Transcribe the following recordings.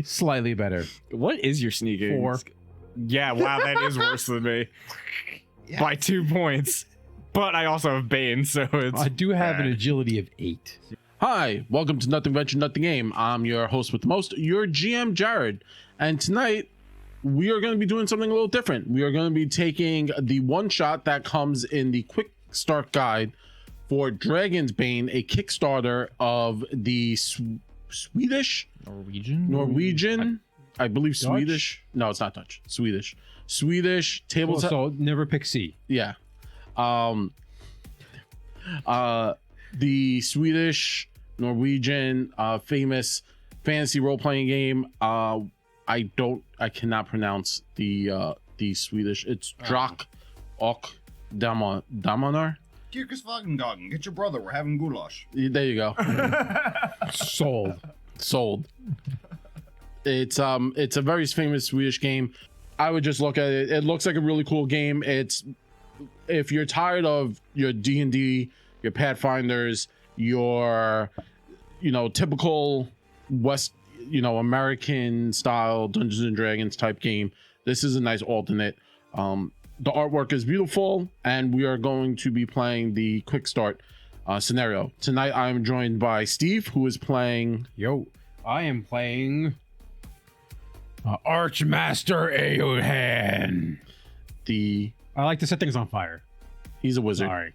Slightly better. What is your sneaking? 4. Yeah, wow, that is worse than me. Yeah. By 2 points. But I also have Bane, so it's I do have an bad. agility of 8. Hi, welcome to Nothing Venture, Nothing Game. I'm your host with the most, your GM Jared. And tonight, we are going to be doing something a little different. We are going to be taking the one shot that comes in the quick start guide for DragonBane, a Kickstarter of the Swedish? Norwegian? I believe Dutch? Swedish. No, it's not Dutch. Swedish tabletop. So never pick C. Yeah. The Swedish Norwegian famous fantasy role-playing game. I cannot pronounce the Swedish. It's Drak Ok Damonar. Kirkeswagengagen, get your brother. We're having goulash. There you go. Sold. It's a very famous Swedish game. I would just look at it. It looks like a really cool game. If you're tired of your D&D, your Pathfinders, your typical West American style Dungeons and Dragons type game, this is a nice alternate. The artwork is beautiful, and we are going to be playing the quick start scenario. Tonight I'm joined by Steve, who is playing I am playing Archmaster Eohan. I like to set things on fire. He's a wizard. Sorry.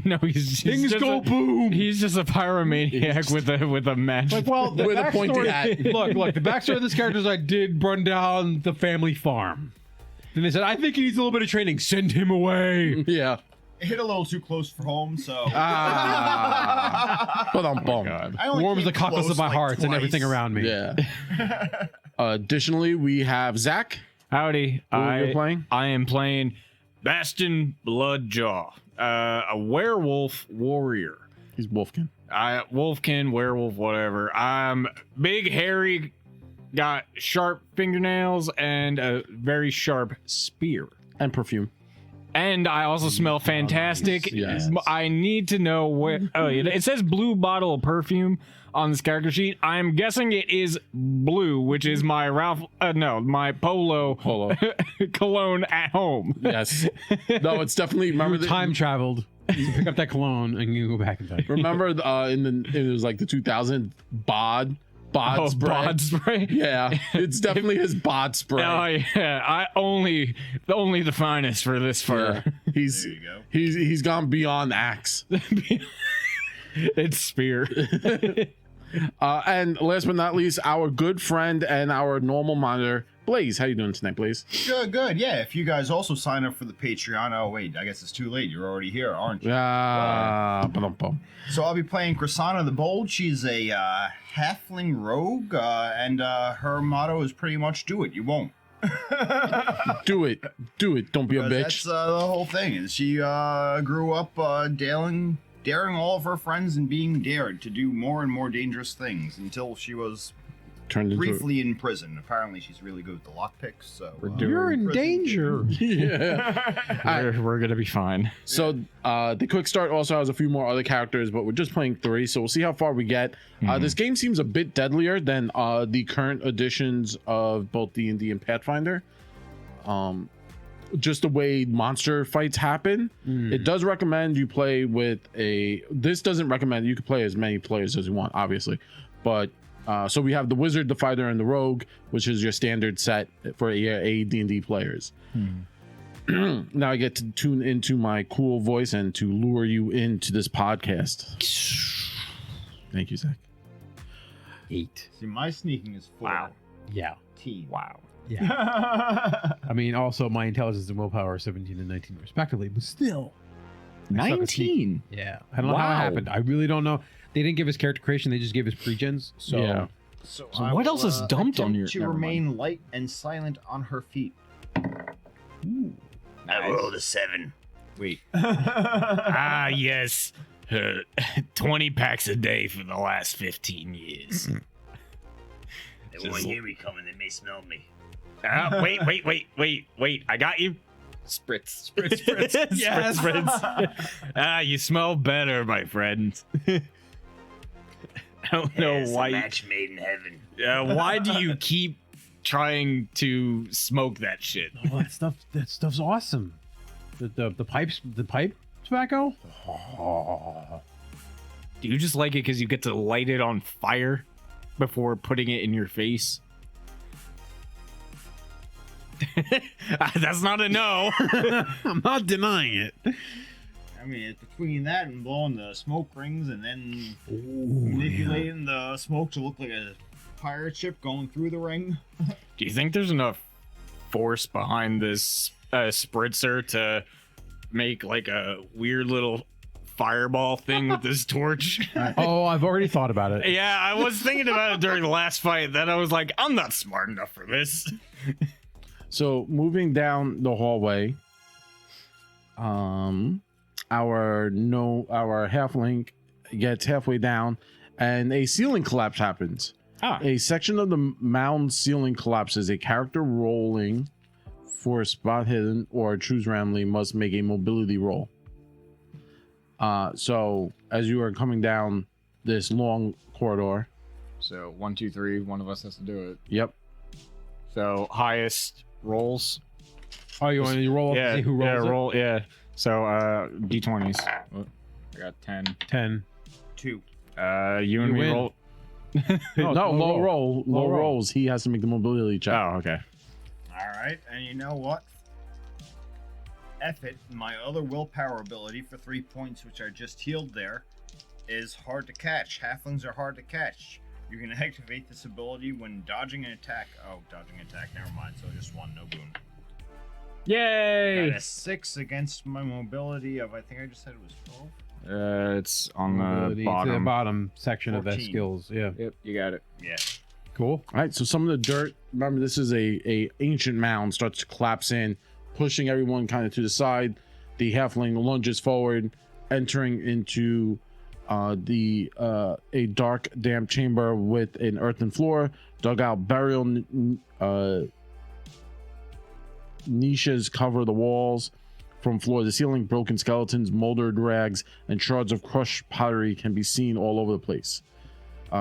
No, he's Things just go boom. He's just a pyromaniac with a match. Like, well, the With a pointy backstory- hat. Look, the backstory of this character is I did run down the family farm. Then they said, I think he needs a little bit of training. Send him away. Yeah. It hit a little too close for home, so. But I'm bummed. I only Warms came the cockles close, of my like, heart and twice. everything around me. Yeah. Additionally, we have Zach. Howdy. Who you're playing? I am playing Bastion Bloodjaw, a werewolf warrior. He's Wolfkin. Wolfkin, werewolf, whatever. I'm big, hairy, got sharp fingernails, and a very sharp spear. And perfume. And I also smell fantastic. Yes. I need to know where. Oh, it says blue bottle of perfume on this character sheet. I'm guessing it is blue, which is my my Polo cologne at home. Yes. No, it's definitely. Remember You time traveled to pick up that cologne and you go back in time. Remember it was like the 2000 bod spray. Bod spray. Yeah, it's definitely his bod spray. Oh yeah, I only the finest for this fur. Yeah. He's There you go. he's gone beyond axe. It's spear. And last but not least, our good friend and our normal monitor, Blaze. How you doing tonight, Blaze? Good. Yeah, if you guys also sign up for the Patreon, oh wait, I guess it's too late. You're already here, aren't you? Ba-dum-bum. So I'll be playing Crisana the Bold. She's a halfling rogue, and her motto is pretty much "Do it, you won't." Do it. Don't be a bitch. That's the whole thing. Is she grew up daring all of her friends and being dared to do more and more dangerous things until she was Turned into briefly in prison. Apparently, she's really good with the lockpicks. So You're in prison. danger. Yeah. We're gonna be fine. So the quick start also has a few more other characters, but we're just playing 3, so we'll see how far we get. This game seems a bit deadlier than the current editions of both D&D and Pathfinder. Just the way monster fights happen. It does recommend you play with this doesn't recommend you can play as many players as you want, obviously, but so we have the wizard, the fighter, and the rogue, which is your standard set for D&D players. Now I get to tune into my cool voice and to lure you into this podcast. Thank you, Zach. 8. See, my sneaking is 14. Yeah. Wow. Yeah. I mean, also my intelligence and willpower are 17 and 19 respectively, but still. I suck at sneak. 19. Yeah. I don't know how it Wow. happened. I really don't know. They didn't give us character creation. They just gave us pre-gens. So Yeah. So what else is dumped on your- To never remain light and silent on her feet. I rolled a 7. Wait. Yes. 20 packs a day for the last 15 years. They won't hear me coming. They may smell me. Wait. I got you. Spritz. Yes. Spritz. You smell better, my friend. I don't know why. Match made in heaven. Why do you keep trying to smoke that shit? Oh, that stuff's awesome. The pipe tobacco. Oh. Do you just like it because you get to light it on fire before putting it in your face? That's not a no. I'm not denying it. I mean, it's between that and blowing the smoke rings and then Ooh, manipulating the smoke to look like a pirate ship going through the ring. Do you think there's enough force behind this spritzer to make like a weird little fireball thing with this torch? Oh, I've already thought about it. Yeah, I was thinking about it during the last fight. Then I was like, I'm not smart enough for this. So moving down the hallway, our halfling gets halfway down, and a ceiling collapse happens. A section of the mound ceiling collapses. A character rolling for a spot hidden or choose randomly must make a mobility roll. So as you are coming down this long corridor. So 1, 2, 3. One of us has to do it. Yep. So highest rolls. Oh, you want to roll up Yeah. to see who rolls it? Roll. Yeah. So d20s. Oh, I got 10. 10. 2. You You and me win. roll. No, low roll. Low Low roll. rolls. He has to make the mobility check. Oh, okay. Alright, and you know what? F it, my other willpower ability for 3 points, which I just healed there, is hard to catch. Halflings are hard to catch. You can activate this ability when dodging an attack. Oh, dodging an attack, never mind. So just 1, no boon. Yay! Got a 6 against my mobility of, I think I just said it was 12. It's on the Mobility to the bottom. bottom section of that 14. skills. Yeah. Yep, you got it. Yeah. Cool. All right, so some of the dirt, remember this is a ancient mound, starts to collapse in, pushing everyone kind of to the side. The halfling lunges forward, entering into a dark, damp chamber with an earthen floor, dugout burial niches cover the walls from floor to ceiling. Broken skeletons, moldered rags, and shards of crushed pottery can be seen all over the place.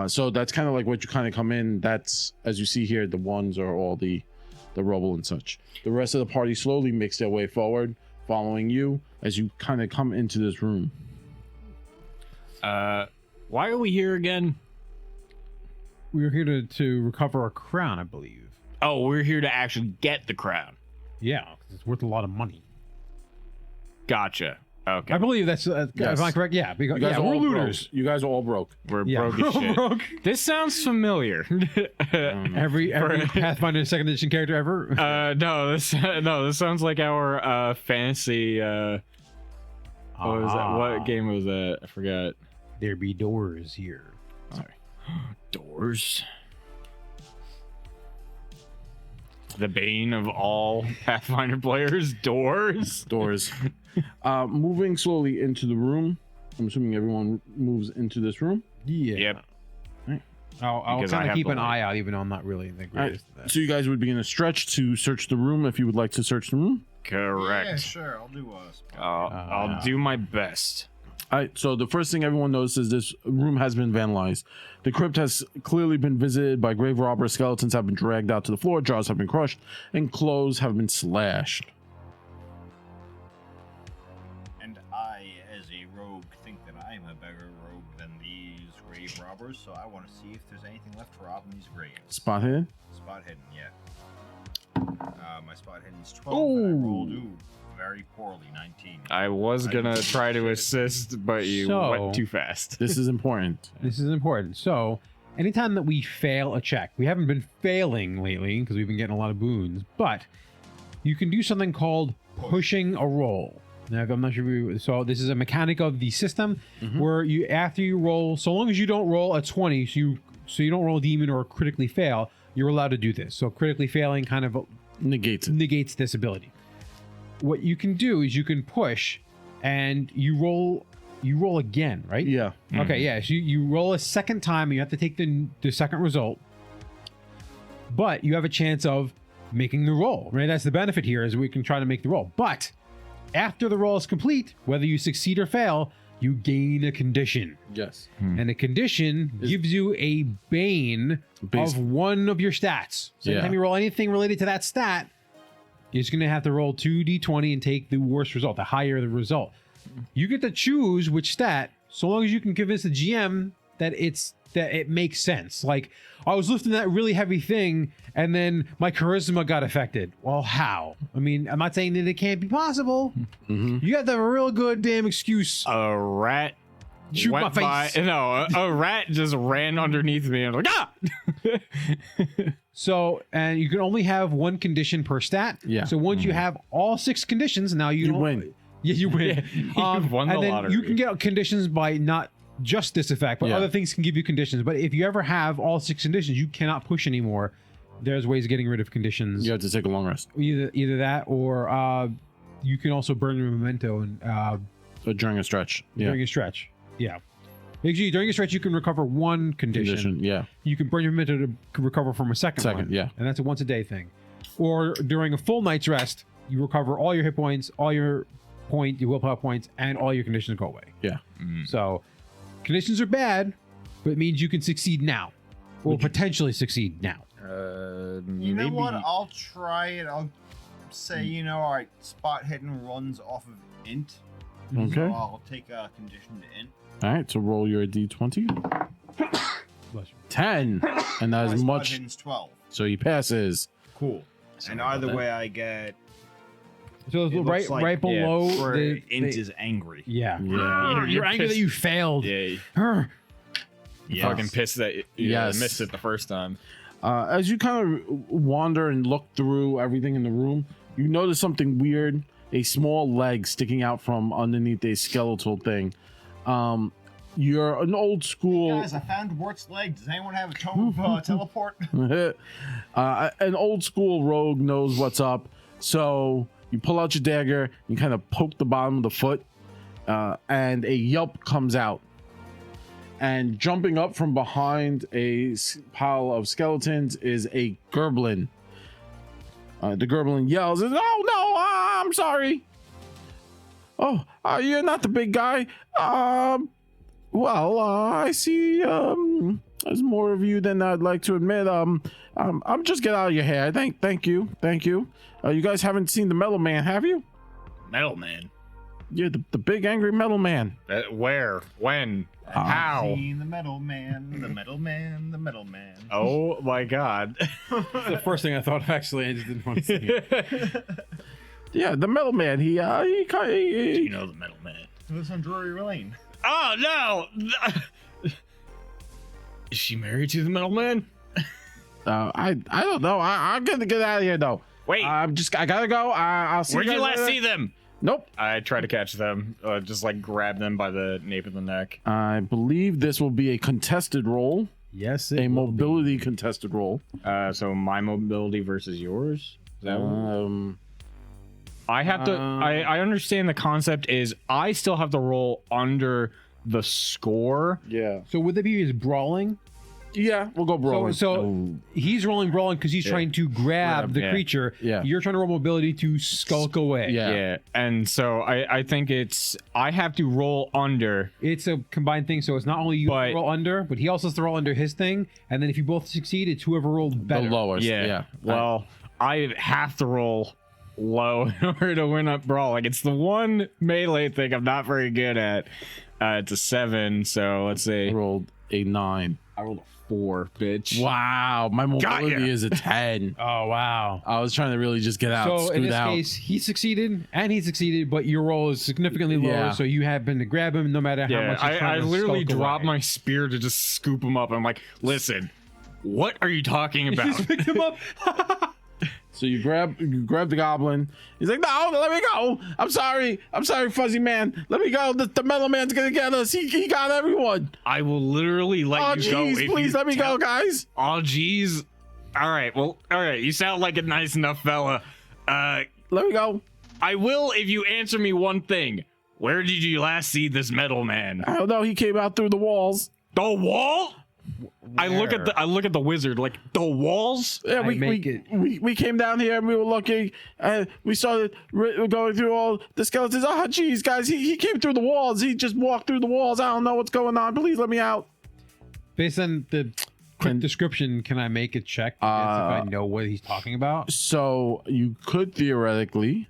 So that's kind of like what you kind of come in. That's, as you see here, the ones are all the rubble and such. The rest of the party slowly makes their way forward, following you as you kind of come into this room. Why are we here again? We were here to recover a crown, I believe. Oh, we're here to actually get the crown. Yeah, 'cause it's worth a lot of money. Gotcha. Okay. I believe that's. Yes. Am I correct? Yeah. Because, You guys yeah, are we're all looters. broke. You guys are all broke. We're Yeah. broke as shit. Broke. This sounds familiar. Every Pathfinder second edition character ever. No, this sounds like our fantasy. What was that? What game was that? I forgot. There be doors here. Sorry. Doors. The bane of all Pathfinder players. Doors. Doors. Moving slowly into the room. I'm assuming everyone moves into this room. Yeah. Yep. I'll Because I kind of have keep the an light. eye out, even though I'm not really the All right, greatest at that. so you guys would begin a stretch to search the room if you would like to search the room. Correct. Yeah, sure. I'll do a I'll do my best. All right, so the first thing everyone notices, this room has been vandalized. The crypt has clearly been visited by grave robbers. Skeletons have been dragged out to the floor, jars have been crushed, and clothes have been slashed. And I, as a rogue, think that I'm a better rogue than these grave robbers, so I want to see if there's anything left to rob in these graves. Spot hidden? Spot hidden, yeah. My spot hidden is 12, and I rolled very poorly, 19. I was gonna try to assist, but you So- went too fast. This is important. This is important. So, anytime that we fail a check, we haven't been failing lately because we've been getting a lot of boons, but you can do something called pushing a roll. Now, I'm not sure if you, so this is a mechanic of the system where you, after you roll, so long as you don't roll a 20, so you don't roll a demon or critically fail, you're allowed to do this. So critically failing kind of Negates it. negates this ability. What you can do is you can push and you roll again, right? Yeah. Okay, yeah. So you roll a second time and you have to take the second result. But you have a chance of making the roll, right? That's the benefit here is we can try to make the roll. But after the roll is complete, whether you succeed or fail, you gain a condition. Yes. And a condition gives you a bane Base- of one of your stats. So anytime you roll anything related to that stat, you're just going to have to roll 2d20 and take the worst result, the higher the result. You get to choose which stat, so long as you can convince the GM that it makes sense. Like, I was lifting that really heavy thing, and then my charisma got affected. Well, how? I mean, I'm not saying that it can't be possible. You got to have a real good damn excuse. A rat Shoot my went by. face. No, a rat just ran underneath me and I was like, ah! So, and you can only have one condition per stat. Yeah. So once you have all 6 conditions, now you don't- win. Yeah, you win. You've won the and then lottery. you can get conditions by not just this effect, but Yeah. other things can give you conditions. But if you ever have all 6 conditions, you cannot push anymore. There's ways of getting rid of conditions. You have to take a long rest. Either that, or you can also burn your memento and So during a stretch. Yeah. during a stretch. Yeah. Actually, during a stretch, you can recover one condition. Yeah. You can burn your memento to recover from a second one. Yeah. And that's a once a day thing. Or during a full night's rest, you recover all your hit points, all your willpower points, and all your conditions go away. Yeah. So conditions are bad, but it means you can succeed now. Or potentially succeed now. You know what? I'll try it. I'll say, all right, spot hidden runs off of int. Okay. So I'll take a condition to int. All right. So roll your d20. Bless you. 10, and that My is spot much. hidden's 12. So he passes. Cool. And either way, I get. So It right, looks like- right below where the int is angry. yeah. Yeah. You're angry that pissed. you failed. Yeah, Arr. Yes. fucking pissed that you Yes. missed it the first time. As you kind of wander and look through everything in the room, you notice something weird. A small leg sticking out from underneath a skeletal thing. You're an old school. Guys, I found Wart's leg. Does anyone have a tome of teleport? An old school rogue knows what's up. So you pull out your dagger, you kind of poke the bottom of the foot, and a yelp comes out. And jumping up from behind a pile of skeletons is a gerblin. The gerblin yells, "Oh no, I'm sorry. Oh, you're not the big guy. Well, I see there's more of you than I'd like to admit. I'm just get out of your hair. Thank you. You guys haven't seen the Metal Man, have you? Metal Man. Yeah, the big angry Metal Man. Where? When? How? Seen the metal man, the metal man, the metal man. Oh my god. The first thing I thought of, actually, I just didn't want to say it. Yeah, the Metal Man. He You know the Metal Man. It was on Drury Lane. Oh no! Is she married to the Metal Man? I don't know. I'm gonna get out of here though. Wait, I gotta go. I'll see. where'd you guys last later. see them? Nope. I try to catch them, just like grab them by the nape of the neck. I believe this will be a contested roll, Yes, a mobility contested roll. So my mobility versus yours? Is that what? I have to. I understand the concept is I still have to roll under the score. Yeah. So would that be his brawling? Yeah, we'll go brawling. So he's rolling brawling because he's trying to grab the yeah. creature. Yeah. You're trying to roll mobility to skulk away. Yeah. And so I think it's I have to roll under. It's a combined thing, so it's not only you But- roll under, but he also has to roll under his thing, and then if you both succeed, it's whoever rolled the better. lowest. Yeah. Well, I have to roll low in order to win up brawl. Like it's the one melee thing I'm not very good at. It's a 7, so let's I say rolled a 9. I rolled a 4, bitch. Wow, my mobility ya. is a 10. Oh wow. I was trying to really just get out, So in scoot this out. case, he succeeded and he succeeded, but your roll is significantly lower, Yeah. so you happen to grab him no matter how Yeah, much he's I trying to literally skulk dropped away. my spear to just scoop him up. I'm like, listen, what are you talking about? Just picked him up. So you grab the goblin. He's like, no, let me go. I'm sorry, Fuzzy Man. Let me go. The Metal Man's gonna get us. He got everyone. I will literally let Oh you go. jeez, if please you let me tell- go, guys. Oh jeez. All right. Well, all right. You sound like a nice enough fella. Let me go. I will if you answer me one thing. Where did you last see this Metal Man? I don't know. He came out through the walls. The wall? I look at the wizard like the walls. Yeah, we came down here and we were looking, and we started going through all the skeletons. Oh, geez, guys, he came through the walls. He just walked through the walls. I don't know what's going on. Please let me out. Based on the quick description, can I make a check if I know what he's talking about? So you could theoretically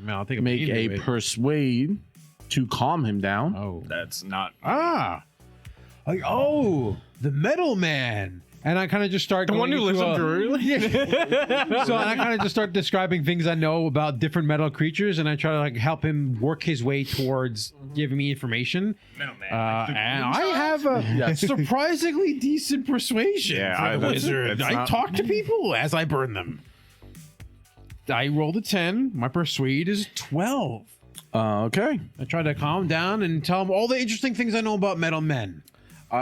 I'll take make a persuade to calm him down. Oh, That's not. like the metal man, and I kind of just start The one who lives up early. So I kind of just start describing things I know about different metal creatures, and I try to like help him work his way towards giving me information. Middleman. And I have a surprisingly decent persuasion for the wizard. I talk to people as I burn them. I rolled a 10. My persuade is 12. Okay. I try to calm him down and tell him all the interesting things I know about metal men.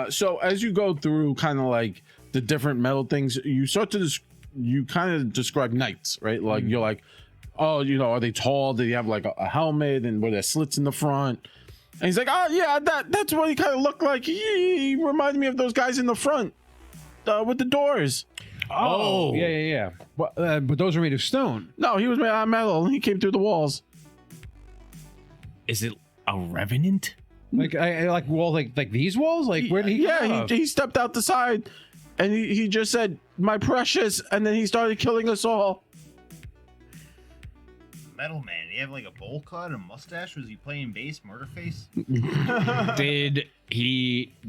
So as you go through kind of like the different metal things, you start to you kind of describe knights, right? Like you're like, oh, you know, are they tall? Do they have like a helmet and were there slits in the front? And he's like, oh yeah, that's what he kind of looked like. He reminded me of those guys in the front with the doors. Oh, yeah. But those are made of stone. No, he was made out of metal. He came through the walls. Is it a revenant? Like I like walls, like these walls. Like where did he? Yeah, he stepped out the side, and he just said, "My precious," and then he started killing us all. Metal Man, he have like a bowl cut, a mustache? Was he playing bass, Murderface?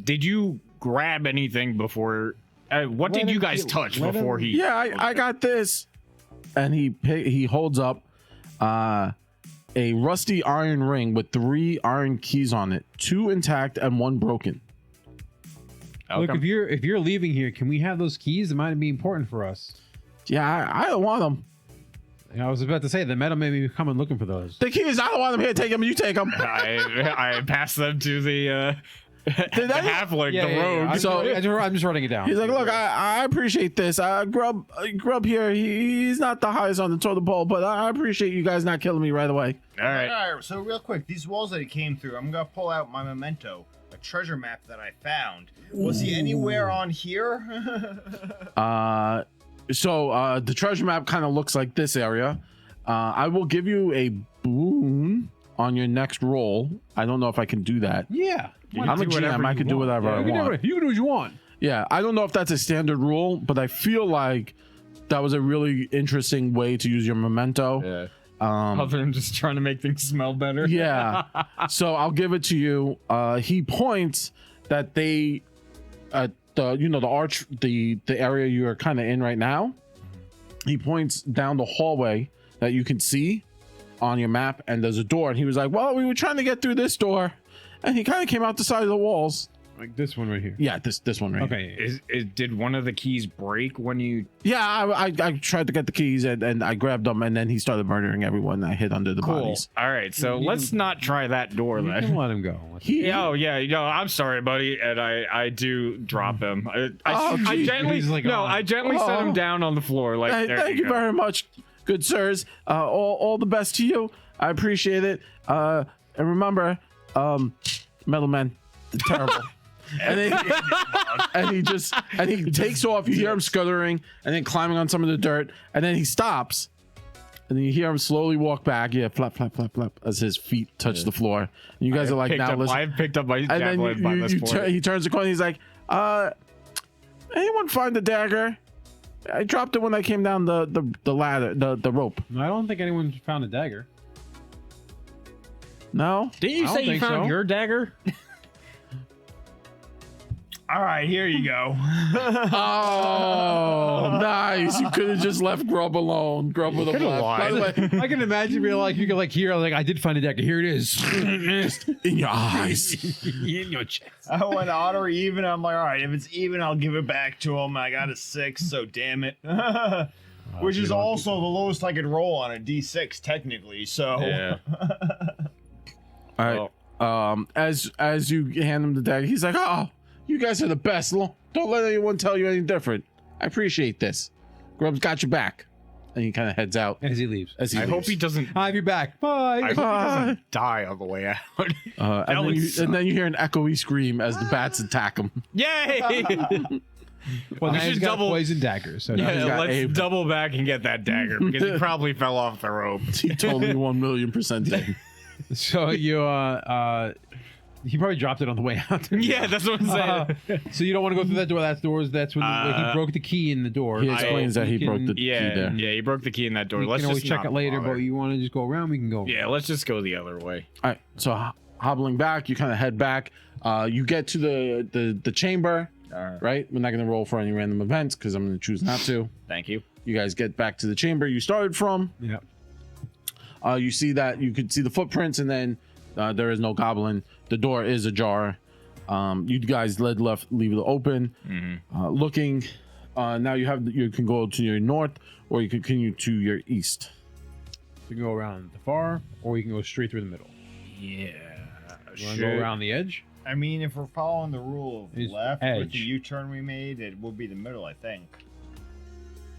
Did you grab anything before? What did you guys touch before he? Yeah, I got this, and he holds up a rusty iron ring with 3 iron keys on it, 2 intact and 1 broken. Look, if you're leaving here, can we have those keys? It might be important for us. Yeah, I don't want them. I was about to say the metal may be coming looking for those. The keys, I don't want them here. Take them. You take them. I passed them to the halfling, Yeah, the rogue. I'm just writing it down. He's like, look, I appreciate this. Grub here, he's not the highest on the totem pole, but I appreciate you guys not killing me right away. All right. Alright, so real quick, these walls that he came through, I'm gonna pull out my memento, a treasure map that I found. Was he anywhere on here? So the treasure map kind of looks like this area. I will give you a boon on your next roll. I don't know if I can do that. Yeah. I'm a GM. I can do whatever I want. You can do what you want. Yeah, I don't know if that's a standard rule, but I feel like that was a really interesting way to use your memento. Yeah. Other than just trying to make things smell better. Yeah. So I'll give it to you. He points that they, the arch, the area you're kind of in right now. He points down the hallway that you can see on your map, and there's a door. And he was like, "Well, we were trying to get through this door," and he kind of came out the side of the walls. Like this one right here. Yeah, this one right here. Okay. Did one of the keys break when you? Yeah, I tried to get the keys and I grabbed them, and then he started murdering everyone. I hid under the bodies. All right, so let's not try that door You then. can let him go. I'm sorry, buddy, and I do drop him. I geez. gently He's like, I gently set him down on the floor. Like, Thank you very much, good sirs. All the best to you. I appreciate it. And remember, Metal Man, terrible. And he takes off. You hear him scuttering and then climbing on some of the dirt, and then he stops, and then you hear him slowly walk back. Yeah, flap, flap, flap, flap, as his feet touch the floor. And you guys are like, now listen. I've picked up my And then javelin by this point. he turns the corner. He's like, anyone find the dagger? I dropped it when I came down the ladder, the rope. I don't think anyone found a dagger. No. Didn't you I say don't you think found so. your dagger? All right, here you go. Oh, nice. You could have just left Grub alone. Grub with a could've blast. By the way, I can imagine being like, you can like hear, like, I did find a dagger. Here it is. in your eyes. In your chest. I went odd or even. I'm like, all right, if it's even, I'll give it back to him. I got a 6, so damn it. Which is also the lowest I could roll on a D6, technically. So. Yeah. All right. As you hand him the dagger, he's like, "Oh, you guys are the best. Don't let anyone tell you anything different. I appreciate this. Grub's got your back." and he kind of heads out As he leaves. as he I leaves. hope he doesn't. I'll be back. Bye. I hope he doesn't die on the way out. And then you hear an echoey scream as the bats attack him. Yay! Well, We now he's should got double- poison daggers. So now he's Yeah, got let's Abe. double back and get that dagger because he probably fell off the rope. He totally 1,000,000% dead. So you he probably dropped it on the way out. Yeah, that's what I'm saying. So you don't want to go through that door. That's when he broke the key in the door. He explains that he broke the key Yeah, there. yeah, he broke the key in that door. We Let's can always just check not it later, bother. but you want to just go around, we can go. Yeah, let's just go the other way. All right, so hobbling back, you kind of head back. You get to the chamber, right? We're not going to roll for any random events because I'm going to choose not to. Thank you. You guys get back to the chamber you started from. Yeah. You see that you could see the footprints, and then there is no goblin. The door is ajar. You guys leave it open. Looking. Now you can go to your north, or you can continue to your east. You can go around the far, or you can go straight through the middle. Yeah. You want to go around the edge? I mean, if we're following the rule of It's left with edge. the U-turn we made, it will be the middle, I think.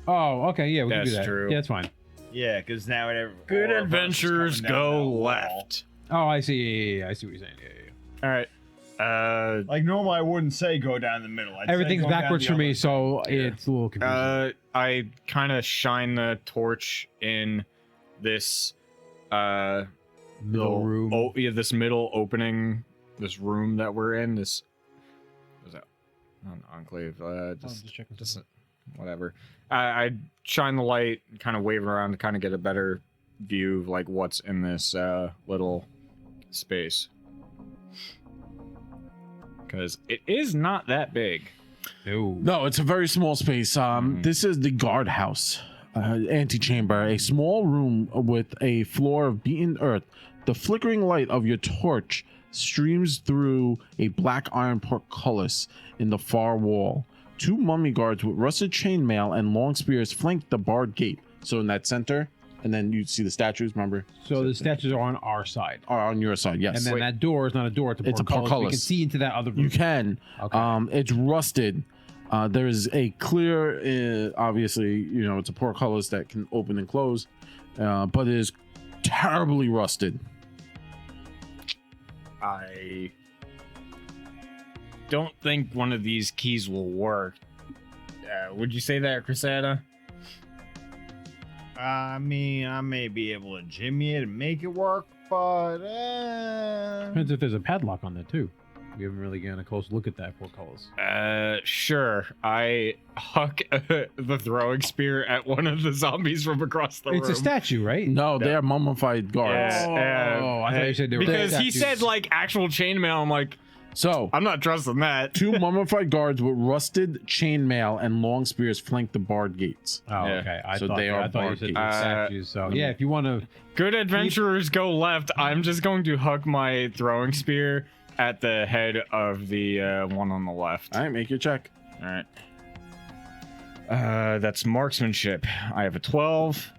Oh, okay. Yeah, we can do That's that. true. Yeah, that's fine. Yeah, because now it Good all of us is adventures coming down go that wall. left. Oh, I see. Yeah, I see what you're saying. Yeah. All right. Like normally I wouldn't say go down the middle. I'd say Everything's go down backwards the for me, other so it's a little confusing. I kind of shine the torch in this Middle little- room. Oh, yeah, this middle opening, this room that we're in. This was that not an enclave. just checking just whatever. I shine the light, kind of wave around to kind of get a better view of like what's in this little space. Because it is not that big. No, it's a very small space. This is the guardhouse, antechamber, a small room with a floor of beaten earth. The flickering light of your torch streams through a black iron portcullis in the far wall. Two mummy guards with rusted chainmail and long spears flank the barred gate. So in that center, and then you see the statues. Remember, So the statues are on our side. are on your side. Yes, And then that door is not a door, it's a portcullis. We can portcullis. see into that other room. you can. Okay. It's rusted. There is a clear, obviously, it's a portcullis that can open and close, but it is terribly rusted. I don't think one of these keys will work. Would you say that, Crisada? I mean, I may be able to jimmy it and make it work, but Depends if there's a padlock on there too. We haven't really gotten a close look at that portcullis. Sure. I huck the throwing spear at one of the zombies from across the room. It's a statue, right? No, they are mummified guards. Oh, I thought you said they were because he statues. said like actual chainmail. I'm like, So I'm not trusting that. two mummified guards with rusted chainmail and long spears flank the barred gates. Oh, Yeah. okay. I So thought they are you said they were barkeep. statues. So yeah, if you want to, Good adventurers go left. I'm just going to huck my throwing spear at the head of the one on the left. All right, make your check. All right. That's marksmanship. I have a 12.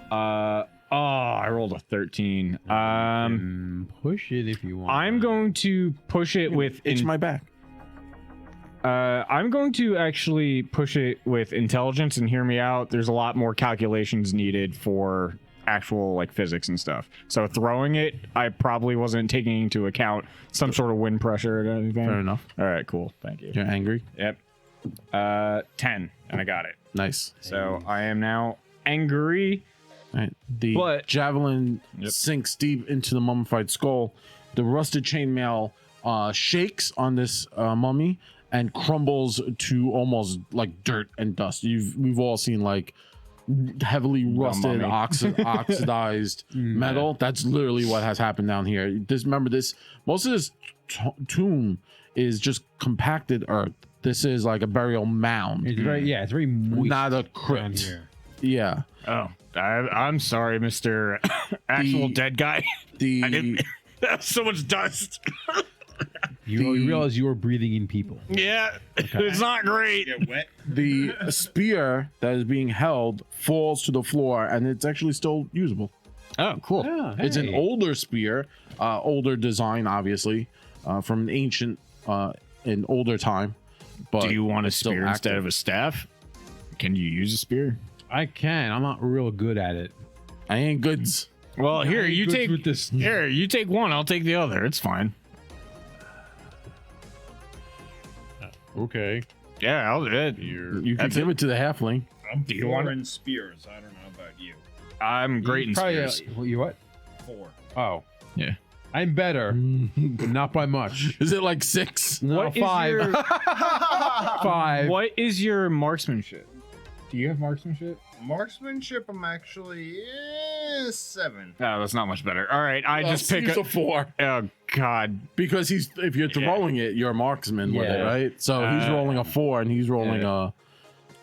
I rolled a 13. push it if you want. I'm going to push it with. Itch my back. I'm going to actually push it with intelligence and hear me out. There's a lot more calculations needed for actual like physics and stuff. So throwing it, I probably wasn't taking into account some sort of wind pressure or anything. Fair enough. All right, cool. Thank you. You're angry. Yep. 10, and I got it. Nice. So I am now angry. All right. The But- javelin Yep. sinks deep into the mummified skull. The rusted chainmail shakes on this mummy and crumbles to almost like dirt and dust. We've all seen like heavily rusted, mummy. oxidized metal. That's literally what has happened down here. Remember this. Most of this tomb is just compacted earth. This is like a burial mound, It's it's very moist not a down crypt. here. Yeah. Oh, I'm sorry, Mr. Actual The- dead guy. I The didn't. That's so much dust. You realize you are breathing in people. Yeah, it's not great. get wet. the spear that is being held falls to the floor, and it's actually still usable. Oh, cool. Ah, It's an hey. older spear, older design, obviously, from an ancient, an older time. But Do you want a it's still spear instead active. of a staff? Can you use a spear? I can. I'm not real good at it. I ain't goods. Well, here ain't you good take with this. Here you take one. I'll take the other. It's fine. Okay. Yeah, I'll do it. You can That's give it. it to the halfling. I'm Do you want 4 in spears. I don't know about you. I'm great in Probably, spears. you what? 4. Oh. Yeah. I'm better, but not by much. Is it like 6? No, What is 5. your 5. What is your marksmanship? Do you have marksmanship? Marksmanship, I'm actually 7. No, that's not much better. All right, I just pick a a. 4 Oh God. because if you're throwing it, you're a marksman with it, Yeah. right? So he's rolling a 4 and he's rolling yeah.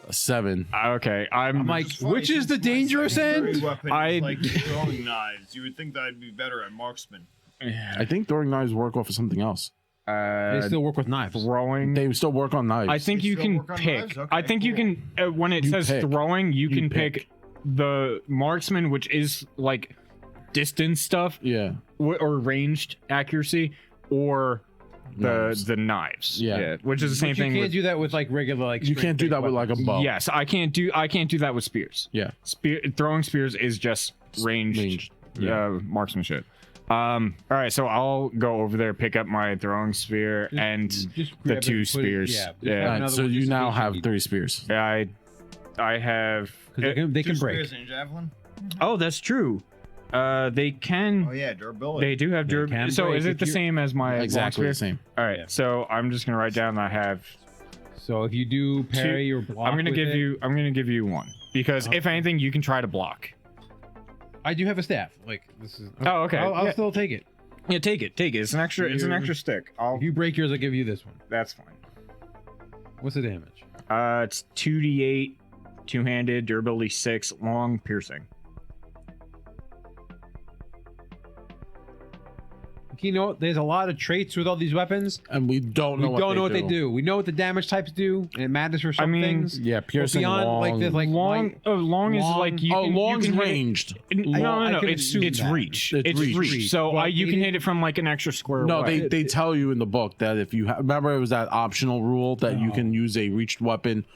a 7. Okay, I'm like, It's funny, which is since the my dangerous secondary end? Weapon I- is like throwing knives. You would think that I'd be better at marksman. I think throwing knives work off of something else. They still work with knives. throwing. They still work on knives. I think They you still can work on pick. knives? I Okay, think you cool. can when it You says pick. throwing, you You can pick. pick the marksman, which is like distance stuff Yeah. or ranged accuracy, or Knives. the knives. Yeah. which is the same But thing. you can't with, do that with like regular like. You can't do that with like a bow. yes, I can't do that with spears. Yeah. Throwing spears is just ranged. Ranged. Yeah. Marksmanship. All right, so I'll go over there, pick up my throwing spear and Just the grab it 2 and put it- spears. yeah, just Yeah. have Alright, another so one you just in now case you have need- 3 spears. I have. 'Cause they can 2 break. spears and a javelin. Oh, that's true. They can. Oh yeah, durability. They do have They durability. can So break is if it the you- same as my Exactly long the spear? same. All right. Yeah. So I'm just gonna write down. I have. So if you do parry or block, I'm gonna with give it- you. I'm gonna give you 1 because if Okay. anything, you can try to block. I do have a staff. Like this is. Oh, okay. I'll Yeah. still take it. Yeah, take it. Take it. It's an extra. It's an You're- extra stick. I'll. If you break yours, I'll give you this one. That's fine. What's the damage? It's 2d8, two-handed, durability 6, long, piercing. You know, there's a lot of traits with all these weapons. And we don't know We don't know what they do. We know what the damage types do, and it matters for some mean, things. Yeah, But piercing beyond long. like this, like long. light- Long is long- like you. oh, can, long's you can hit it- ranged. No, I no, no. can It's assume that. reach. It's It's reach. reach. So But you can it- hit it from like an extra square. No, away. they tell you in the book that if you remember it was that optional rule that you can use a reached weapon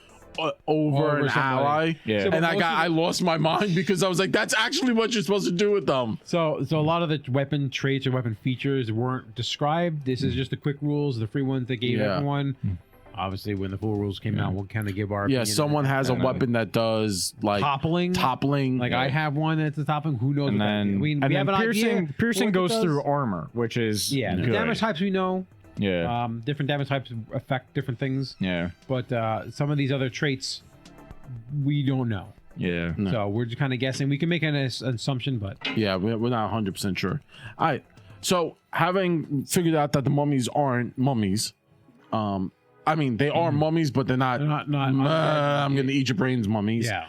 over an somebody. ally. Yeah. So- And most of I lost my mind because I was like, that's actually what you're supposed to do with them. So a lot of the weapon traits or weapon features weren't described. This is just the quick rules, the free ones they gave Yeah. everyone. Obviously, when the full rules came out, we'll kind of give our Yeah, opinion. someone has a And then- weapon that does like toppling. toppling. Like I have one that's a toppling. Who knows? and what that then, is? We and have then an piercing. idea. Piercing what it goes does. through armor, which is Yeah, the good. damage types we know. Yeah, Different damage types affect different things, yeah, but some of these other traits we don't know. yeah. No. So we're just kind of guessing. We can make an assumption, but Yeah, we're not 100% sure. All right. So having figured out that the mummies aren't mummies, I mean they are mummies, but they're not. they're not. I'm gonna eat your brains, mummies. Yeah.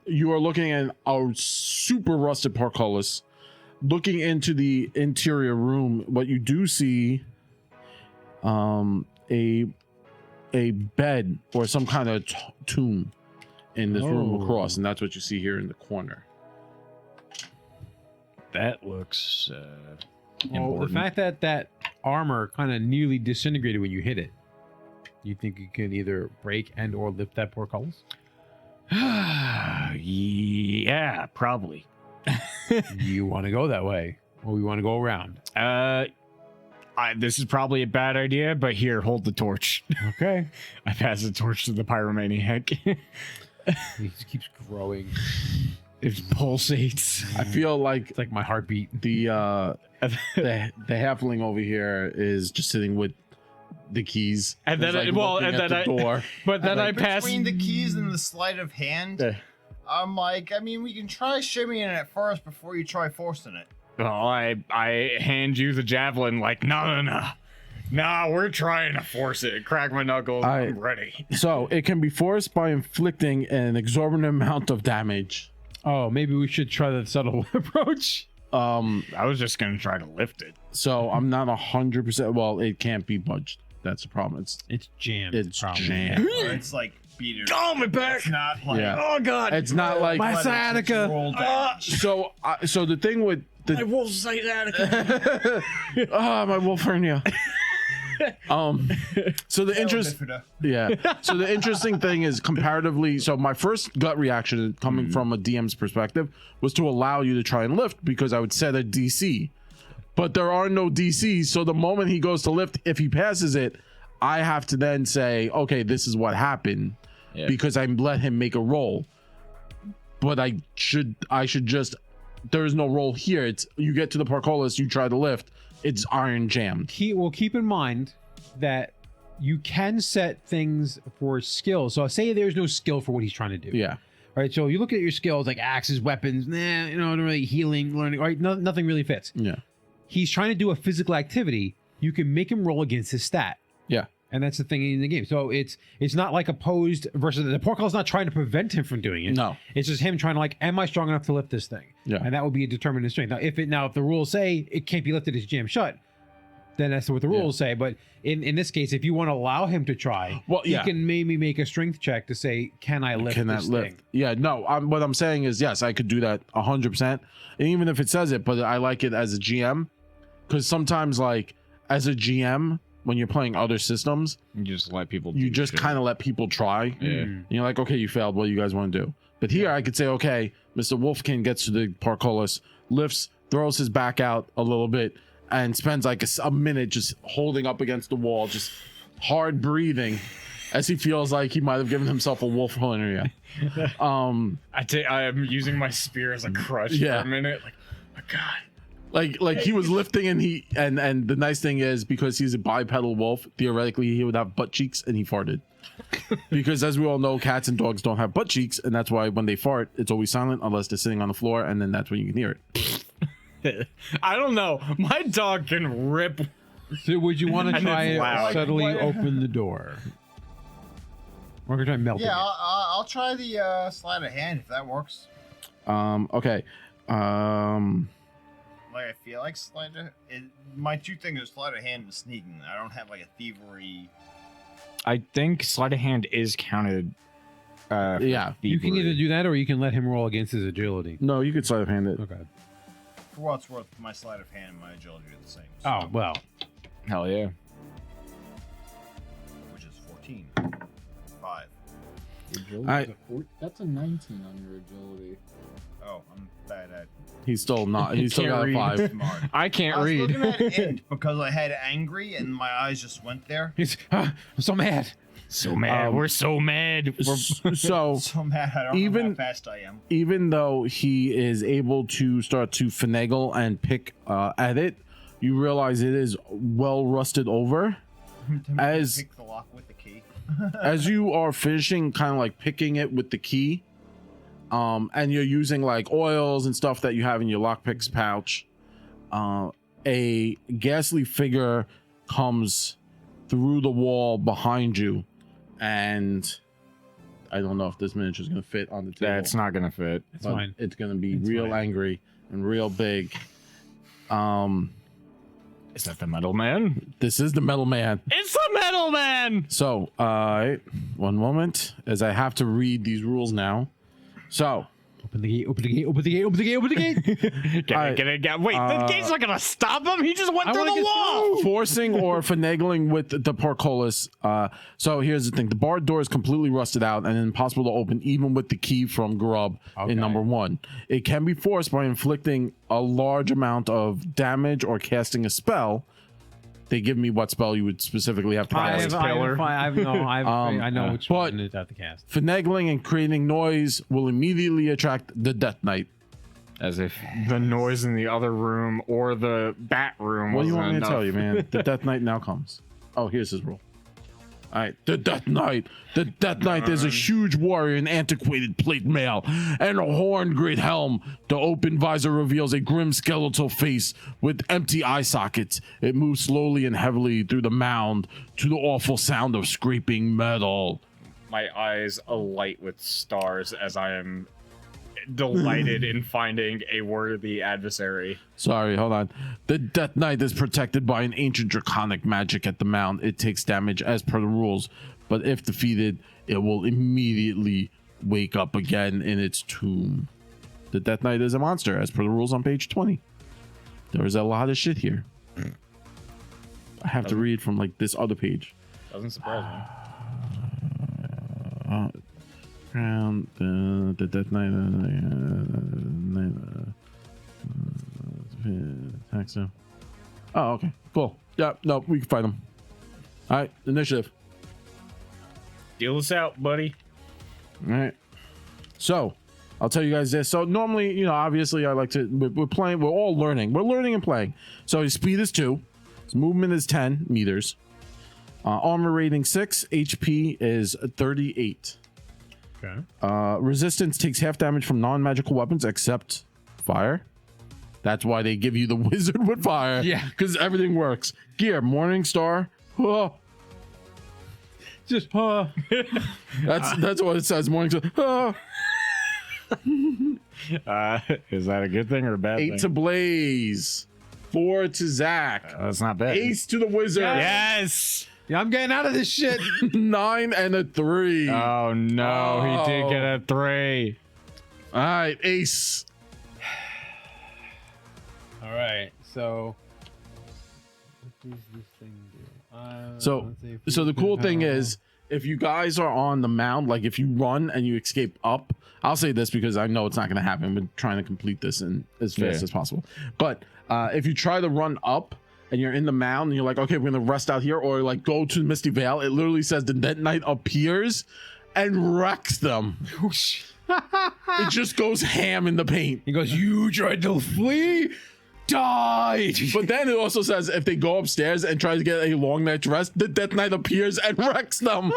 You are looking at a super rusted portcullis. Looking into the interior room, what you do see, a bed or some kind of tomb in this room Oh. across, and that's what you see here in the corner. That looks. Well, the important. fact that that armor kind of nearly disintegrated when you hit it, you think you can either break and or lift that portcullis? Yeah, probably. You want to go that way, or we want to go around? This is probably a bad idea, but here, hold the torch. Okay. I pass the torch to the pyromaniac. He just keeps growing. It pulsates. I feel like It's like my heartbeat. the halfling over here is just sitting with the keys, And then He's, I- well, looking and at then the I- door. But then I pass. Between the keys and the sleight of hand, I'm like, I mean, we can try shimmying it first before you try forcing it. Well, I hand you the javelin. Like, no, we're trying to force it. Crack my knuckles. I'm ready. So it can be forced by inflicting an exorbitant amount of damage. Oh, maybe we should try the subtle approach. I was just gonna try to lift it. So I'm not 100%. Well, it can't be budged. That's the problem. It's jammed. It's probably. jammed. Or it's like beat it. Oh, my back. It's not like Yeah. Oh God. It's not like My but it's sciatica. roll damage. so the thing with the wolf sciatica. my wolf hernia. So the interest, yeah. So the interesting thing is comparatively. So my first gut reaction, coming from a DM's perspective, was to allow you to try and lift because I would set a DC, but there are no DCs. So the moment he goes to lift, if he passes it, I have to then say, okay, this is what happened because I let him make a roll. But I should just. There is no roll here. It's you get to the portcullis, you try to lift, it's iron jammed. Keep in mind that you can set things for skills. So say there's no skill for what he's trying to do. Yeah. Right. So you look at your skills like axes, weapons, not really healing, learning. Right. Nothing really fits. Yeah. He's trying to do a physical activity. You can make him roll against his stat. Yeah. And that's the thing in the game. So it's not like opposed versus the portcullis not trying to prevent him from doing it. No. It's just him trying to like, am I strong enough to lift this thing? Yeah. And that would be a determinant strength. If the rules say it can't be lifted, it's jammed shut, then that's what the rules say. But in this case, if you want to allow him to try, you can maybe make a strength check to say, can I lift this thing? Yeah, no, what I'm saying is, yes, I could do that 100%. And even if it says it, but I like it as a GM, because sometimes like as a GM, when you're playing other systems, You just let people. you just kind of let people try. Yeah. And you're like, okay, you failed. What do you guys want to do? But here I could say, okay, Mr. Wolfkin gets to the portcullis, lifts, throws his back out a little bit, and spends like a minute just holding up against the wall, just hard breathing, as he feels like he might have given himself a wolf hernia. I am using my spear as a crutch for a minute. Like, oh my God. Like he was lifting, and and the nice thing is, because he's a bipedal wolf, theoretically he would have butt cheeks, and he farted. Because as we all know, cats and dogs don't have butt cheeks, and that's why when they fart, it's always silent unless they're sitting on the floor, and then that's when you can hear it. I don't know. My dog can rip. So would you want to And try it's loud. subtly Like, open the door? We're gonna try melting Yeah, it. I'll try the sleight of hand if that works. Okay. Like I feel like my two things are sleight of hand and sneaking. I don't have like a thievery. I think sleight of hand is counted. Yeah. You can either do that or you can let him roll against his agility. No, you could sleight of hand it. Okay. For what it's worth, my sleight of hand and my agility are the same. So, Oh well. Hell yeah. which is 14. 5. That's a 19 on your agility. Oh, I'm bad at. He's still not. He's still Can't got a read. 5. Smart. I can't I was read. looking at int because I had angry and my eyes just went there. I'm so mad. So mad. We're so mad. So So mad I don't know Even- how fast I am. even though he is able to start to finagle and pick at it, you realize it is well rusted over. As- Pick the lock with the key. As you are finishing kind of like picking it with the key, and you're using like oils and stuff that you have in your lockpicks pouch, a ghastly figure comes through the wall behind you, and I don't know if this miniature is going to fit on the table. That's not gonna fit. It's but fine. It's going to be It's real fine. angry and real big. Is that the metal man? This is the metal man. It's the metal man. So, one moment, as I have to read these rules now. So, Open the gate, open the gate, open the gate, open the gate, open the gate. Get it. Wait, the gate's not gonna stop him. He just went through wanna the get wall. forcing or finagling with the portcullis. So here's the thing: the barred door is completely rusted out and impossible to open, even with the key from Grub in number 1. It can be forced by inflicting a large amount of damage or casting a spell. They give me what spell you would specifically have to cast. I know which but- one is at the cast. Finagling and creating noise will immediately attract the Death Knight. As if the noise in the other room or the bat room. What do you wasn't want me to enough. tell you, man? The Death Knight now comes. Oh, here's his rule. All right, the Death Knight. The Death Knight is a huge warrior in antiquated plate mail and a horned great helm. The open visor reveals a grim skeletal face with empty eye sockets. It moves slowly and heavily through the mound to the awful sound of scraping metal. My eyes alight with stars as I am delighted in finding a worthy adversary. Sorry, hold on. The Death Knight is protected by an ancient draconic magic at the mound. It takes damage as per the rules, but if defeated, it will immediately wake up again in its tomb. The Death Knight is a monster as per the rules on page 20. There is a lot of shit here. I have to read from like this other page. Doesn't surprise me. Crown the Death Knight. Taxa. Oh, okay, cool. Yeah, no, we can fight them. All right, initiative. Deal us out, buddy. All right. So, I'll tell you guys this. So normally, you know, obviously, I like to. We're playing. We're all learning. We're learning and playing. So his speed is 2. His movement is 10 meters. Armor rating 6. HP is 38. Okay. Resistance takes half damage from non-magical weapons except fire. That's why they give you the wizard with fire. Yeah. Because everything works. Gear, Morning Star. Oh, Just that's what it says. Morning Star. Oh. Is that a good thing or a bad 8 thing? to Blaze. 4 to Zach. That's not bad. Ace to the wizard. Yes. yeah, I'm getting out of this shit. 9 and a 3. Oh no, he did get a 3. All right, Ace. All right, so what does this thing do? So the cool thing is, if you guys are on the mound, like if you run and you escape up, I'll say this because I know it's not going to happen. We're trying to complete this in as fast as possible. But if you try to run up and you're in the mound and you're like, okay, we're going to rest out here, or like go to Misty Vale, it literally says the Dead Knight appears and wrecks them. It just goes ham in the paint. he goes, "You tried to flee, died." But then it also says if they go upstairs and try to get a long night's rest, the Death Knight appears and wrecks them.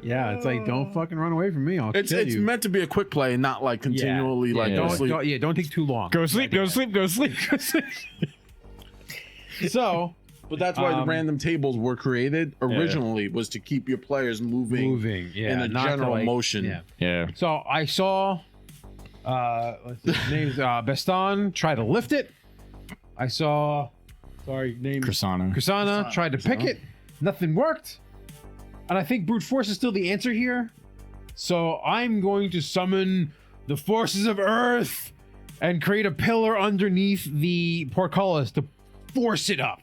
yeah, it's like, don't fucking run away from me. I'll It's kill you. meant to be a quick play and not like continually like Yeah. go sleep. Don't take too long. Go sleep. Go sleep. Go sleep. Go sleep. So But that's why the random tables were created originally, was to keep your players moving yeah, in a not to, general like- motion. Yeah. Yeah. So I saw, let's see, his name's Baston try to lift it. I saw, name Krasana. Kasana tried to pick it. Nothing worked. And I think brute force is still the answer here. So I'm going to summon the forces of Earth and create a pillar underneath the portcullis to force it up.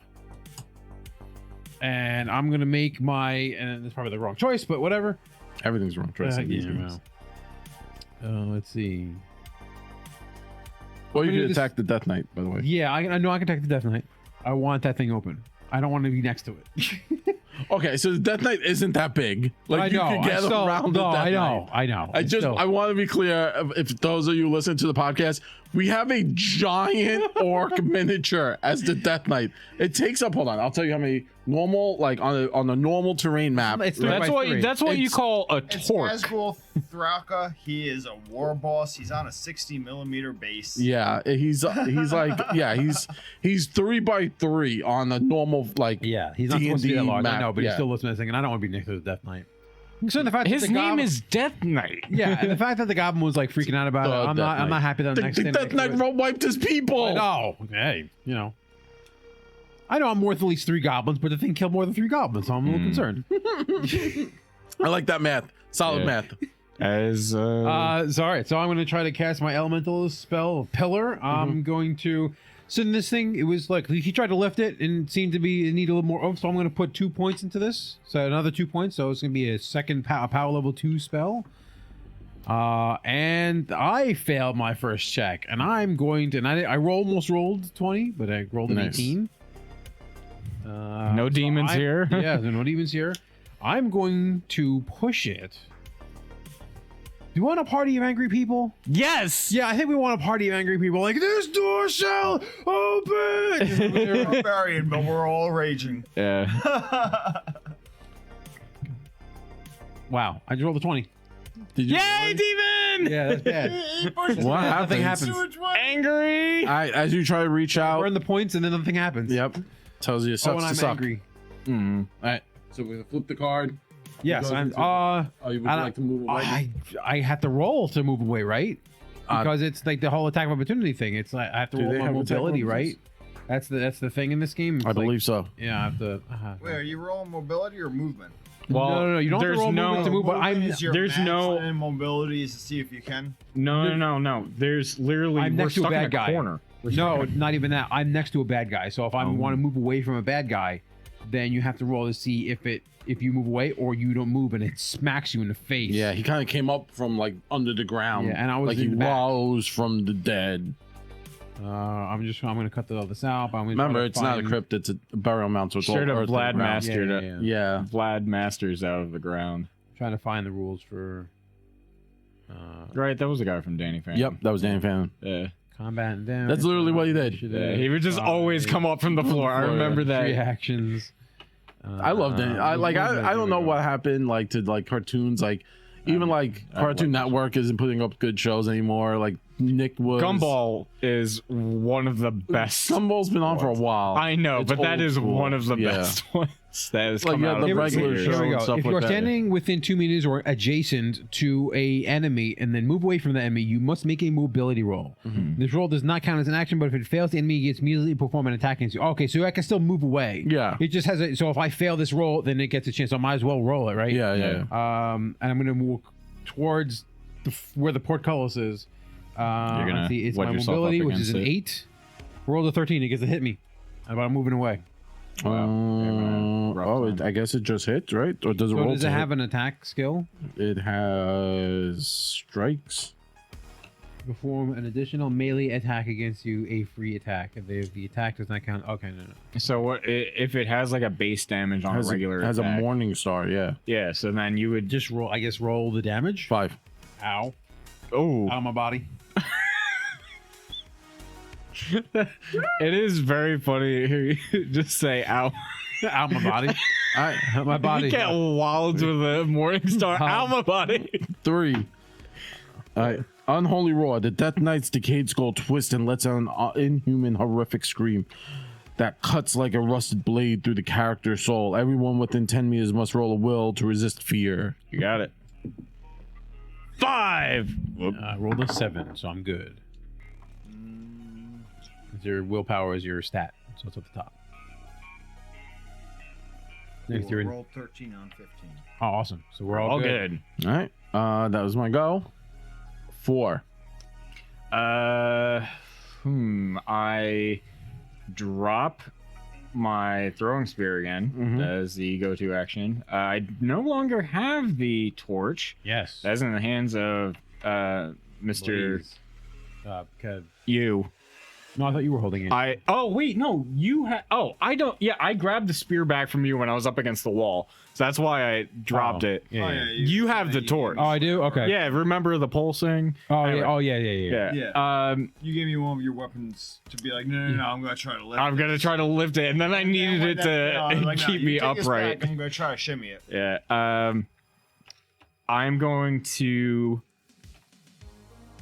And I'm going to make and it's probably the wrong choice, but whatever. Everything's wrong. Try to say these games. Let's see. Well, you I'm gonna can do this- attack the Death Knight, by the way. Yeah, I know I can attack the Death Knight. I want that thing open. I don't want to be next to it. Okay, so the Death Knight isn't that big. Like I know. you could get around the Death I know. Knight. I know. I want to be clear, if those of you listen to the podcast, we have a giant orc miniature as the Death Knight. It takes up, hold on, I'll tell you how many normal, like on a normal terrain map. It's three That's by what three. that's what you It's- call a It's torque. Asgul Thraka. He is a war boss. He's on a 60mm base. Yeah, he's like, yeah, he's 3x3 on a normal, like, Yeah, he's not supposed to be that D&D large. I map, know, but he yeah. still looks missing, and I don't want to be next to the Death Knight. So the fact His that the name goblin, is Death Knight. yeah, and the fact that the goblin was like freaking out about The it, I'm Death not Knight. happy that I'm the next the to Death Knight wiped his people. No, hey, I know I'm worth at least 3 goblins, but the thing killed more than 3 goblins, so I'm a little concerned. I like that math. Solid Yeah. math. As Sorry, so I'm going to try to cast my elemental spell, Pillar. I'm going to. So in this thing, it was like he tried to lift it and it seemed to be need a little more oomph. So I'm going to put 2 points into this. So another 2 points. So it's going to be a second power level 2 spell. And I failed my first check, and I'm going to. And I almost rolled 20, but I rolled an Nice. 18. No demons here. Yeah, there are no demons here. I'm going to push it. Do you want a party of angry people? yes. Yeah, I think we want a party of angry people. Like, this door shall open! We're barbarian, but we're all raging. Yeah. Wow, I just rolled a 20. Did you? Yay, demon! Yeah, that's bad. What Nothing happens? happens. Angry. All right, as you try to reach out. Burn the points and then nothing happens. Yep. Tells you it Oh, sucks and to I'm suck. angry. All right. So we're gonna flip the card. Yes, Go I'm. into- Oh, you would like to move away? I have to roll to move away, right? Because it's like the whole attack of opportunity thing. It's like I have to Do roll they my have attack mobility, opportunities? right? That's the thing in this game. It's I like- believe so. Yeah, I have to. Wait, are you rolling mobility or movement? Well, no, you don't have to there's roll no, movement to move, but Movement I'm is your there's max, no- and mobility is to see if you can. no. There's literally I'm we're next to a stuck in bad a guy. corner. No, not even that. I'm next to a bad guy. So if I want to move away from a bad guy, then you have to roll to see if you move away or you don't move and it smacks you in the face. Yeah, he kind of came up from like under the ground. Yeah, and I was like in he the back. rose from the dead. I'm gonna cut all this out. I'm gonna try Remember, to it's not a find- crypt; it's a burial mound. So it's Straight all up earth and Vlad ground. mastered it. Yeah. Yeah, Vlad masters out of the ground. Trying to find the rules for Right, that was the guy from Danny Phantom. Yep, that was Danny Phantom. Yeah. combat and damage. That's literally what he did. Yeah, he would just always come up from the floor. I remember that. Reactions. I love Danny. I don't know what happened like to like cartoons. Like even like Cartoon Network isn't putting up good shows anymore. Like Nick was. Gumball is one of the best. Gumball's been on for a while. I know, It's but that old is school. one of the Yeah. best ones that has Like, come you out had of the the regular years. show. Here we go. Stuff If like you're that, standing within 2 meters or adjacent to a enemy and then move away from the enemy, you must make a mobility roll. This roll does not count as an action, but if it fails, the enemy gets immediately perform an attack against you. Okay, so I can still move away. Yeah. It just has a. So if I fail this roll, then it gets a chance. So I might as well roll it, right? Yeah. And I'm gonna walk towards where the portcullis is. You're gonna let's see, it's wedge my yourself up mobility, which is against an it. 8. Roll a 13. It gets to hit me. But I'm moving away. Rough time. I guess it just hits, right? Or does it So roll? does to it hit? have an attack skill? It has strikes. Perform an additional melee attack against you, a free attack. If the attack does not count, okay, no. So what if it has like a base damage on Has a regular has a attack? morning star. Yeah, Yeah, so then you would Just roll, I guess, roll the damage. 5. Ow. oh, Out of my body. it is very funny to hear you just say ow. Out of my body. I My body. You get wild with a morning star ow my body. 3. Unholy roar. The Death Knight's decayed skull twists and lets out an inhuman, horrific scream that cuts like a rusted blade through the character's soul. Everyone within 10 meters must roll a will to resist fear. You got it. 5. Rolled a 7, so I'm good. Your willpower is your stat, so it's at the top. Next, you're in. Roll 13 on 15. Oh, awesome. So we're all All good. good. All right. That was my go. 4. I drop my throwing spear again as the go-to action. I no longer have the torch. Yes. That's in the hands of Mr. Blaze. Kev. You. No, I thought you were holding it. I don't. Yeah, I grabbed the spear back from you when I was up against the wall, so that's why I dropped it. Yeah, yeah. You have the torch. Oh, I do. Okay. Yeah, remember the pulsing? Oh, Anyway. yeah. Oh, yeah. Yeah. You gave me one of your weapons to be like, no, I'm gonna try to lift I'm gonna try to lift it, and then I needed it to keep me upright. I'm gonna try to shimmy it. Yeah. I'm going to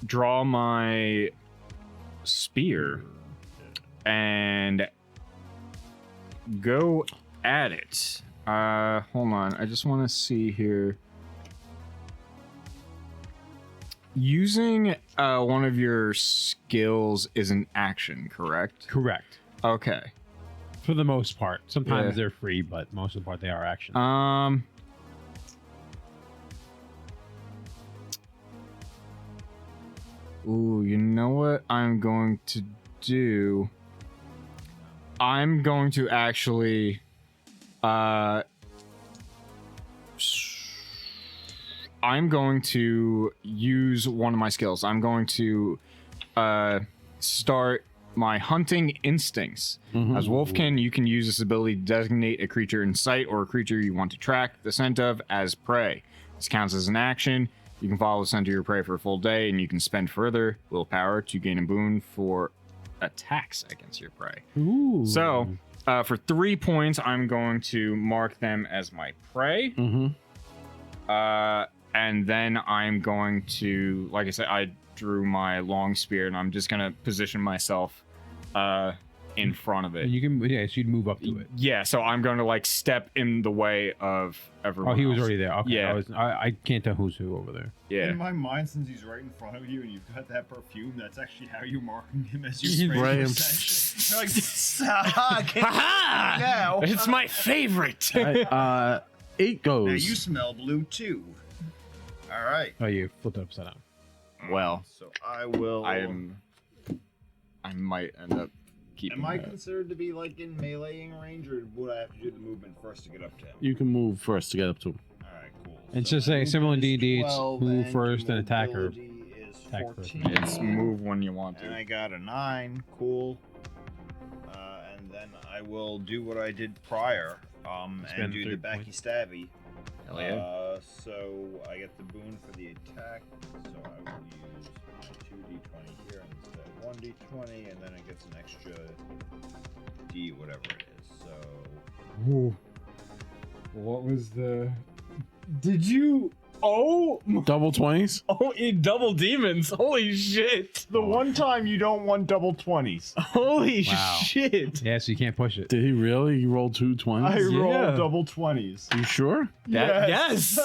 draw my spear and go at it. Hold on. I just want to see here. Using one of your skills is an action, correct? Correct. Okay. For the most part. Sometimes Yeah. they're free, but most of the part they are action. Ooh, you know what I'm going to do? I'm going to actually I'm going to use one of my skills. I'm going to start my hunting instincts. As Wolfkin, you can use this ability to designate a creature in sight or a creature you want to track the scent of as prey. This counts as an action. You can follow the scent of your prey for a full day, and you can spend further willpower to gain a boon for attacks against your prey. Ooh. So, for 3 points, I'm going to mark them as my prey. And then I'm going to, like I said, I drew my long spear, and I'm just going to position myself in front of it. You can, yeah, so you'd move up to it. Yeah, so I'm going to like step in the way of everyone. Oh, he was else. already there. Okay. Yeah. I can't tell who's who over there. Yeah. In my mind, since he's right in front of you and you've got that perfume, that's actually how you're marking him as you He's spray right. him. You're like, I can't Ha now. It's my favorite. 8 Now goes. you smell blue too. All right. Oh, you flipped it upside down. Well, So I will. I'm I might end up keeping Am I that. considered to be like in meleeing range, or would I have to do the movement first to get up to him? You can move first to get up to him. Alright, cool. It's So just my saying similar in movement is D&D, it's 12, move and first and attack or mobility is attack first. 14. It's move when you want And to. I got a 9. Cool. And then I will do what I did prior. And Spend do 3 the backy points. stabby. Hell yeah. So I get the boon for the attack. So I will use my 2d20 here instead of 1d20, and then it gets an extra d whatever it is. So Ooh. What was the? Did you? Oh, Double 20s? in double demons! Holy shit! the one time you don't want double 20s. Holy Wow. shit! Yeah, so you can't push it. Did he really? He rolled 2 20s? I Yeah. roll double 20s. You sure? Yes.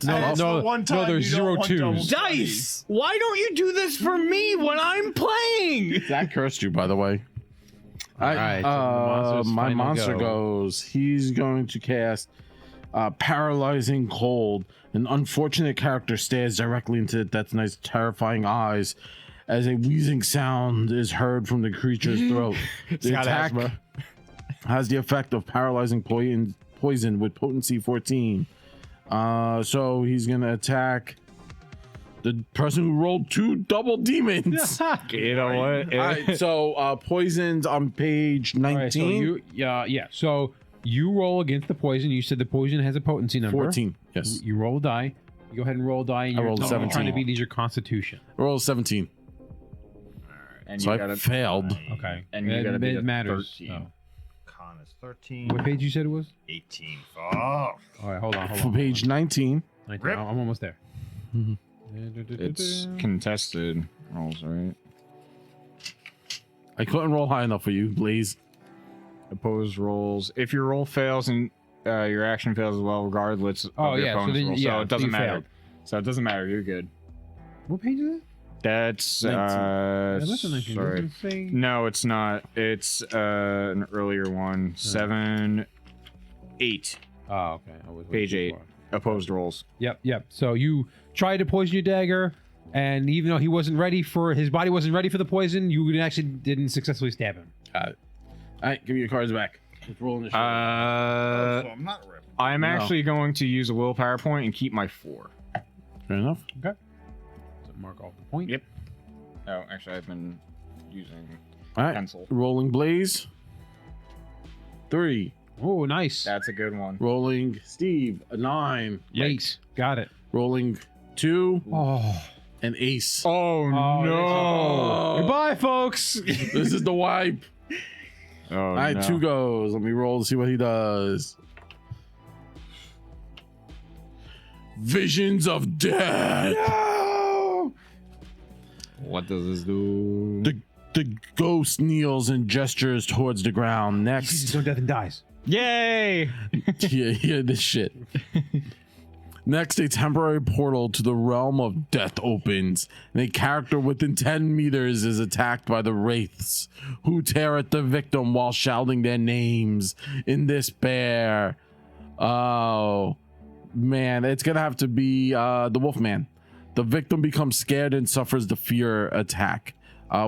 That's the one time there's you don't 0 want twos. double Dice! Why don't you do this for me when I'm playing? That cursed you, by the way. Alright, so the monster's my final monster go. goes. He's going to cast Paralyzing Cold. An unfortunate character stares directly into Death Knight's terrifying eyes as a wheezing sound is heard from the creature's throat. The got attack asthma. has the effect of paralyzing poison with potency 14. So he's going to attack the person who rolled 2 double demons. You know what? All right, so poisoned on page 19. All right, so so you roll against the poison. You said the poison has a potency number. 14. Yes. You roll a die. You go ahead and roll a die. And I you're rolled a trying to 17. beat these your constitution. Roll 17. And So you I gotta failed. Okay. And you gotta beat it a matters. 13. Oh. Con is 13. What page you said it was? 18. Oh. All right, hold on. For page 19. 19. Rip. I'm almost there. It's contested rolls, right? I couldn't roll high enough for you, Blaze. Opposed rolls. If your roll fails and your action fails as well, regardless of Oh, your yeah, so opponent's then- roll, yeah, so so it doesn't you matter. failed. So it doesn't matter. You're good. What page is it? That's 19. Yeah, that's a 19. sorry. Doesn't it say- No, it's not. It's an earlier one. 7, 8 Oh, okay. I was Page waiting 8. for- opposed rolls. Yep. So you tried to poison your dagger, and even though he wasn't ready for his body wasn't ready for the poison, you actually didn't successfully stab him. Got it. All right, give me your cards back. Let's roll initiative. So I'm not ripping. I'm No. actually going to use a willpower point and keep my 4. Fair enough. So mark off the point. Yep. Oh, actually, I've been using All right, pencil. rolling Blaze. 3. Oh, nice. That's a good one. Rolling Steve, a 9. Late. Got it. Rolling 2, Oh. an ace. Oh, no. Goodbye, folks. This is the wipe. Oh, All right, no. 2 goes. Let me roll to see what he does. Visions of death. No. What does this do? The ghost kneels and gestures towards the ground. He Next, sees his own death and dies. Yay! hear this shit. Next, a temporary portal to the realm of death opens, and a character within 10 meters is attacked by the wraiths, who tear at the victim while shouting their names in despair. Oh, man, it's gonna have to be the Wolfman. The victim becomes scared and suffers the fear attack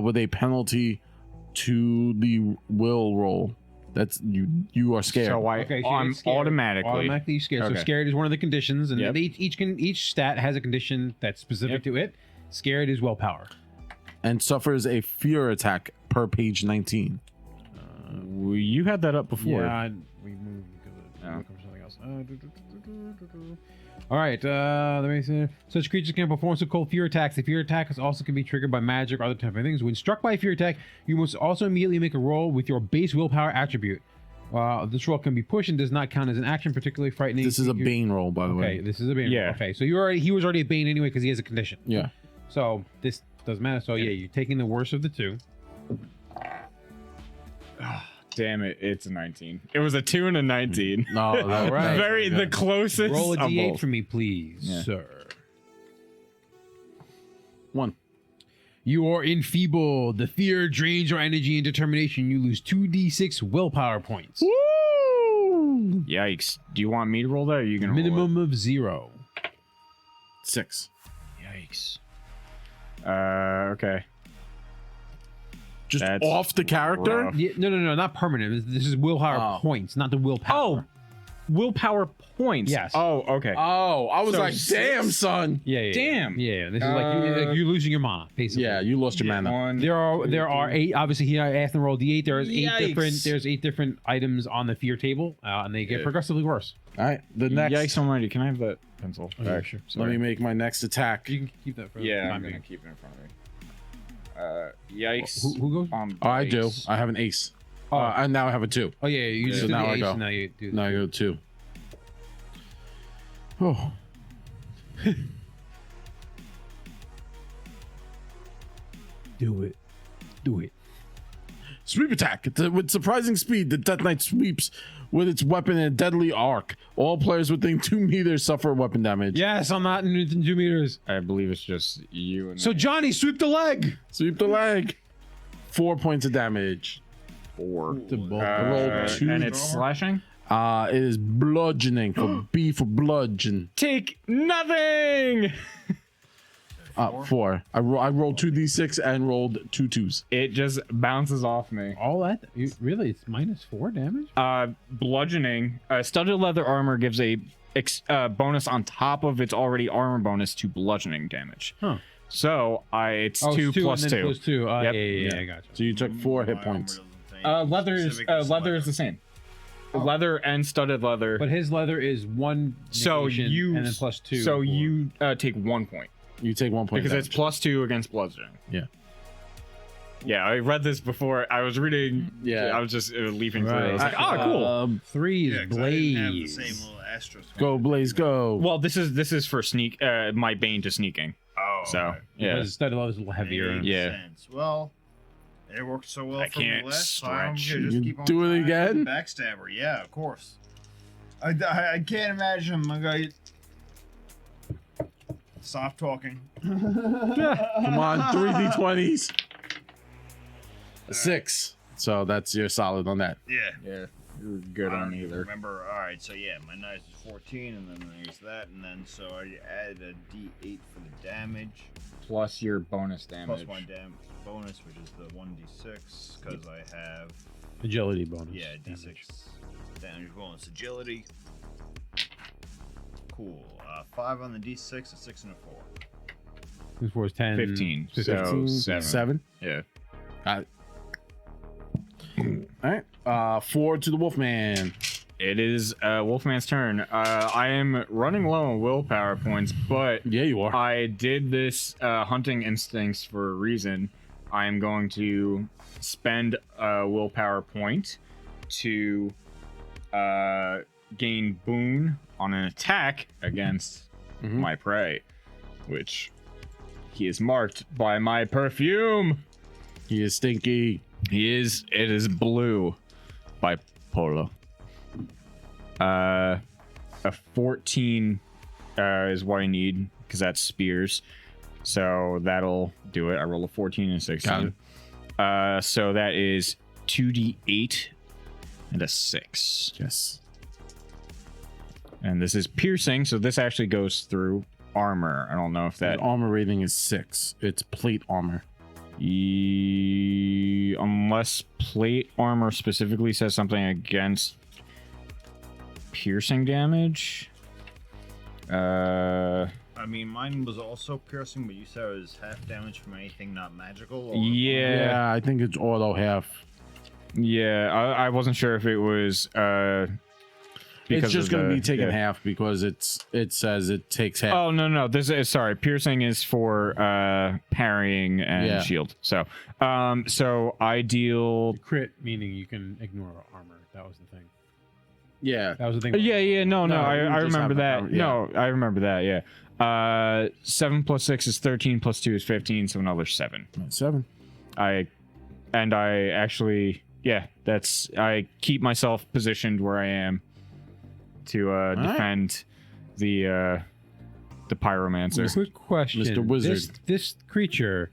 with a penalty to the will roll. That's you are scared. So Okay, so I'm you're scared. automatically scared. Okay. So scared is one of the conditions, and Yep. each stat has a condition that's specific to it. Scared is willpower. And suffers a fear attack per page 19. You had that up before. we moved because Oh. of something else. All right. Let me see. Such creatures can perform so called fear attacks. The fear attack also can be triggered by magic or other temporary things. When struck by a fear attack, you must also immediately make a roll with your base willpower attribute. This roll can be pushed and does not count as an action particularly frightening. This is a Bane roll, by the Okay, way. this is a Bane. Yeah. Roll. Okay, so he was already a Bane anyway because he has a condition. Yeah. So this doesn't matter. So yeah, you're taking the worst of the two. Damn it, it's a 19. It was a 2 and a 19. No, that, right. Very the closest. Roll a of d8 both. for me, please, Yeah. sir. 1. You are enfeebled. The fear drains your energy and determination. You lose 2d6 willpower points. Yikes. Do you want me to roll that or are you going to Minimum of 0. 6. Yikes. Okay. Just That's off the character. rough. Yeah, no, not permanent. This is willpower Oh. points, not the willpower. Oh, willpower points. Yes. Oh, okay. Oh, I was So like, damn, 6? son. Yeah. Damn. Yeah. This is like you losing your mana, basically. Yeah, you lost your mana. One, There two, are three. 8. Obviously, here I asked them to roll d8. Yikes. There's 8 different items on the fear table, and they get Yeah. progressively worse. All right, the next. Yikes almighty. Can I have that pencil? Okay, back? sure. Let me make my next attack. You can keep that for Yeah, the I'm time gonna being. keep it in front of me. Yikes. Who goes? Oh, I do. dice. I have an ace. And now I have a 2. Oh yeah, you just So did now the I ace, go. and now you do. Now I go 2. Oh. Do it. Do it. Sweep attack. With surprising speed, the Death Knight sweeps with its weapon in a deadly arc. All players within 2 meters suffer weapon damage. Yes, I'm not in 2 meters. I believe it's just you and So me. Johnny, sweep the leg. Sweep the leg. 4 points of damage. 4. To both. Roll 2. And it's slashing. It is bludgeoning for B for bludgeon. Take nothing. 4. I rolled 2d6 and rolled 2 2s. It just bounces off me. All that? Really? It's -4 damage? Bludgeoning. Studded leather armor gives a bonus on top of its already armor bonus to bludgeoning damage. Huh. So it's Oh, 2 it's 2 plus and then 2. plus 2. Yep. Yeah, I got you. So you took 4 hit My points. armor doesn't say Leather is specific the same. Leather and studded leather. But his leather is 1 so negation you and then plus 2. So for- you take 1 point You take 1 point. because it's damage. +2 against bludgeoning. Yeah. Yeah, I read this before. I was reading. Yeah. I was just leaping through. Right. I was like, oh, cool. 3 is Yeah, 'cause I didn't have the blaze. same little asterisk. Go, Blaze, go. Well, this is for sneak. My bane to sneaking. Oh, So okay. yeah. Because studded leather is a little heavier. Makes Yeah. sense. Well, it worked so well I for me can't last time. stretch. I'm gonna just You keep on do it trying. again? Backstabber, yeah, of course. I can't imagine my guy. Stop talking. Come on, 3d20s. 6. So that's your solid on that. Yeah. Yeah, you're good I on don't even either. remember. All right, so yeah, my knife is 14, and then there's that, and then so I added a D8 for the damage, Plus your bonus damage. plus my bonus, which is the 1d6, because I have Agility bonus. yeah D6 damage bonus agility. Cool. 5 on the D6, a 6 and a 4. This was 10. 15. 15. So 7. Yeah. Got it. All right. 4 to the Wolfman. It is Wolfman's turn. I am running low on willpower points, but Yeah, you are. I did this hunting instincts for a reason. I am going to spend a willpower point to gain boon on an attack against Mhm. my prey, which he is marked by my perfume. He is stinky. He is. It is blue by Polo. A 14 is what I need because that's spears. So that'll do it. I roll a 14 and a 16. So that is 2d8 and a 6. Yes. And this is piercing, so this actually goes through armor. I don't know if that That armor rating is 6. It's plate armor. unless plate armor specifically says something against piercing damage. I mean, mine was also piercing, but you said it was half damage from anything not magical. Or Yeah, I think it's auto half. yeah. I wasn't sure if it was It's just of going to the- be taken yeah. half because it says it takes half. Oh no, this is sorry. Piercing is for parrying and Yeah. shield. So I deal. Crit, meaning you can ignore armor. That was the thing. Yeah. That was the thing. Yeah, no, No, I you just remember have that. a power, yeah. No, I remember that. Yeah. 7 plus 6 is 13. Plus 2 is 15. So another 7. 7. I actually, yeah, I keep myself positioned where I am to right. defend the pyromancer. Quick question. Mr. Wizard. This creature,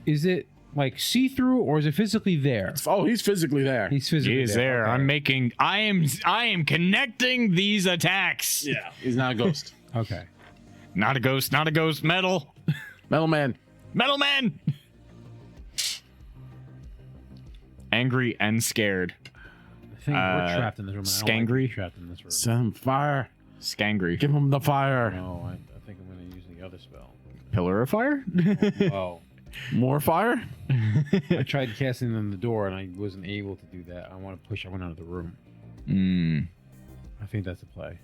is it like see-through or is it physically there? Oh, he's physically there. He's physically He is there. Okay. I am connecting these attacks. Yeah. He's not a ghost. Okay. Not a ghost. Metal. Metal Man. Metal Man. Angry and scared. I think we're trapped in this room. and I don't like Scangry? being trapped in this room. Send him fire. Scangry. Give him the fire. No, I think I'm going to use the other spell. Pillar of fire. Oh. More fire? I tried casting on the door and I wasn't able to do that. I want to push everyone out of the room. I think that's the play.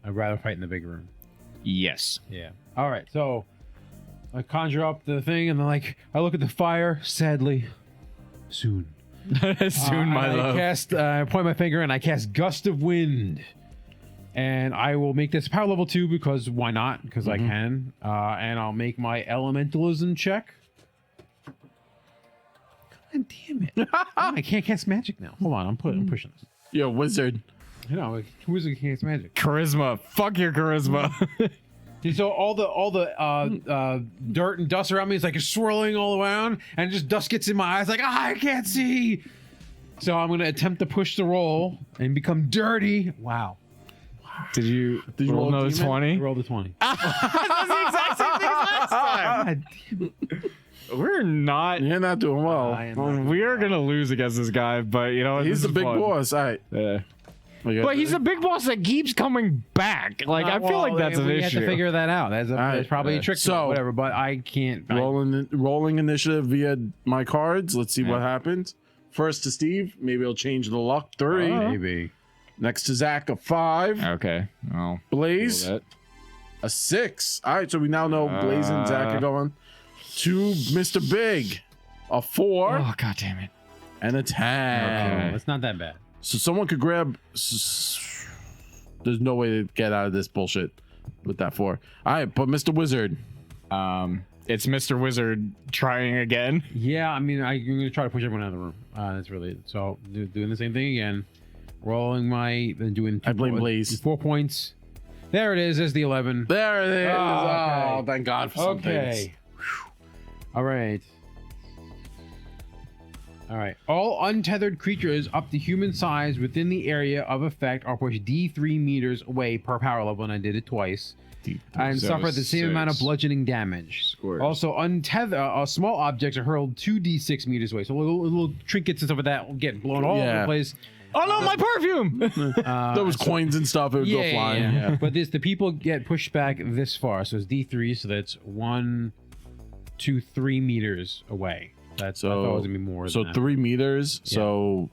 I'd rather fight in the big room. Yes. Yeah. All right. So I conjure up the thing and then I look at the fire. Sadly, soon. Soon, my I love. cast. I point my finger and I cast Gust of Wind. And I will make this power level 2 because why not? Because I can. And I'll make my elementalism check. God damn it. I can't cast magic now. Hold on. I'm pushing this. You're a wizard. You know, who is it cast magic? Charisma. Fuck your charisma. So all the dirt and dust around me is like swirling all around, and just dust gets in my eyes. Like I can't see. So I'm gonna attempt to push the roll and become dirty. Wow. Did you roll a another demon? 20? I rolled a 20. That's the exact same thing as last time. God damn it. We're not. You're not doing well. I am not. We are gonna lose against this guy, but you know what? He's This the is big fun. boss. All right. Yeah. We got But he's this. a big boss that keeps coming back. Like I feel like that's an we issue. have to figure that out. That's right, probably a trick. so- So whatever. But I can't. rolling initiative via my cards. Let's see what happens. First to Steve. Maybe he'll change the luck. 3. Maybe. Next to Zach, a 5. Okay. Well, Blaze, that. a 6. All right, so we now know Blaze and Zach are going. To Mr. Big, a 4 Oh god damn it. and a 10. Okay. It's not that bad. So someone could grab. There's no way to get out of this bullshit with that 4. All right, but Mr. Wizard. It's Mr. Wizard trying again. Yeah, I mean, I'm gonna try to push everyone out of the room. That's really it. So doing the same thing again. Rolling then doing. I blame Blaze. 4 points. There it is. There's the 11. There it is. Oh, Oh, thank God for some things. Okay. All right. All right. All untethered creatures up to human size within the area of effect are pushed D3 meters away per power level, and I did it twice. And So suffer the same amount of 6 bludgeoning damage. squares. Also, small objects are hurled 2d6 meters away. So little trinkets and stuff like that will get blown all over Yeah. the place. Oh no, my perfume! There was coins and stuff. It would go flying. Yeah. But the people get pushed back this far. So it's D3. So that's 1, 2, 3 meters away. That's I thought it was gonna be more. So than that. 3 meters. Yeah. So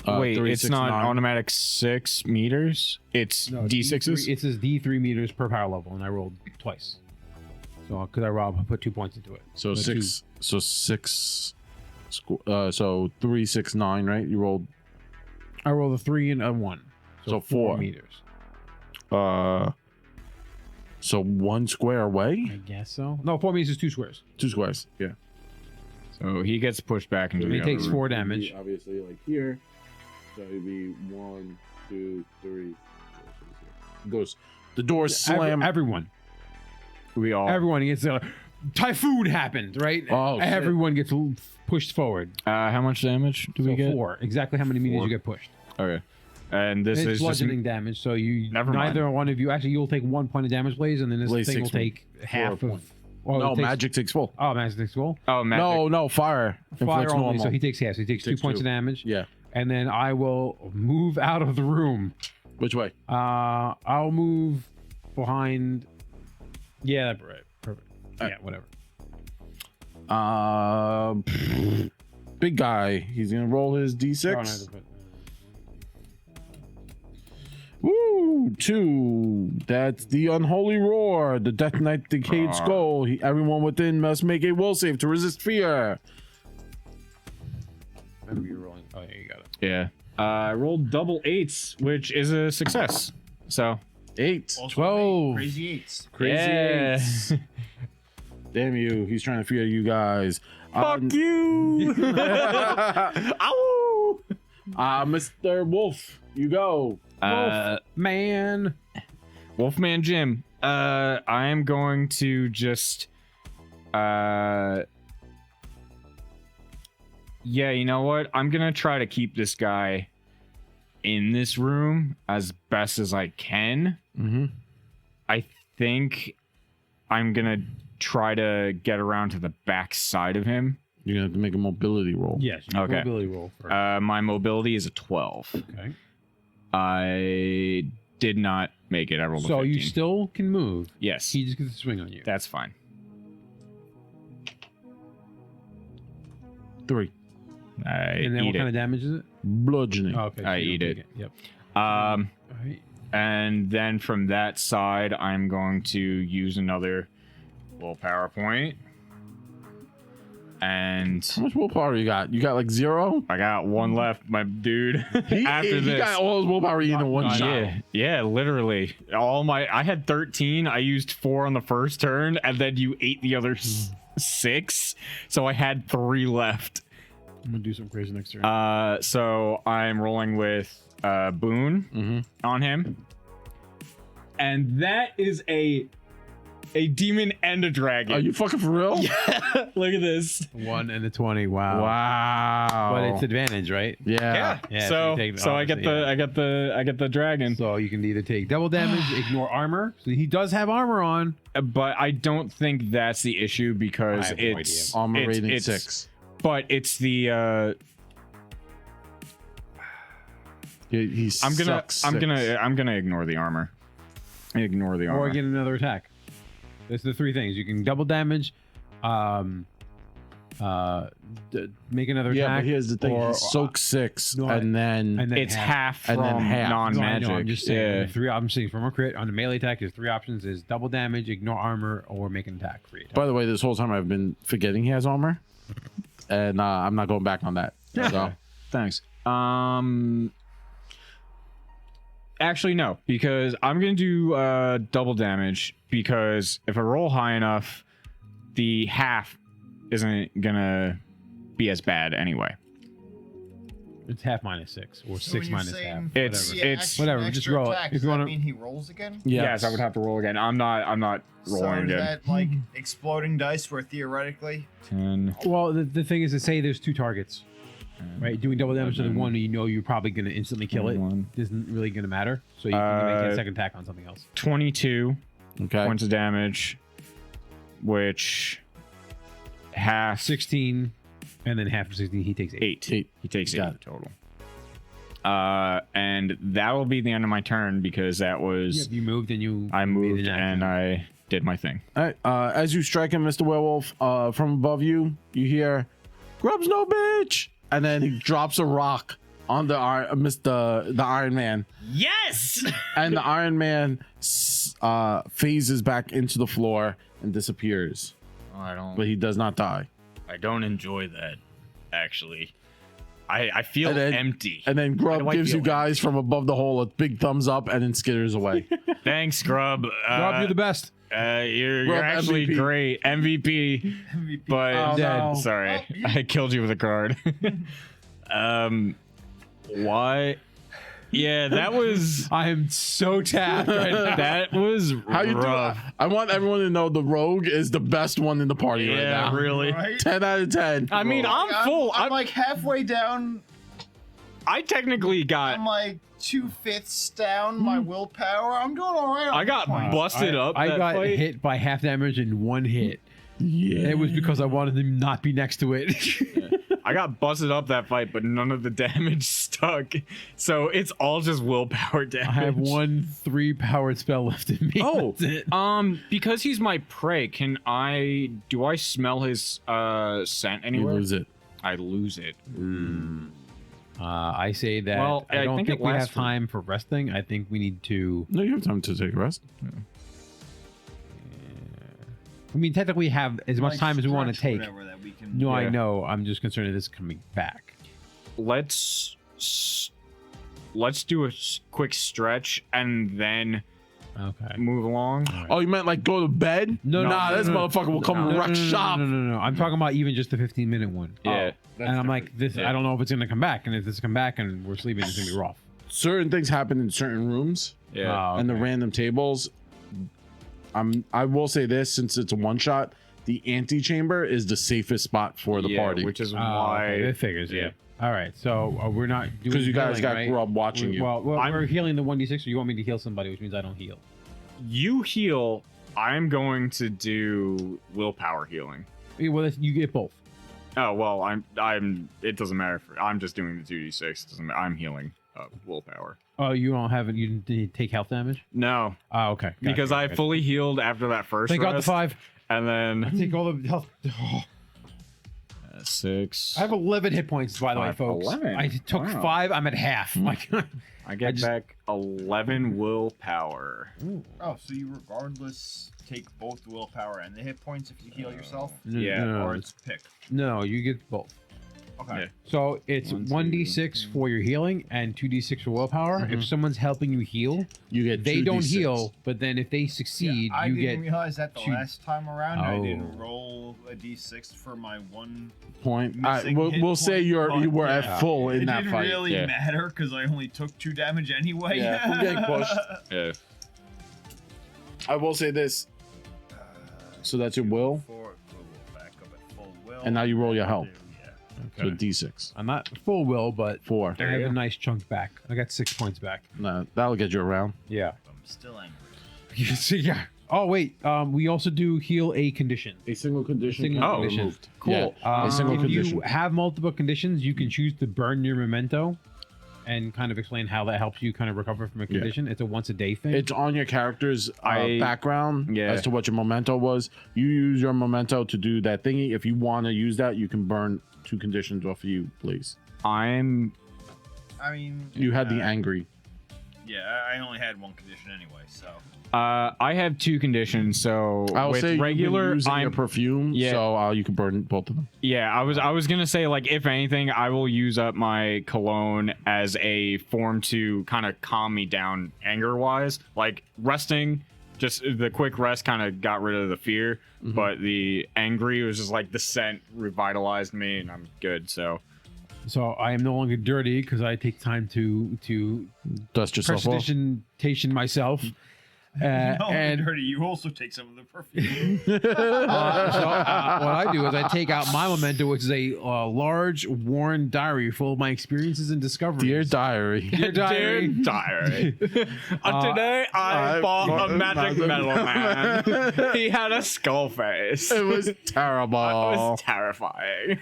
Wait, 3, it's 6, not 9. automatic 6 meters. It's No, D6s. D3, it says D3 meters per power level, and I rolled twice. So because I put 2 points into it. So But 6. So 6. So 3, 6, 9. Right? You rolled. I rolled a 3 and a 1. So 4 4. meters. So 1 square I away. guess so. No, 4 meters is 2 squares. 2 squares. Yeah. So he gets pushed back into So the he other takes room. 4 damage. Obviously, like here. So it'd be 1, 2, 3. Goes. The doors slam. Everyone. We all. Everyone gets typhoon happened, right? Oh, shit. Everyone gets pushed forward. How much damage do we So get? 4. Exactly how many meters 4. you get pushed. Okay. And this And is it's just bludgeoning damage, so you Never mind. neither one of you actually you'll take 1 point of damage, Blaze, and then this Blaze thing will takes one. take half of. points. Well, No, it takes, magic takes full. Oh, magic takes full. oh magic. No, fire. Fire Inflicts only, normal. so he takes half. So he takes 2 Takes points 2. of damage. Yeah. And then I will move out of the room. Which way? I'll move behind. Yeah, right. Perfect. Yeah, whatever. Big guy. He's gonna roll his Oh, no, I d6. have to put- Woo! 2. That's the unholy roar. The Death Knight decayed skull. Everyone within must make a will save to resist fear. Remember you're rolling. Oh, yeah, you got it. Yeah. I rolled double 8s, which is a success. So 8. Also 12. Crazy 8s. Crazy yeah. 8s. Damn you. He's trying to fear you guys. Fuck you. Ow. Mr. Wolf, you go. Man. Wolfman Jim. I am going to just yeah, you know what? I'm gonna try to keep this guy in this room as best as I can. Mm-hmm. I think I'm gonna try to get around to the back side of him. You're gonna have to make a mobility roll. Yes. Okay. Mobility roll first. My mobility is a 12. Okay. I did not make it. I rolled a 15. You still can move. Yes, He just gets to swing on you. that's fine. 3 I And then eat what kind it. of damage is it? bludgeoning. Oh, okay. I you eat don't it. take Yep. All Right. and then from that side, I'm going to use another willpower point. And How much willpower you got? You got like 0? I got one left, my dude. He, After he this. got all his willpower in one shot. Yeah, literally. I had 13. I used 4 on the first turn, and then you ate the other 6. So I had 3 left. I'm gonna do something crazy next turn. So I'm rolling with Boone on him. And that is a demon and a dragon. Are you fucking for real? Look at this. 1 and a 20. Wow. Wow. But it's advantage, right? Yeah. Yeah, So you take- I get obviously, I get the dragon. So you can either take double damage, ignore armor. So he does have armor on. But I don't think that's the issue because I have no it's Armor it's- rating it's- 6. But it's the I'm gonna ignore the armor. Ignore the armor. Or get another attack. There's the 3 things. You can double damage, make another Yeah, attack. but here's the thing. or- He soaks 6, no, and then It's half from and then half. non-magic. No, I'm just saying. Yeah. There's 3 I'm saying from a crit on the melee attack. There's 3 options: is double damage, ignore armor, or make an attack. By the way, this whole time I've been forgetting he has armor, and I'm not going back on that. So Thanks. Actually, no, because I'm gonna do double damage because if I roll high enough, the half isn't gonna be as bad anyway. It's half minus 6 or So 6 when you're minus saying half. It's- the it's- extra- whatever, just extra roll it. attack, If does you that wanna- mean he rolls again? Yes, I would have to roll again. I'm not So rolling is again. that like exploding dice where theoretically 10. Well, the thing is to say there's 2 targets, right? Doing double damage to the one, you know you're probably going to instantly kill it. One. Isn't really going to matter. So you can make a second attack on something else. 22 okay. points of damage, which half 16, and then half of 16, he takes 8. 8. He takes 8 Got it. total. And that will be the end of my turn because that was You moved and you I made moved an action. and I did my thing. All right. As you strike him, Mr. Werewolf, from above you, you hear, "Grub's no bitch," and then he drops a rock on the Iron Man, Yes. and the Iron Man phases back into the floor and disappears, but he does not die. I don't enjoy that. Actually, I feel And then- empty. And then Grub Why do I gives you feel guys from above the hole a big thumbs up and then skitters away. Thanks, Grub. Rob, you're the best. You're Grub actually MVP. great, MVP. MVP. But Oh, no. sorry, Oh, you- I killed you with a card. Why? Yeah, that was I am so tapped right now. that was How you rough. doing? I want everyone to know the Rogue is the best one in the party right Yeah, now. really. Right? 10 out of 10. I mean, I'm full. I'm like halfway down. I technically got. I'm like 2/5 down my willpower. I'm doing all right. I got busted up. I that got fight. hit by half damage in 1 hit. Yeah. It was because I wanted to not be next to it. I got busted up that fight, but none of the damage stuck. So it's all just willpower damage. I have 1 3-powered spell left in me. Oh, That's it. because he's my prey, do I smell his scent You anywhere? lose it. I lose it. I say that Well, I I don't think think it we have lasts for- time for resting. I think we need to. No, you have time to take a rest. I mean, technically, we have as much time as we want to take. Whatever that we can. No, Yeah. I know. I'm just concerned that this is coming back. Let's do a quick stretch and then Okay. move along. Oh, you meant like go to bed? No, nah, no, this no, no. motherfucker will come and wreck shop. No. I'm talking about even just the 15-minute one. Yeah. And I'm like, this. Yeah. I don't know if it's gonna come back. And if this come back and we're sleeping, it's gonna be rough. Certain things happen in certain rooms Yeah. and the okay. random tables. I will say this, since it's a one shot, the antechamber is the safest spot for the Yeah, party. which is Oh, why okay, that figures. yeah. Yeah. All right. So we're not doing because you guys healing, got right? Grub watching you. Well, I'm- we're healing the 1d6, or you want me to heal somebody, which means I don't heal. you heal. I'm going to do willpower healing. Yeah, well, you get both. Oh well, I'm. It doesn't matter. I'm just doing the 2d6. Doesn't. I'm healing willpower. Oh, you don't have it. You didn't take health damage. No, Oh, okay. Gotcha, because I gotcha. fully healed after that first. Take out the rest, 5. and then Take all the health. Oh, 6. I have 11 hit points, by the way, 5, folks. 11. I took Wow. 5. I'm at half. My God. I get back 11 willpower. Oh, so you regardless take both the willpower and the hit points if you heal yourself? Yeah, no, Or it's pick? no, you get both. Okay. Yeah. So it's 1d6 for your healing and 2d6 for willpower. If someone's helping you heal, You get they 2d6. don't heal, but then if they succeed, I you didn't get. realize that the 2. last time around. I didn't Oh. roll a d6 for my one. Point. Missing We'll hit say point, you were but at full in It that didn't fight. really Yeah. matter because I only took 2 damage anyway. Yeah, from getting pushed. Yeah. I will say this. So that's your will, We'll back up at full will. and now you roll your health. Yeah. So D6. I'm not full will, but 4. I have a nice chunk back. I got 6 points back. No, that'll get you around. Yeah. I'm still angry. You see, yeah. Oh wait, we also do heal a condition. A single condition. Single can be condition. removed. Cool. Yeah, a single if condition. you have multiple conditions, you can choose to burn your memento, and kind of explain how that helps you kind of recover from a condition. It's a once a day thing. It's on your character's background Yeah. as to what your memento was. You use your memento to do that thingy. If you want to use that, you can burn 2 conditions off of you, please. I mean, You had the angry. Yeah, I only had one condition anyway, so. I have 2 conditions. So I'll with say regular, you're using your I'm perfume, Yeah. so you can burn both of them. yeah. I was gonna say like if anything, I will use up my cologne as a form to kind of calm me down anger wise. Like resting, just the quick rest kind of got rid of the fear, but the angry was just like the scent revitalized me and I'm good. So So I am no longer dirty because I take time to Dust yourself off. prestidigitation myself. No, and dirty. You also take some of the perfume. what I do is I take out my memento, which is a large worn diary full of my experiences and discoveries. Dear diary. Dear diary. Dear diary. Today I fought a magic metal man. He had a skull face. It was terrible. It was terrifying.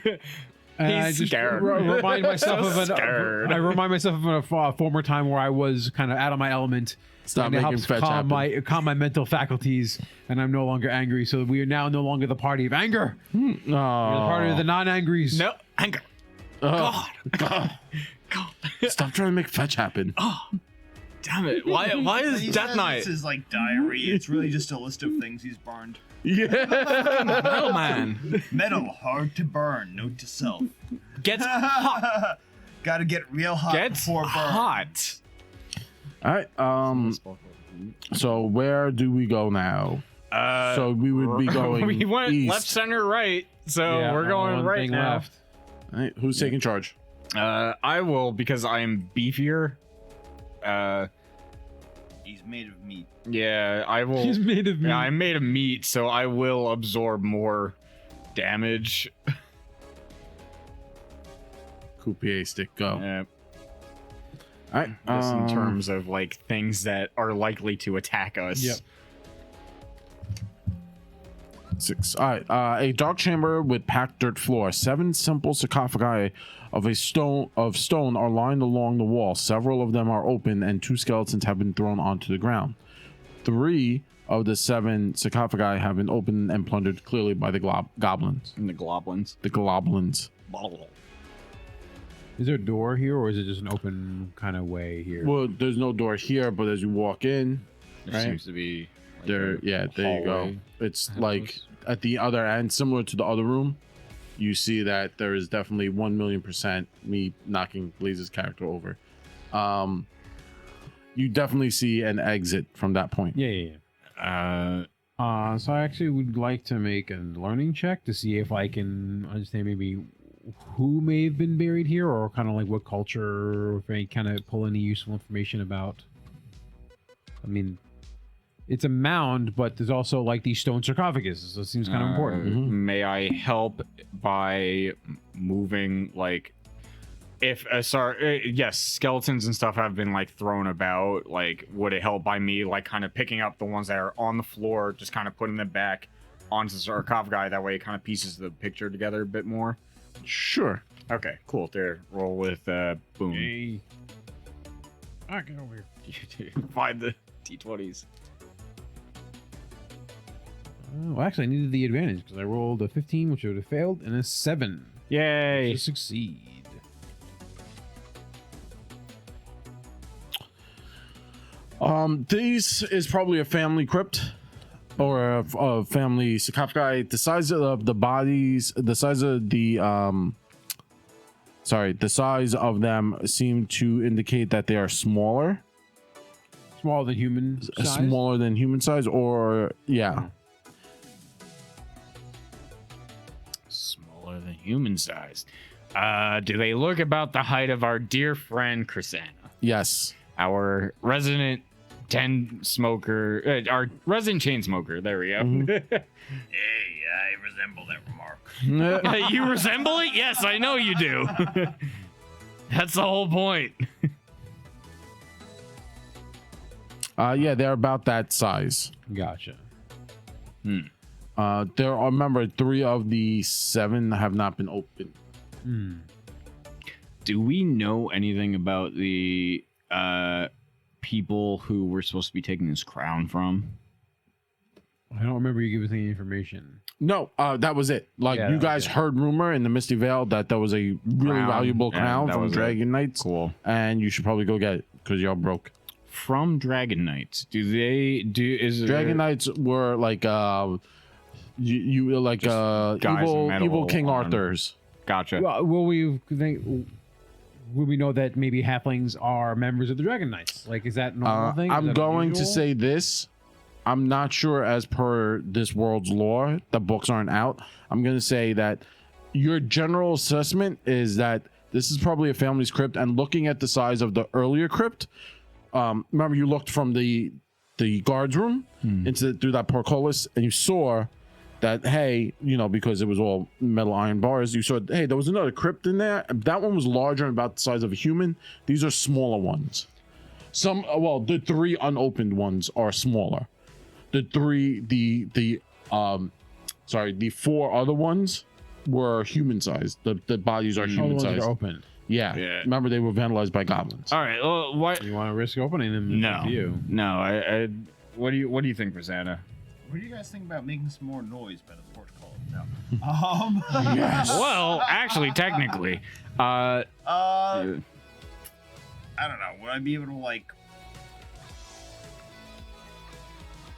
And He's I just scared. remind myself So of scared. I remind myself of a former time where I was kind of out of my element. Stop and it making helps fetch calm happen. my mental faculties, and I'm no longer angry. So we are now no longer the party of anger. We're the party of the non-angries. No, anger. God. Stop trying to make fetch happen. Damn it. Why is He Death says Knight? This is like diary. It's really just a list of things he's burned. Yeah. Metal man. Metal, hard to burn. Note to self. Gets hot. Gotta get real hot Gets before burn. hot. All right. So where do we go now? So we would be going We went east. left, center, right. So Yeah, we're going one right thing now. left. All right, who's taking charge? I will because I am beefier. He's made of meat. Yeah, I will. He's made of meat. Yeah, I'm made of meat, so I will absorb more damage. Coupier stick, go. Yeah, All right. just in terms of like things that are likely to attack us. Yep. 6. All right. A dark chamber with packed dirt floor. 7 simple sarcophagi of stone are lined along the wall. Several of them are open, and 2 skeletons have been thrown onto the ground. 3 of the 7 sarcophagi have been opened and plundered, clearly by the goblins. And the goblins. The goblins. Is there a door here, or is it just an open kind of way here? Well, there's no door here, but as you walk in, There right? seems to be. Like there, a yeah, there you go. hallway. It's ahead of like us. at the other end, similar to the other room. You see that there is definitely 1,000,000% me knocking Blaze's character over. You definitely see an exit from that point. Yeah. So I actually would like to make a learning check to see if I can understand maybe who may have been buried here, or kind of like what culture, or if I kind of pull any useful information about. I mean, it's a mound, but there's also like these stone sarcophagus, so it seems kind of important. Mhm. May I help by moving like if yes, skeletons and stuff have been like thrown about. Like, would it help by me like kind of picking up the ones that are on the floor, just kind of putting them back onto the sarcophagi? That way, it kind of pieces the picture together a bit more. Sure. Okay, cool. There, roll with boom. Hey. Ah, get over here. Find the d20s. Oh, actually, I needed the advantage because I rolled a 15, which would have failed, and a 7 Yay! to succeed. This is probably a family crypt or a family sarcophagi. The size of the bodies, the size of the the size of them seem to indicate that they are smaller. Smaller than human size? Smaller than human size, or yeah. Smaller than human size. Do they look about the height of our dear friend Chrisana? Yes. Our resident our resident chain smoker. There we go. Hey, I resemble that remark. You resemble it? Yes, I know you do. That's the whole point. Yeah, they're about that size. Gotcha. There are, remember, 3 of the 7 have not been opened. Do we know anything about the people who we're supposed to be taking this crown from? I don't remember you giving us any information. No, that was it. Like, Yeah, you guys heard rumor in the Misty Vale that there was a really Crown, valuable and crown that from was it. Dragon Knights. Cool. And you should probably go get it because y'all broke. From Dragon Knights, is Dragon Knights were like you were like guys in metal evil King on- Arthur's. Gotcha. Well, will we know that maybe halflings are members of the Dragon Knights? Like, is that a normal thing? Is I'm that going to unusual? say this. I'm not sure as per this world's lore. The books aren't out. I'm going to say that your general assessment is that this is probably a family's crypt. And looking at the size of the earlier crypt, remember you looked from the guards room through that portcullis, and you saw that, hey, because it was all metal iron bars, you saw, hey, there was another crypt in there. That one was larger and about the size of a human. These are smaller ones. The 3 unopened ones are smaller. The 4 other ones were human sized. The bodies are All the human ones that sized. are open. Yeah. Remember, they were vandalized by goblins. All right. Well, what? You want to risk opening them? No. You. No. I. What do you think, Rosanna? What do you guys think about making some more noise by the portcullis? No. Well, actually, technically, I don't know. Would I be able to, like,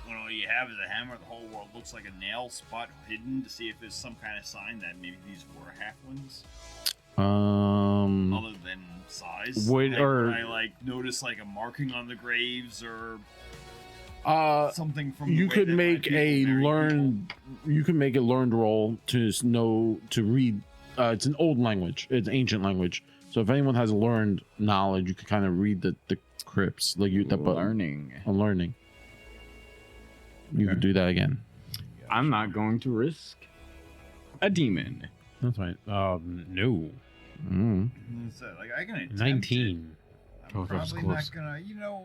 when all you have is a hammer, the whole world looks like a nail spot hidden to see if there's some kind of sign that maybe these were halflings? Other than size? Would I, like, notice, like, a marking on the graves or something from the you way could that my make people a bury learned you can make a learned roll to know to read. It's an old language. It's ancient language. So if anyone has learned knowledge, you can kind of read the crypts like you learning. learning. You could do that again. I'm not going to risk a demon. That's right. No. people. So, like, I can attempt 19. it. Oh, I'm that was probably close. not gonna,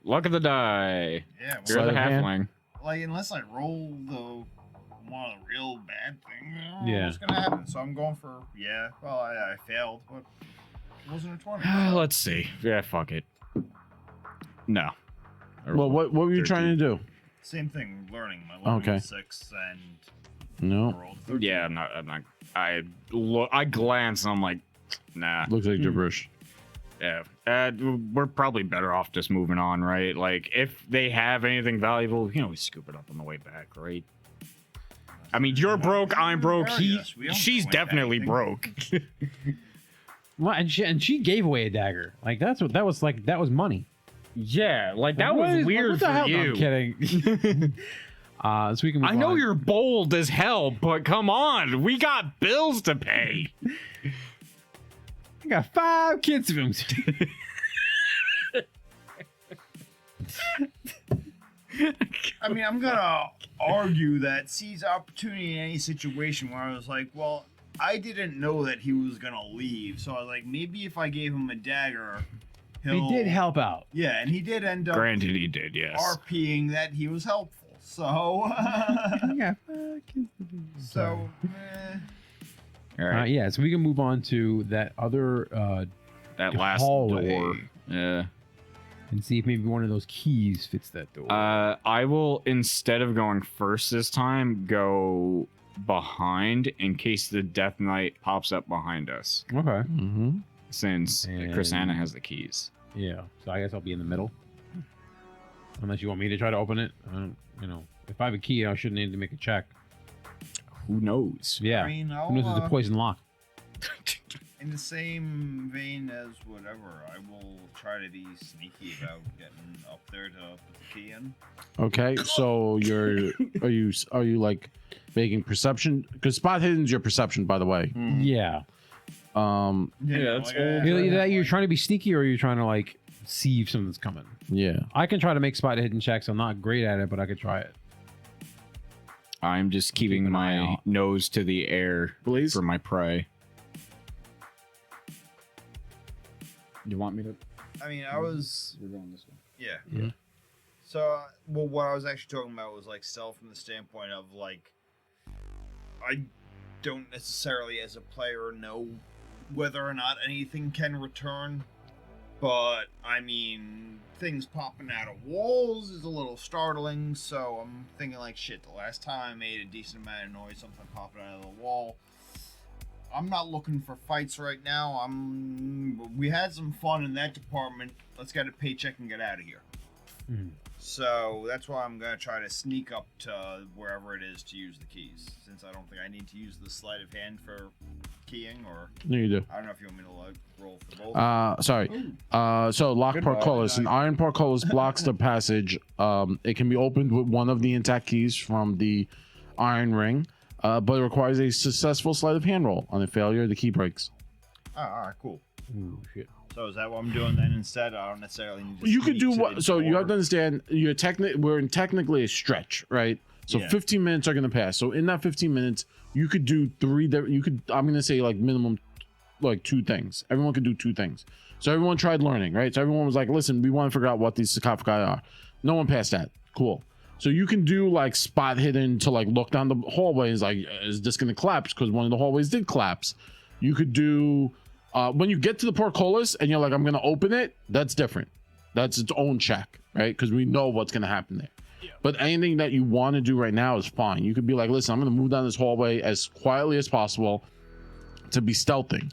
Luck of the die. yeah, You're Sleight the of hand. halfling. like, unless I roll one of the real bad things, I don't know Yeah. what's gonna happen. So I'm going for, I failed, but it wasn't a 20. Let's see. Yeah, fuck it. No. Well, what were you trying to do? Same thing, learning. My level Okay. was 6, and I No, rolled 13. Yeah, I'm not. I glance and I'm like, nah. looks like gibberish. Yeah. We're probably better off just moving on, right? Like, if they have anything valuable, we can always scoop it up on the way back, right? I mean, you're broke, I'm broke. She's definitely broke. Well, and she gave away a dagger. Like, that was money. Yeah, like that What was is- weird what the for hell? No, you. I'm kidding. So we can. I know you're bold as hell, but come on, we got bills to pay. I got 5 kids rooms. I mean, I'm gonna argue that seize opportunity in any situation where I was like, well, I didn't know that he was gonna leave, so I was like, maybe if I gave him a dagger, he'll. He did help out. Yeah, and he did end up Granted, he did, yes. RPing that he was helpful. So. Yeah. So. All right. Yeah, so we can move on to that other that last hallway. door. Yeah. and see if maybe one of those keys fits that door. I will, instead of going first this time, go behind in case the Death Knight pops up behind us, Okay. Mm-hmm. since And- Chris Anna has the keys. Yeah. So I guess I'll be in the middle. Unless you want me to try to open it. I don't, if I have a key, I shouldn't need to make a check. Who knows? Yeah. I mean, Who knows if it's a poison lock? in the same vein as whatever, I will try to be sneaky about getting up there to put the key in. Okay, so are you like making perception? Because spot hidden's your perception, by the way. Yeah. Yeah, that's old. Either that you're trying to be sneaky or you're trying to like see if something's coming. Yeah. I can try to make spot hidden checks. I'm not great at it, but I could try it. I'm just keeping an eye my out. nose to the air Please. for my prey. You want me to? I mean, I was, We're going this way. yeah. Yeah. So, well, what I was actually talking about was like stealth from the standpoint of like, I don't necessarily as a player know whether or not anything can return, but I mean, things popping out of walls is a little startling, so I'm thinking like, shit, the last time I made a decent amount of noise, something popping out of the wall. I'm not looking for fights right now. We had some fun in that department. Let's get a paycheck and get out of here. Mhm. So that's why I'm gonna try to sneak up to wherever it is to use the keys, since I don't think I need to use the sleight of hand for keying, or No, you do. I don't know if you want me to like roll for both. Sorry. So lock Good portcullis. ball. An iron portcullis blocks the passage. It can be opened with one of the intact keys from the iron ring, but it requires a successful sleight of hand roll. On a failure, the key breaks. Oh, all right, cool. Ooh, shit. So is that what I'm doing then instead? I don't necessarily need to. You could sneak do to what? the So you have to door. understand. We're in technically a stretch, right? So Yeah. 15 minutes are gonna pass. So in that 15 minutes, you could do I'm gonna say like minimum, like 2 things. Everyone could do 2 things. So everyone tried learning, right? So everyone was like, listen, we want to figure out what these sarcophagi are. No one passed that. Cool. So you can do like spot hidden to like look down the hallways. Like, is this gonna collapse? Because one of the hallways did collapse. You could do when you get to the portcullis and you're like, I'm gonna open it. That's different. That's its own check, right? Because we know what's gonna happen there. But anything that you want to do right now is fine. You could be like, listen, I'm gonna move down this hallway as quietly as possible to be stealthing,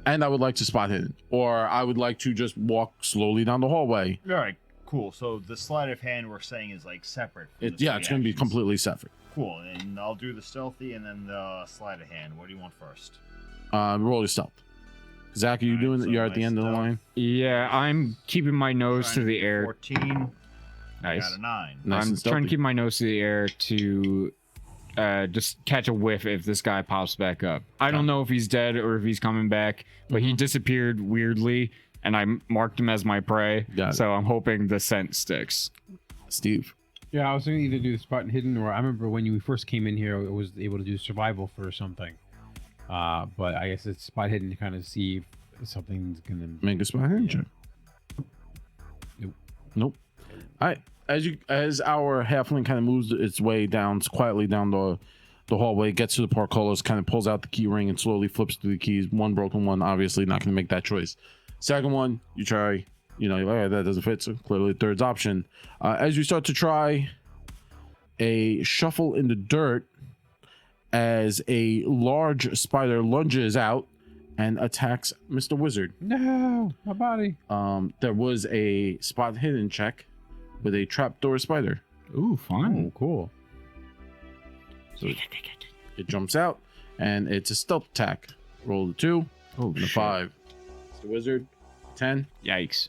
and I would like to spot hidden, or I would like to just walk slowly down the hallway. All right, cool. So the sleight of hand we're saying is like separate. from the Yeah, three it's gonna be actions. completely separate. Cool, and I'll do the stealthy and then the sleight of hand. What do you want first? Roll your stealth. Zach, are you Alright, doing so it? You're at my the end of the stealth. line. Yeah, I'm keeping my nose to the air. 14. I Nice. got a 9. Nice I'm and trying stealthy. to keep my nose to the air to just catch a whiff if this guy pops back up. I don't know if he's dead or if he's coming back, but he disappeared weirdly, and I marked him as my prey. Got it. So I'm hoping the scent sticks. Steve. Yeah, I was going to either do the spot hidden, or I remember when you first came in here, I was able to do survival for something. But I guess it's spot hidden to kind of see if something's going to. Make a spot hidden check. Nope. Nope. All right. As our halfling kind of moves its way down quietly down the hallway, gets to the portcullis, kind of pulls out the key ring and slowly flips through the keys. One broken one, obviously not going to make that choice. Second one, you try. You're like, oh, that doesn't fit. So clearly, third's option. As you start to try a shuffle in the dirt, as a large spider lunges out and attacks Mr. Wizard. No, my body. There was a spot hidden check with a trapdoor spider. Ooh, fun. Oh, cool. So it jumps out, and it's a stealth attack. Roll the 2, Oh, and a shit. 5. Mr. Wizard, 10, Yikes.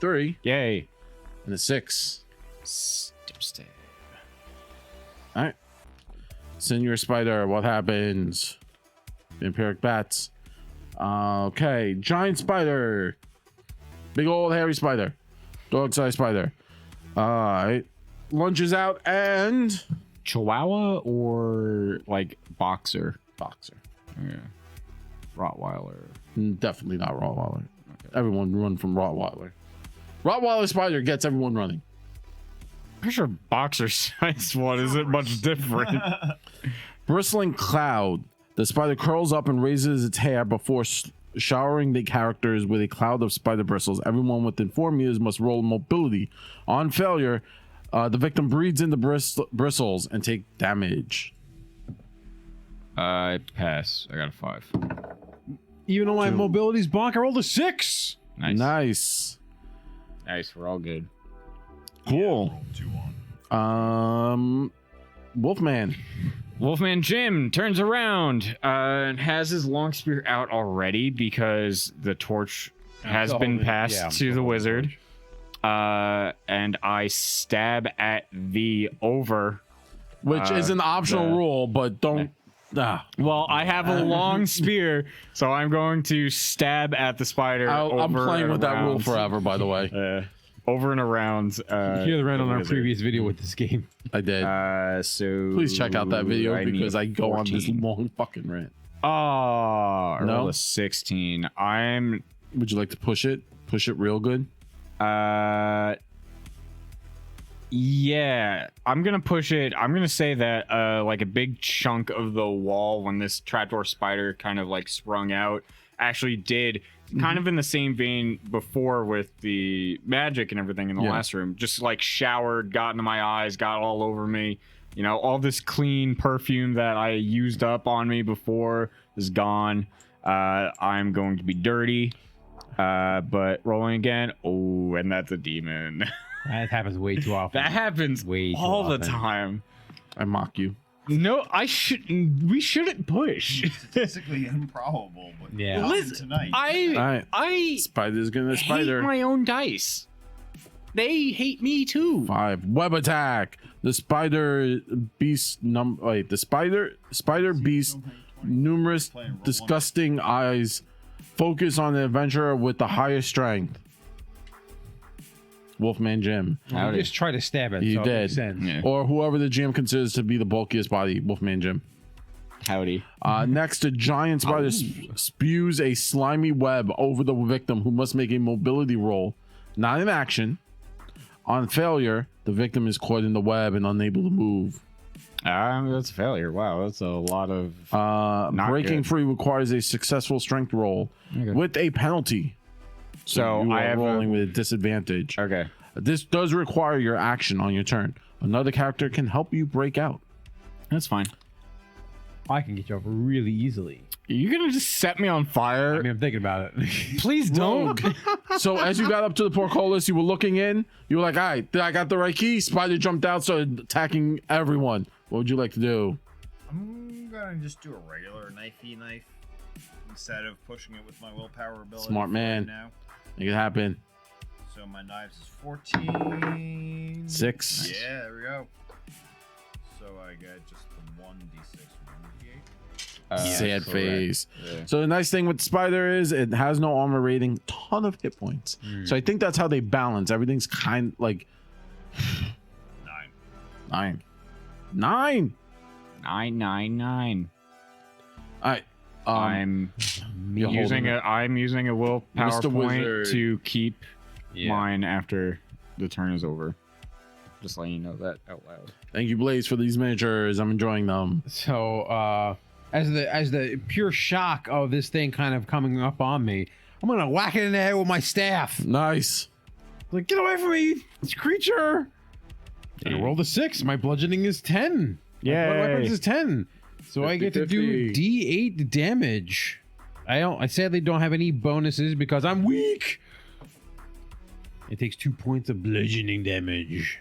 3, Yay. and a 6. Step step. All right. Senior Spider, what happens? Vampiric bats. Okay, giant spider. Big old hairy spider. Dog-sized spider. All right. Lunges out and Chihuahua or like boxer? boxer. Yeah. Rottweiler. Definitely not Rottweiler. Everyone run from Rottweiler. Rottweiler spider gets everyone running. I'm sure boxer size one isn't much different. Bristling cloud. The spider curls up and raises its hair before showering the characters with a cloud of spider bristles. Everyone within 4 meters must roll mobility. On failure, the victim breathes in the bristles and take damage. I pass. I got a 5. Even though my mobility's bonk, I rolled a 6. Nice. Nice. We're all good. Cool. Roll 2 on. Wolfman. Wolfman Jim turns around and has his long spear out already because the torch has been passed to the wizard. And I stab at the over. Which is an optional rule, but don't... Well, I have a long spear, so I'm going to stab at the spider. I'm playing with that rule forever, by the way. Over and around. You hear the rant on our wizard. previous video with this game. I did. So Please check out that video I need because a I go on this 14. long fucking rant. Oh, I No? rolled a 16. I'm Would you like to push it? Push it real good? yeah, I'm gonna push it. I'm gonna say that like a big chunk of the wall when this trapdoor spider kind of like sprung out actually did kind of in the same vein before with the magic and everything in the last room, just like showered, got into my eyes, got all over me. You know, all this clean perfume that I used up on me before is gone. I'm going to be dirty. But rolling again. Oh, and that's a demon. That happens way too often. That happens Way too all the often. time. I mock you. No, I shouldn't. We shouldn't push. Statistically improbable, but Yeah. not Listen, tonight. All right. I Spider's gonna spider. hate my own dice. They hate me too. 5. Web attack. The spider beast the spider beast numerous disgusting eyes focus on the adventurer with the highest strength. Wolfman Jim. You just try to stab it. You so it did. makes sense. Yeah. Or whoever the GM considers to be the bulkiest body, Wolfman Jim. Howdy. Next, a giant spider spews a slimy web over the victim who must make a mobility roll. Not in action. On failure, the victim is caught in the web and unable to move. That's a failure. Wow, that's a lot of. Not Breaking good. free requires a successful strength roll with a penalty. So you I are have rolling with a disadvantage. Okay. This does require your action on your turn. Another character can help you break out. That's fine. I can get you over really easily. You're gonna just set me on fire? I mean, I'm thinking about it. Please don't. So as you got up to the portcullis, you were looking in. You were like, all right, I got the right key. Spider jumped out, started attacking everyone. What would you like to do? I'm gonna just do a regular knifey knife instead of pushing it with my willpower ability. Smart for man. Right now. Make it happen. So my knives is 14. 6. Yeah, there we go. So I get just the 1d6, 1d8. Sad correct. face. Yeah. So the nice thing with Spider is it has no armor rating, ton of hit points. So I think that's how they balance. Everything's kind like 9. 9. 999. All right. I'm you're using holding I'm using a willpower Mr. point Wizard. to keep mine after the turn is over. Just letting you know that out loud. Thank you, Blaze, for these miniatures. I'm enjoying them. So, as the pure shock of this thing kind of coming up on me, I'm gonna whack it in the head with my staff. Nice. Like, get away from me, this creature! I rolled a 6. My bludgeoning is 10. Yay. My weapons is 10. So I get to do 50. D8 damage. I sadly don't have any bonuses because I'm weak. It takes 2 points of bludgeoning damage.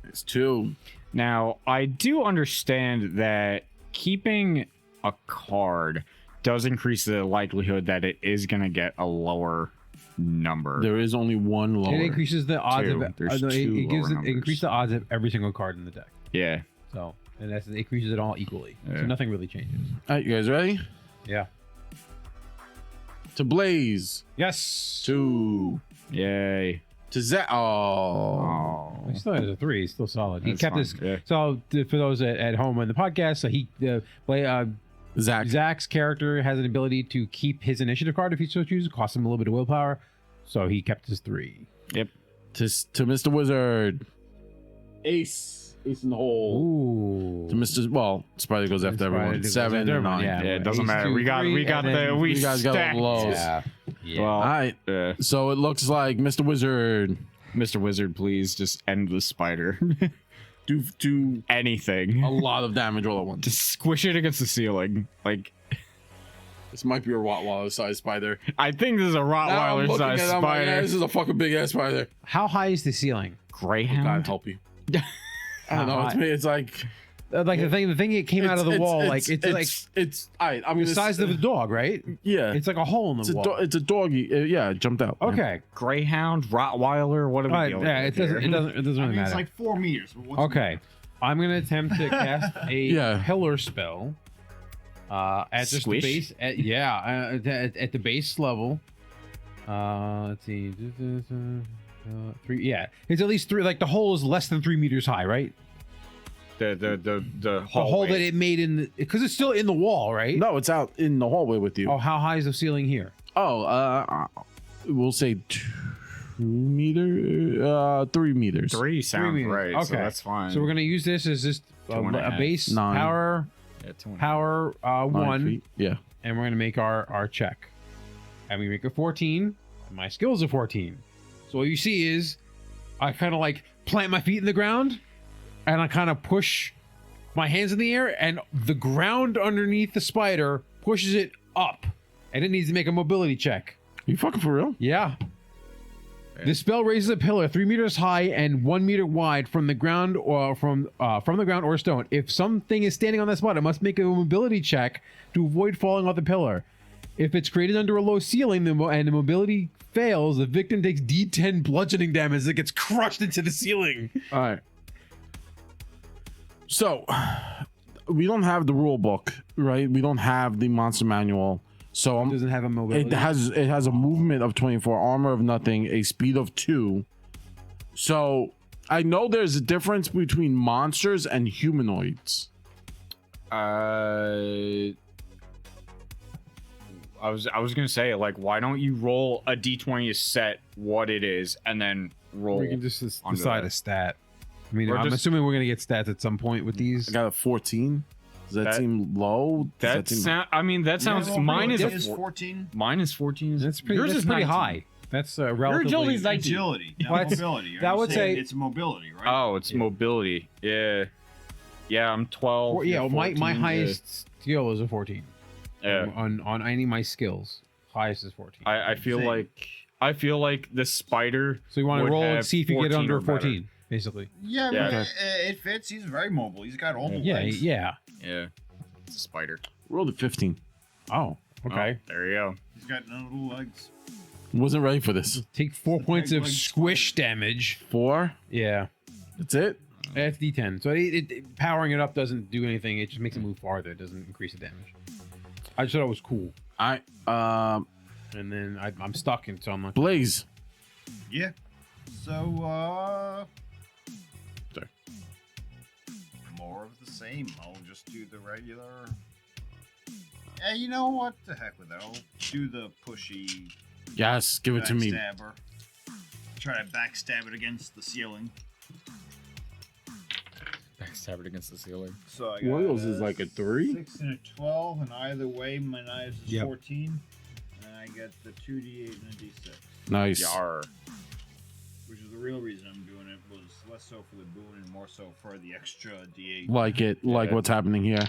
It's 2. Now, I do understand that keeping a card does increase the likelihood that it is going to get a lower number. There is only one lower. It increases the odds Two. of There's no, two it gives lower it increases numbers. the odds of every single card in the deck. Yeah. So, and it increases it all equally. So Yeah. nothing really changes. All right, you guys ready? Yeah. To Blaze. Yes. 2. Yay. To Zach. Oh. Oh. He still has a 3. He's still solid. He That's kept fine, his. yeah. So for those at home on the podcast, so he Zach's character has an ability to keep his initiative card if he so chooses. Costs him a little bit of willpower, so he kept his 3. Yep. To Mr. Wizard. Ace in the hole. Ooh. To Mr. Well, Spider goes after Spider everyone. goes 7 after and everyone, 9. yeah. Yeah, it doesn't Ace, matter. 2, We got 3, the and you guys got stacked. lows. Yeah. Well, All right. So it looks like Mr. Wizard. Mr. Wizard, please just end the spider. Do Anything. a lot of damage all at once. Just squish it against the ceiling. Like, This might be a Rottweiler sized spider. I think this is a Now I'm Rottweiler looking sized at it, I'm like, yeah, spider. this is a fucking big ass spider. How high is the ceiling? God Greyhound. help you. I don't know. It's like Like the thing that came out of the wall, like it's like all right. I'm the gonna size of the dog, right? yeah. It's like a hole in the wall. It's a doggy. Yeah, it jumped out. Okay. Greyhound, Rottweiler. What are we All right. dealing Yeah, with it doesn't. here? It doesn't. It doesn't I really mean, it's matter. like 4 meters. But what's Okay. I'm gonna attempt to cast a Yeah. pillar spell. At just the Squish? base. At the base level. Let's see. 3. Yeah, it's at least 3. Like the hole is less than 3 meters high, right? The The hole that it made in because it's still in the wall, right? No, it's out in the hallway with you. Oh, how high is the ceiling here? We'll say 2 meter, 3 meters. 3 sounds meters. right. Okay. So that's fine. So we're gonna use this as just Two and a a half. base 9. power Yeah, 2.5. power 9 1, feet. Yeah. and we're gonna make our check. And we make a 14. And my skill's a 14. So what you see is I kind of like plant my feet in the ground, and I kind of push my hands in the air, and the ground underneath the spider pushes it up, and it needs to make a mobility check. You fucking for real? Yeah. The spell raises a pillar 3 meters high and 1 meter wide from the ground or from the ground or stone. If something is standing on that spot, it must make a mobility check to avoid falling off the pillar. If it's created under a low ceiling and the mobility fails, the victim takes D10 bludgeoning damage as it gets crushed into the ceiling. All right. So we don't have the rule book, right? We don't have the monster manual. So It doesn't have a mobility. it has a movement of 24, armor of nothing, a speed of 2. So I know there's a difference between monsters and humanoids. I was gonna say, like, why don't you roll a d20 to set what it is, and then roll? We can just onto decide that. a stat. I mean, Or I'm just- assuming we're gonna get stats at some point with these. I got a 14. Does that That- seem low? Does That sound. I mean, that sounds. Yeah, well, mine is it a is 14. 14. Mine is 14. That's pretty. Yours That's is pretty 19. high. That's relatively. agility's like- 19. Agility, not Well, it's- mobility. that would say- it's mobility, right? Oh, it's mobility. Yeah. Yeah, I'm 12. Well, yeah, you're my 14, highest skill is a 14. Yeah. On any of my skills, highest is 14. I feel Same. like the spider. So you want to would roll and have see if you get 14 under or better. 14, basically. Yeah, Yeah. but it fits. He's very mobile. He's got all the Yeah, legs. yeah. Yeah. It's a spider. Rolled a 15. Oh, okay. Oh, there you go. He's got none of the legs. Wasn't ready for this. Take 4 It's a points big of leg squish damage. 4. Yeah, That's it. that's D10. So powering it up doesn't do anything. It just makes it move farther. It doesn't increase the damage. I just thought it was cool. And then I'm stuck, and so I'm like, Blaze. Yeah. So, Sorry. more of the same. I'll just do the regular. Yeah, you know what? The heck with that. I'll do the pushy Yes, give it to me. backstabber. Try to backstab it against the ceiling. Backstab it against the ceiling. So I got Royals is like a 3. 6 and a 12, and either way, my knives is Yep. 14. And I get the 2d8 and a d6. Nice. Yar. Which is the real reason I'm doing it, was less so for the boon and more so for the extra d8. Like it. Like Yeah. what's happening here. 7,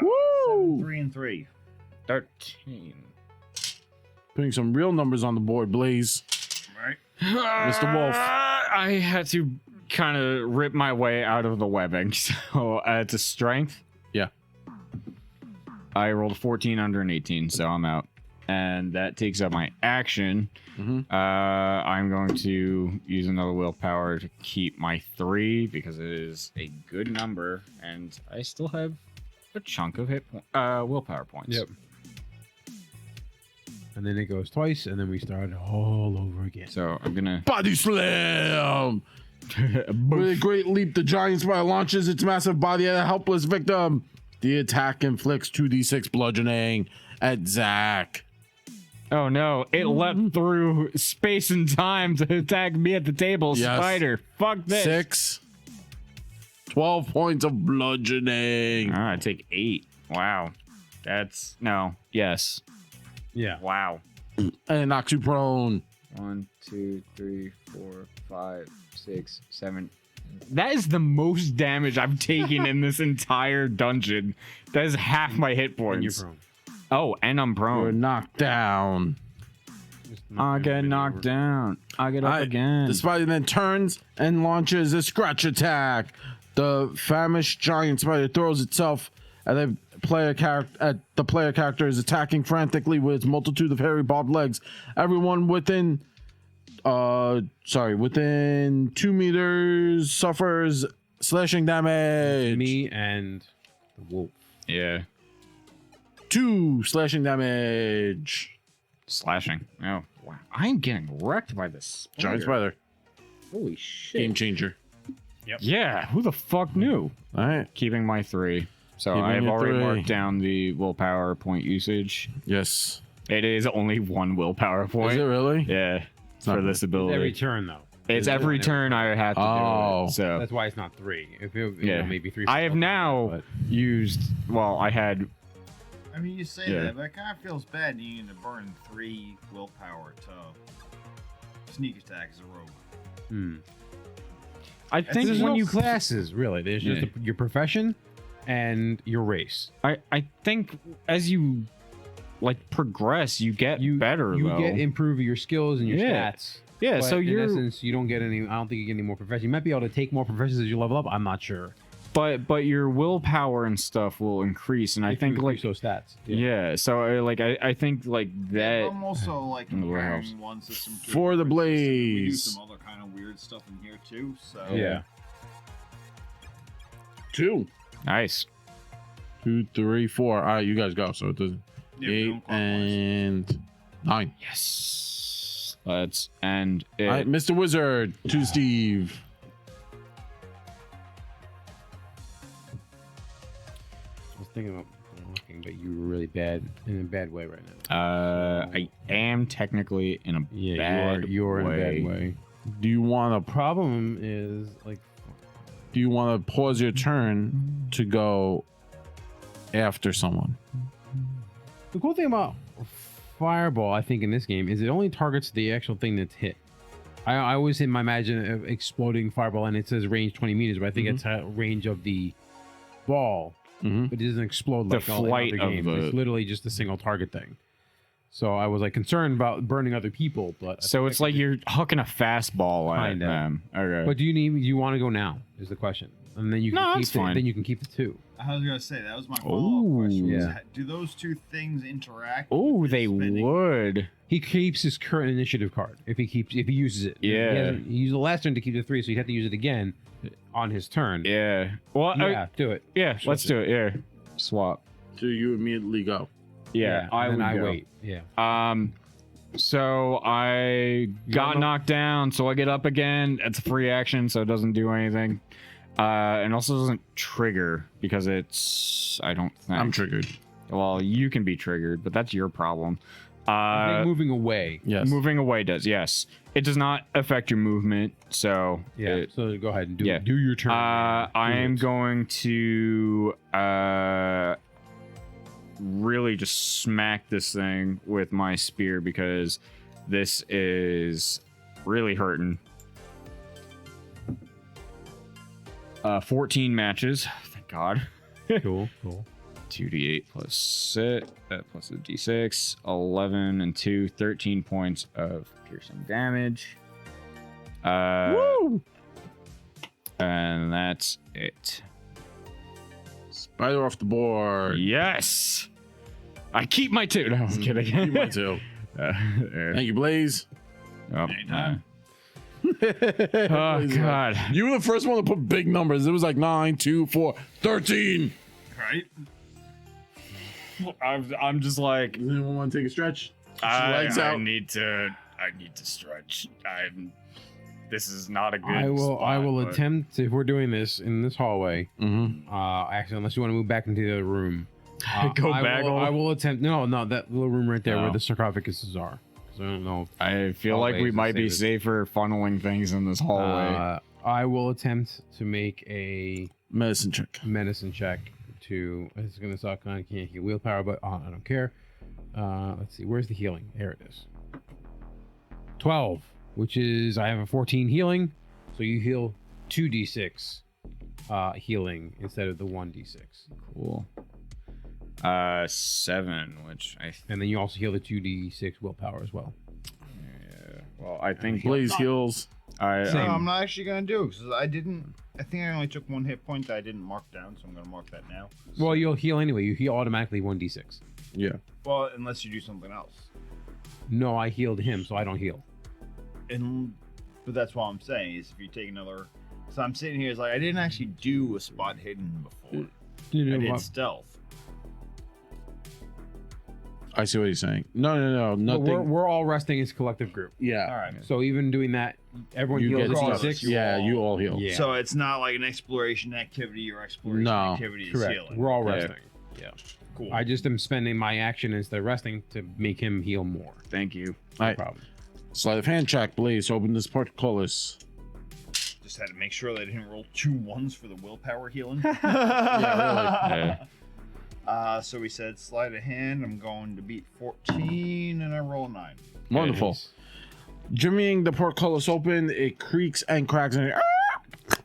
Woo! 3 and 3. 13. Putting some real numbers on the board, Blaze. Right? Mr. Wolf. I had to kind of rip my way out of the webbing. So it's a strength. Yeah. I rolled a 14 under an 18, so I'm out. And that takes up my action. Mhm. I'm going to use another willpower to keep my 3 because it is a good number, and I still have a chunk of willpower points. yep. And then it goes twice, and then we start all over again. So I'm gonna. Body slam! With a great leap, the giant spider launches its massive body at a helpless victim. The attack inflicts 2d6 bludgeoning at Zach. Oh no, it leapt through space and time to attack me at the table. Yes. Spider. Fuck this. 6. 12 points of bludgeoning. I take 8. Wow. That's no. Yes. Yeah. Wow. And it knocks you prone. 1, 2, 3, 4, 5, 6, 7. That is the most damage I've taken in this entire dungeon. That is half my hit And you're points. prone. Oh, and I'm You're prone. knocked down. I get knocked down. I get up again. The spider then turns and launches a scratch attack. The famished giant spider throws itself at the player character is attacking frantically with its multitude of hairy barbed legs. Everyone within 2 meters suffers slashing damage. Me and the wolf. Yeah. 2 slashing damage. Slashing. Oh, wow. I'm getting wrecked by this Giant spider. Holy shit. Game changer. Yeah, who the fuck knew? All right. Keeping my 3. So Keeping I've your already 3. marked down the willpower point usage. Yes. It is only 1 willpower point. Is it really? Yeah, not for this ability. Every turn though. It's every turn I have to Oh. do it. So That's why it's not 3. If it, Yeah. maybe 3. I have now But used. Well, I had. I mean, you say Yeah. that, but it kind of feels bad needing to burn 3 willpower to sneak attack as a rogue. I think there's when no you. classes really. There's just Yeah. your profession and your race. I think as you like progress, you get better. You though. get improve your skills and your Yeah. stats. Yeah. But So in you're. essence, you don't get any. I don't think you get any more professions. You might be able to take more professions as you level up. I'm not sure. But your willpower and stuff will increase, and I If you think like increase those stats. yeah. So I think like that. I'm also like in the warehouse. comparing one system to For the a different system. We do blaze. some other kind of weird stuff in here too. So Yeah. 2. Nice. 2, 3, 4. All right, you guys go. So it doesn't. Yeah, we 8 don't clockwise. and 9. Yes. Let's end it. All right, Mr. Wizard to Steve. I was thinking about looking, but you were really bad in a bad way right now. I am technically in a Yeah, bad you're in a way. bad way. Do you want to Problem is like pause your turn to go after someone? the cool thing about fireball, I think, in this game is it only targets the actual thing that's hit. I always imagine of exploding fireball, and it says range 20 meters, but I think it's a range of the ball, Mm-hmm. but it doesn't explode The like all in flight other of games. the- It's literally just a single target thing. So I was like concerned about burning other people, but So it's like you're hucking a fastball at Kinda. them. Okay. But do you want to go now? Is the question, and then you can No, keep that's fine. Then you can keep the 2. I was gonna say that was my follow-up question. was, Yeah. Do those 2 things interact? Oh, with they his spinning? would. He keeps his current initiative card if he uses it. Yeah. He used the last turn to keep the 3, so he'd have to use it again on his turn. Yeah. Well, Yeah, do it. yeah. Let's do it. Yeah. Swap. So you immediately go. Yeah. and then I would go. wait. Yeah. So I got knocked down, so I get up again. It's a free action, so it doesn't do anything. And also doesn't trigger because it's I don't think I'm triggered. Well, you can be triggered, but that's your problem. I think moving away. Yes. Moving away does, yes. It does not affect your movement, so Yeah. it- So go ahead and do yeah. do your turn. I am going to really just smack this thing with my spear because this is really hurting. 14 matches, thank God. Cool. 2d8 plus 6, plus a d6, 11 and 2, 13 points of piercing damage. Woo! And that's it. Spider off the board. Yes! I keep my 2. No, I'm kidding. You might too. Thank you, Blaze. Oh, Anytime. oh, God. You were the first one to put big numbers. It was like 9, 2, 4, 13. Right? I'm just like, Does anyone want to take a stretch? I legs out. need to stretch. this is not a good. I spot, will but- attempt, if we're doing this in this hallway. Mm-hmm. Actually, unless you want to move back into the other room. Go I back. I will attempt. No, that little room right there where Oh. the sarcophaguses are. 'Cause I don't know. I feel like we Hallways might be is safer funneling things in this hallway. I will attempt to make a Medicine check. medicine check to. It's gonna suck. I can't heal willpower, but I don't care. Let's see. Where's the healing? There it is. 12, which is I have a 14 healing, so you heal 2d6 healing instead of the 1d6, Cool. 7, which I and then you also heal the 2d6 willpower as well. well, I think Blaze heals. I Same. No, I'm not actually gonna do it because I didn't. I think I only took 1 hit point that I didn't mark down, so I'm gonna mark that now. Well, you'll heal anyway. You heal automatically 1d6. Yeah. Well, unless you do something else. No, I healed him, so I don't heal. But that's what I'm saying is if you take another. So I'm sitting here, it's like I didn't actually do a spot hidden before. I did stealth. I see what he's saying. No, But nothing. we're all resting as a collective group. Yeah. All right. So even doing that, everyone You heals get regardless, d6. you Yeah, all- you all heal. Yeah. So it's not like an exploration activity or exploration No, activity is Correct. healing. We're all Yeah. resting. Cool. I just am spending my action instead of resting to make him heal more. thank you. All right. No problem. Sleight of hand check, Blaze. Open this portcullis. just had to make sure that I didn't roll 2 1s for the willpower healing. Yeah, So we said sleight of hand. I'm going to beat 14, and I roll a 9. Wonderful. Nice. Jimmying the portcullis open, it creaks and cracks,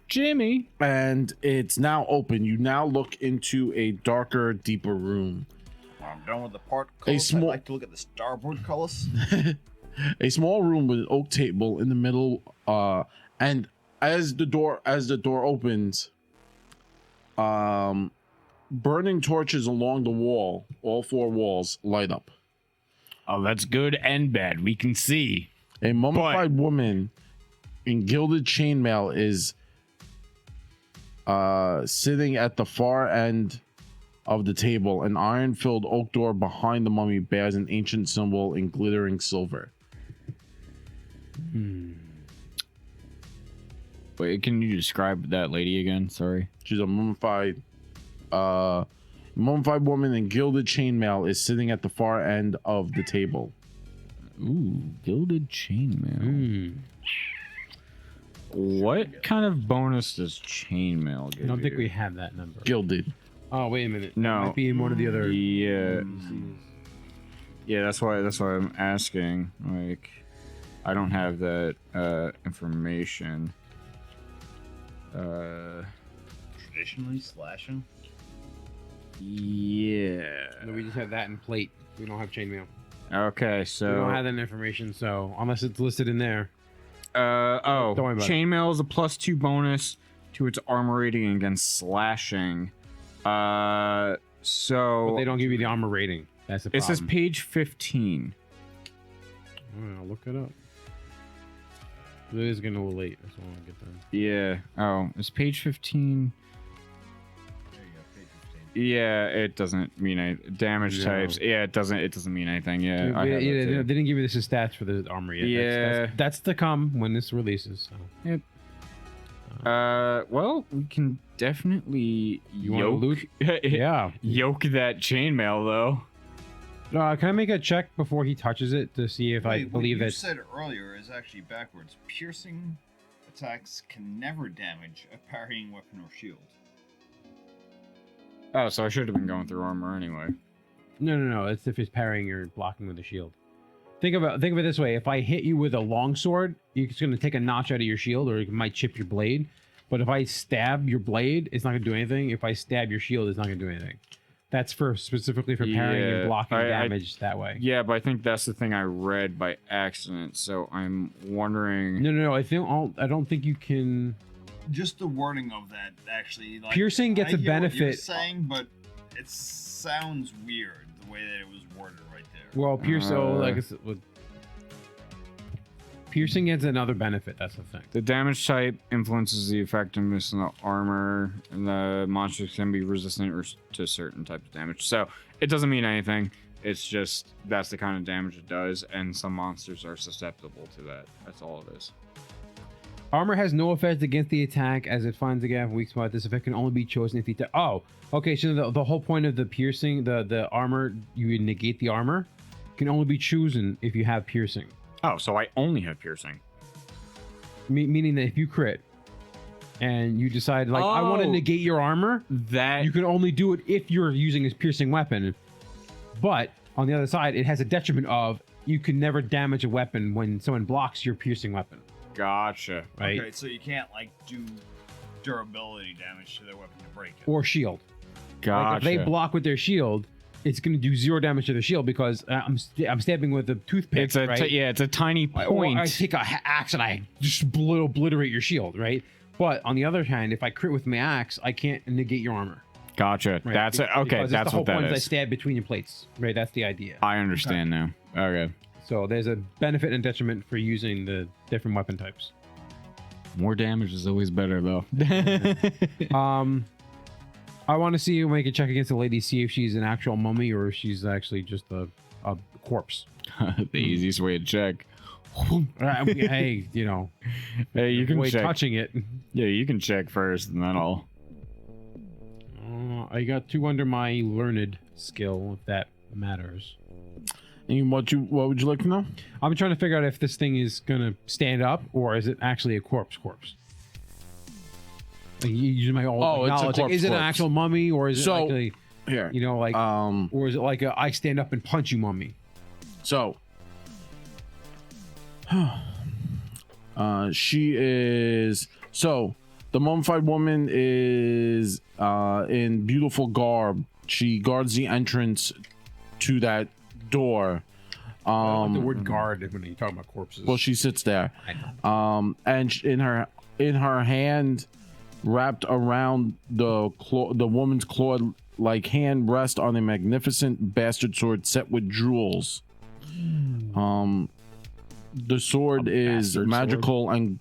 Jimmy. and it's now open. You now look into a darker, deeper room. When I'm done with the part colors, small- I'd like to look at the starboard colors. A small room with an oak table in the middle, and as the door opens, burning torches along the wall, all 4 walls light up. Oh, that's good and bad. We can see. A mummified woman in gilded chainmail is sitting at the far end of the table. An iron-filled oak door behind the mummy bears an ancient symbol in glittering silver. Wait, can you describe that lady again? Sorry. She's a mummified woman in gilded chainmail is sitting at the far end of the table. Ooh, gilded chainmail. Hmm. What kind of bonus does chainmail give I don't think you? we have that number. Gilded. Oh, wait a minute. No. It might be in one of the other. Yeah. Yeah, that's why I'm asking. Like, I don't have that information. Traditionally slashing. Yeah. No, we just have that in plate. We don't have chainmail. Okay, We so don't have that information, so unless it's listed in there. Don't worry about it. chainmail is a +2 bonus to its armor rating against slashing. But So they don't give you the armor rating. That's the it problem. says page 15. I'll look it up. It is getting a little late. That's all I get done. Yeah. Oh, it's page 15. There you go, page 15. Yeah, it doesn't mean damage No. types. Yeah, it doesn't mean anything. Yeah, I have they that too. didn't give you this as stats for the armor yet. Yeah. That's to come when this releases. So. Well, we can definitely You wanna yoke. loot? Yeah. Yoke that chainmail though. Can I make a check before he touches it to see if I Wait, believe what you that? said earlier is actually backwards. Piercing attacks can never damage a parrying weapon or shield. Oh, so I should have been going through armor anyway. No. It's if it's parrying or blocking with a shield. Think of it this way: if I hit you with a longsword, it's going to take a notch out of your shield, or it might chip your blade. But if I stab your blade, it's not going to do anything. If I stab your shield, it's not going to do anything. That's specifically for parrying Yeah, and blocking I- damage that way. Yeah, but I think that's the thing I read by accident. So I'm wondering. No. I don't think you can. Just the wording of that actually. Like, Piercing gets I a hear what you're benefit. saying, but it sounds weird the way that it was worded right there. Well, piercing gets another benefit. That's the thing. The damage type influences the effectiveness of the armor, and the monsters can be resistant to certain types of damage. So it doesn't mean anything. It's just that's the kind of damage it does, and some monsters are susceptible to that. That's all it is. Armor has no effect against the attack as it finds the gap weak spot. This effect can only be chosen if the attack. Oh, okay. So the whole point of the piercing, the armor, you negate the armor, can only be chosen if you have piercing. Oh, so I only have piercing. Meaning that if you crit and you decide like I want to Oh. negate your armor, That you can only do it if you're using his piercing weapon. But on the other side, it has a detriment of you can never damage a weapon when someone blocks your piercing weapon. gotcha. Right? Okay, so you can't like do durability damage to their weapon to break it. Or shield. Gotcha. Like if they block with their shield, it's going to do 0 damage to their shield because I'm stabbing with a toothpick. It's a right? yeah, it's a tiny Or point. I take a axe and I just obliterate your shield, right? But on the other hand, if I crit with my axe, I can't negate your armor. Gotcha. Right? That's it. Okay, Because that's the whole what that point I is. stab between your plates, right? That's the idea. I understand now. Okay. So there's a benefit and detriment for using the different weapon types. More damage is always better though. I want to see you make a check against the lady, see if she's an actual mummy or if she's actually just a corpse. The easiest way to check. Hey, you know, Hey, you can avoid check. touching it. Yeah, you can check first, and then I'll. I got 2 under my learned skill, if that matters. And what would you like to know? I'm trying to figure out if this thing is gonna stand up or is it actually a corpse? Like, using my old Oh, it's a knowledge, like, is it an corpse. actual mummy or is it So- like a, Here. you know, like, Um. or is it like a I stand up and punch you mummy? So. She is. So the mummified woman is in beautiful garb. She guards the entrance to that door. I like the word guard when you talk about corpses. Well, she sits there. I know. And in her hand, wrapped around the woman's clawed like hand, rests on a magnificent bastard sword set with jewels. The sword is bastard magical and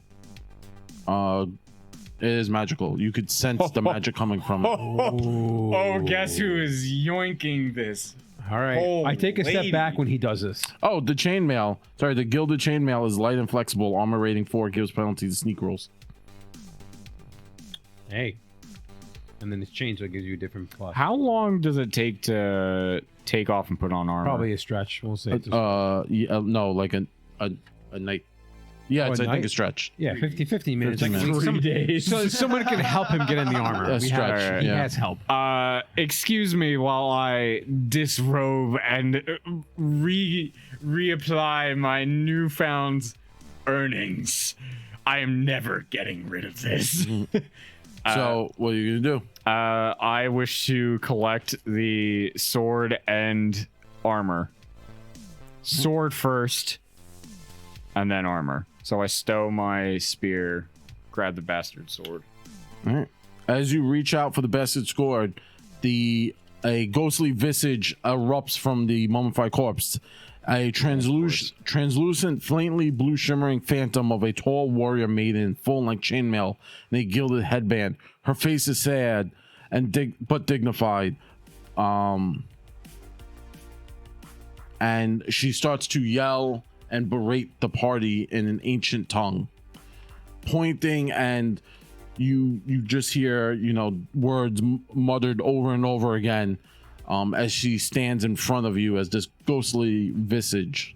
it is magical. You could sense the magic coming from it. Oh, guess who is yoinking this? All right. I take a step lady. back when he does this. Oh, the chainmail. Sorry, the gilded chainmail is light and flexible. Armor rating 4 gives penalty to sneak rolls. Hey. And then it's changed, so it gives you a different plus. How long does it take to take off and put on armor? Probably a stretch. We'll say. No, like a night. Yeah, Oh, it's a I think night? a stretch. Yeah, 50 minutes. 15 minutes. 3 days. So someone can help him get in the armor. A We stretch, have, he yeah. has help. Excuse me while I disrobe and reapply my newfound earnings. I am never getting rid of this. So what are you gonna do? I wish to collect the sword and armor. Sword first, and then armor. So I stow my spear, grab the bastard sword. All right. As you reach out for the bastard sword, a ghostly visage erupts from the mummified corpse. A translucent, faintly blue shimmering phantom of a tall warrior maiden in full-length chainmail and a gilded headband. Her face is sad and but dignified. And she starts to yell and berate the party in an ancient tongue, pointing, and you just hear words muttered over and over again as she stands in front of you as this ghostly visage.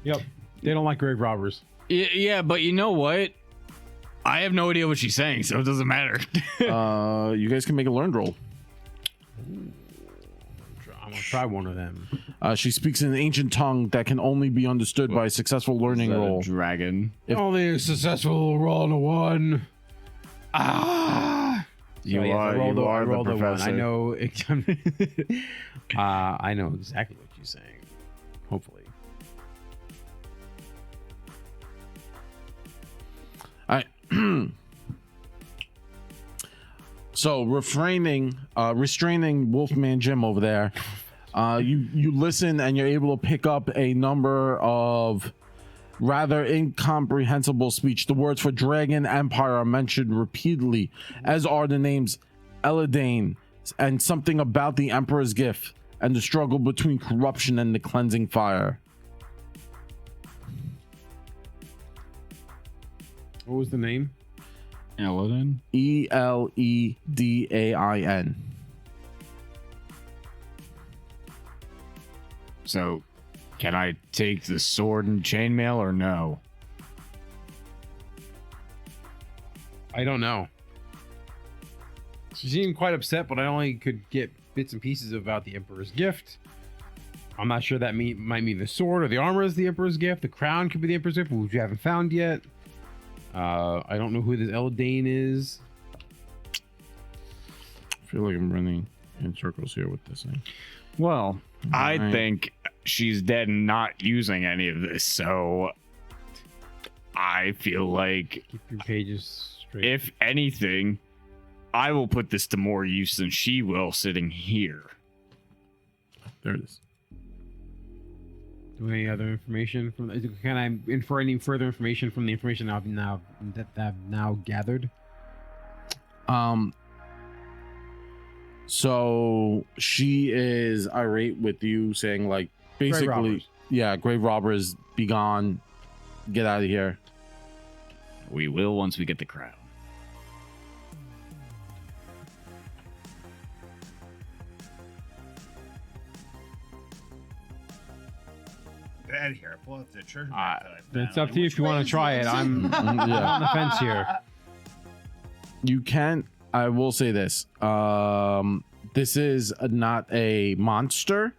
Yep. They don't like grave robbers. Yeah, but you know what? I have no idea what she's saying, so it doesn't matter. You guys can make a learned roll. I'm gonna try one of them. She speaks in an ancient tongue that can only be understood by a successful learning roll. Dragon. Only a successful roll on a 1. You So, yes, are I the rolled a 1. professor. I know. I know exactly what she's saying. Hopefully. So restraining Wolfman Jim over there, you listen and you're able to pick up a number of rather incomprehensible speech. The words for Dragon Empire are mentioned repeatedly, as are the names Eladane and something about the Emperor's gift and the struggle between corruption and the cleansing fire. What was the name? Eledin. Eledin. So, can I take the sword and chainmail or no? I don't know. She seemed quite upset, but I only could get bits and pieces about the Emperor's gift. I'm not sure that might mean the sword or the armor is the Emperor's gift. The crown could be the Emperor's gift, which we haven't found yet. I don't know who this Eldane is. I feel like I'm running in circles here with this thing. Well, I Right. think she's dead and not using any of this, so I feel like Keep your pages straight. if anything, I will put this to more use than she will sitting here. There it is. Do any other information from? Can I infer any further information from the information I've now gathered? So she is irate with you, saying like basically, robbers. yeah, grave robbers, be gone, get out of here. We will once we get the crown. Get out of here. Pull out the treasure map that I found. It's up to you if you want to try it. I'm Yeah. on the fence here. You can. I will say this. This is not a monster.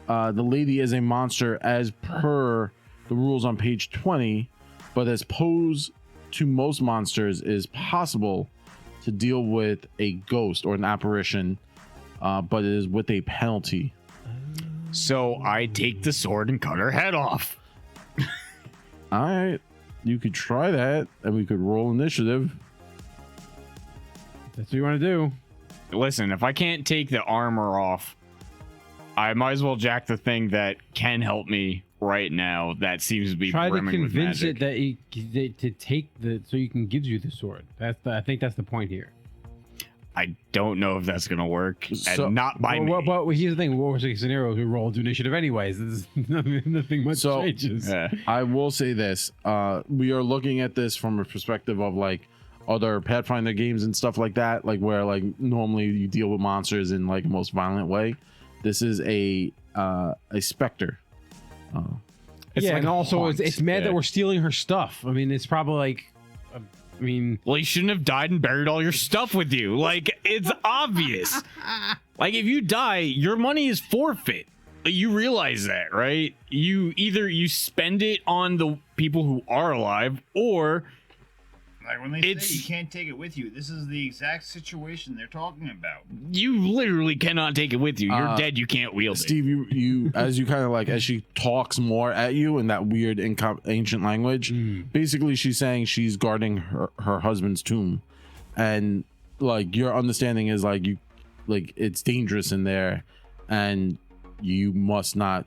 The lady is a monster as per the rules on page 20, but as posed to most monsters, is possible to deal with a ghost or an apparition, but it is with a penalty. So I take the sword and cut her head off. All right, you could try that, and we could roll initiative. That's what you want to do. Listen, if I can't take the armor off, I might as well jack the thing that can help me right now. That seems to be Try to brimming with convince magic. it that to take the so you can give you the sword. I think that's the point here. I don't know if that's gonna work, So- and not by me. But here's the thing: what was the scenario? We roll to initiative anyways. This is, nothing much So- changes. Yeah. I will say this. We are looking at this from a perspective of like other Pathfinder games and stuff like that, like where like normally you deal with monsters in like the most violent way. This is a specter. It's yeah, like and a also haunt. it's mad Yeah. that we're stealing her stuff. I mean, it's probably like, I mean, Well, you shouldn't have died and buried all your stuff with you. Like, it's obvious. Like, if you die, your money is forfeit. You realize that, right? You spend it on the people who are alive, or Like when they say It's- you can't take it with you, this is the exact situation they're talking about. you literally cannot take it with you. You're Uh, dead. You can't wield it. Steve, you as you kind of like as she talks more at you in that weird ancient language, basically she's saying she's guarding her husband's tomb, and like your understanding is like it's dangerous in there, and you must not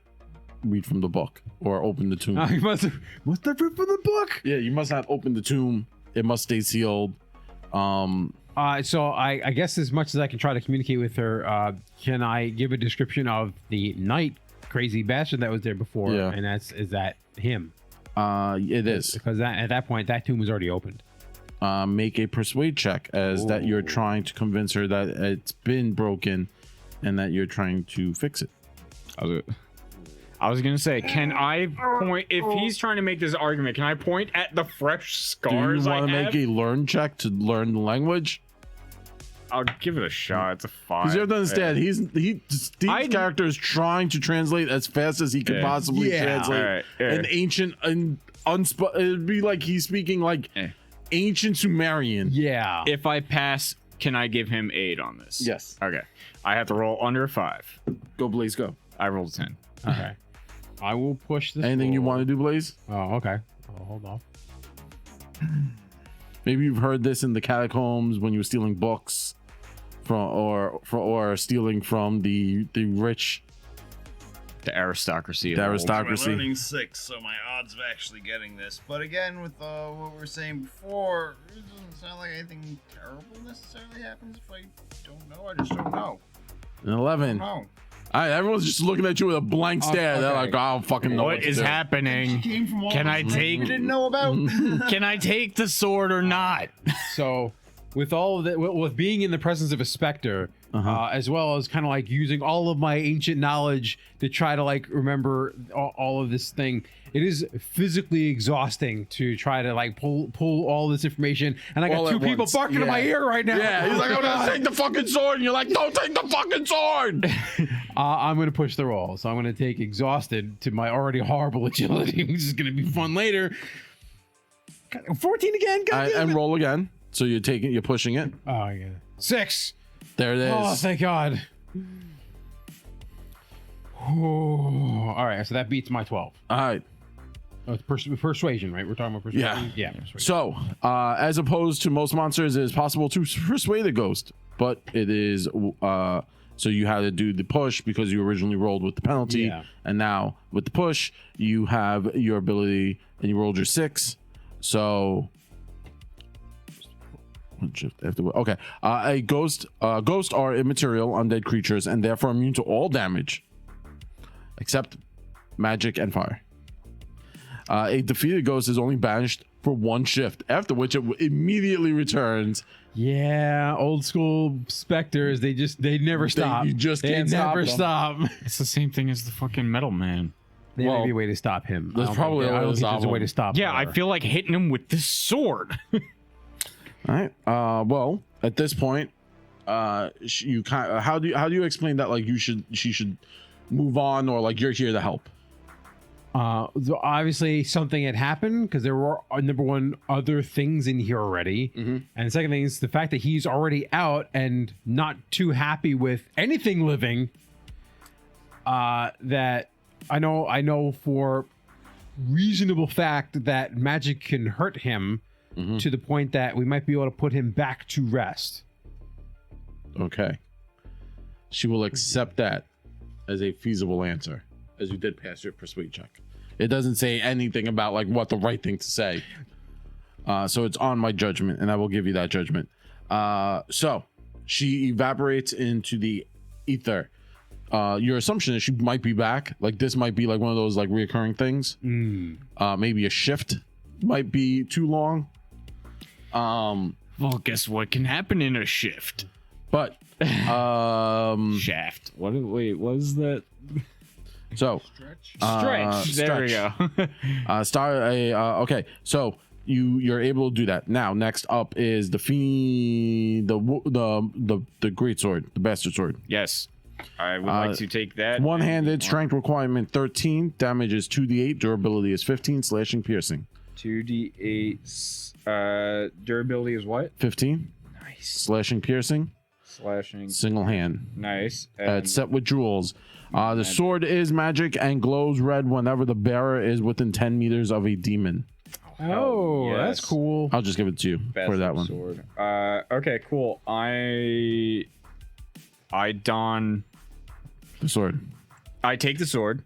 read from the book or open the tomb. you must have read from the book. Yeah, you must not open the tomb. It must stay sealed. So I guess as much as I can try to communicate with her, can I give a description of the knight crazy bastard that was there before? Yeah. And is that him? It is. Because at that point that tomb was already opened. Make a persuade check as that you're trying to convince her that it's been broken and that you're trying to fix it. I was gonna say, can I point if he's trying to make this argument? Can I point at the fresh Do scars you I want to have? make a learn check to learn the language? I'll give it a shot. It's a 5. Because you have to understand, Steve's character is trying to translate as fast as he could Yeah. possibly translate All right, yeah. an ancient and it'd be like he's speaking like ancient Sumerian. Yeah. If I pass, can I give him aid on this? Yes. Okay. I have to roll under a 5. Go, Blaze, go. I rolled a 10. Okay. I will push this. Anything you forward. want to do, Blaze? Oh, okay. Oh, hold on. Maybe you've heard this in the catacombs when you were stealing books or stealing from the rich. The aristocracy. The of old. aristocracy. So I'm learning 6, so my odds of actually getting this. But again, with what we were saying before, it doesn't sound like anything terrible necessarily happens if I don't know. I just don't know. An 11. No. All right, everyone's just looking at you with a blank stare. They're okay. like, I don't fucking know What to is do. happening? Came from all Can the I places take- we didn't know about? Can I take the sword or not? So, with all of that, with being in the presence of a specter, as well as kind of like using all of my ancient knowledge to try to like remember all of this thing, it is physically exhausting to try to like pull all this information. And I got All two at people once. barking in my Yeah. ear right now. Yeah, he's like, I'm gonna take the fucking sword, and you're like, don't take the fucking sword. I'm gonna push the roll, so I'm gonna take exhausted to my already horrible agility, which is gonna be fun later. 14 again. God damn And it. roll again. So you're pushing it. Oh yeah, 6. There it is. Oh, thank God. Oh, all right, so that beats my 12. All right. Oh, it's persuasion, right? We're talking about persuasion. Yeah. Persuasion. So, as opposed to most monsters, it is possible to persuade a ghost, but it is so you had to do the push because you originally rolled with the penalty, Yeah. and now with the push, you have your ability, and you rolled your 6. So, okay. A ghosts are immaterial, undead creatures, and therefore immune to all damage, except magic and fire. A defeated ghost is only banished for 1 shift, after which it immediately returns. Yeah, old school specters. They never stop. you just they can't stop never them. stop. It's the same thing as the fucking metal man. There Well, may be a way to stop him. there's probably a I way don't to think there's a stop way him. to stop. Yeah, I her. feel like hitting him with this sword. All right. Well, at this point, you kind of, how do you explain that? Like, she should move on, or like you're here to help. So obviously something had happened because there were number one other things in here already, and the second thing is the fact that he's already out and not too happy with anything living. That I know for reasonable fact that magic can hurt him to the point that we might be able to put him back to rest. Okay. She will accept that as a feasible answer, as you did pass your persuade check. It doesn't say anything about like what the right thing to say. So it's on my judgment, and I will give you that judgment. So she evaporates into the ether. Your assumption is she might be back. Like, this might be like one of those like reoccurring things. Maybe a shift might be too long. Well, guess what can happen in a shift? But Shaft. Wait, what is that? so Stretch. There we go. Okay, so you're able to do that. Now next up is the great sword, the bastard sword. Yes. I would like to take that. One-handed, strength requirement 13, damage is 2d8, durability is 15, slashing piercing 2d8. Durability is what? 15, Nice. slashing piercing, Slashing. single hand. Nice. It's set with jewels. The sword is magic and glows red whenever the bearer is within 10 meters of a demon. Oh, that's yes. cool. I'll just give it to you for that one. Sword. Okay, cool. I don. The sword. I take the sword.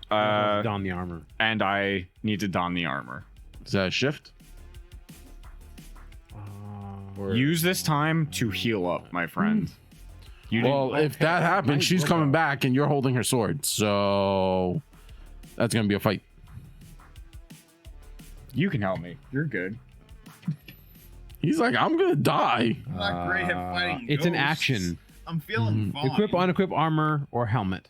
Don the armor. And I need to don the armor. Is that a shift? Use this time to heal up, my friend. You Well, if that happens, she's coming back and you're holding her sword. So that's going to be a fight. you can help me. You're good. He's like, I'm going to die. I'm not great at fighting. It's an ghosts. action. I'm feeling fine. Equip, unequip armor or helmet.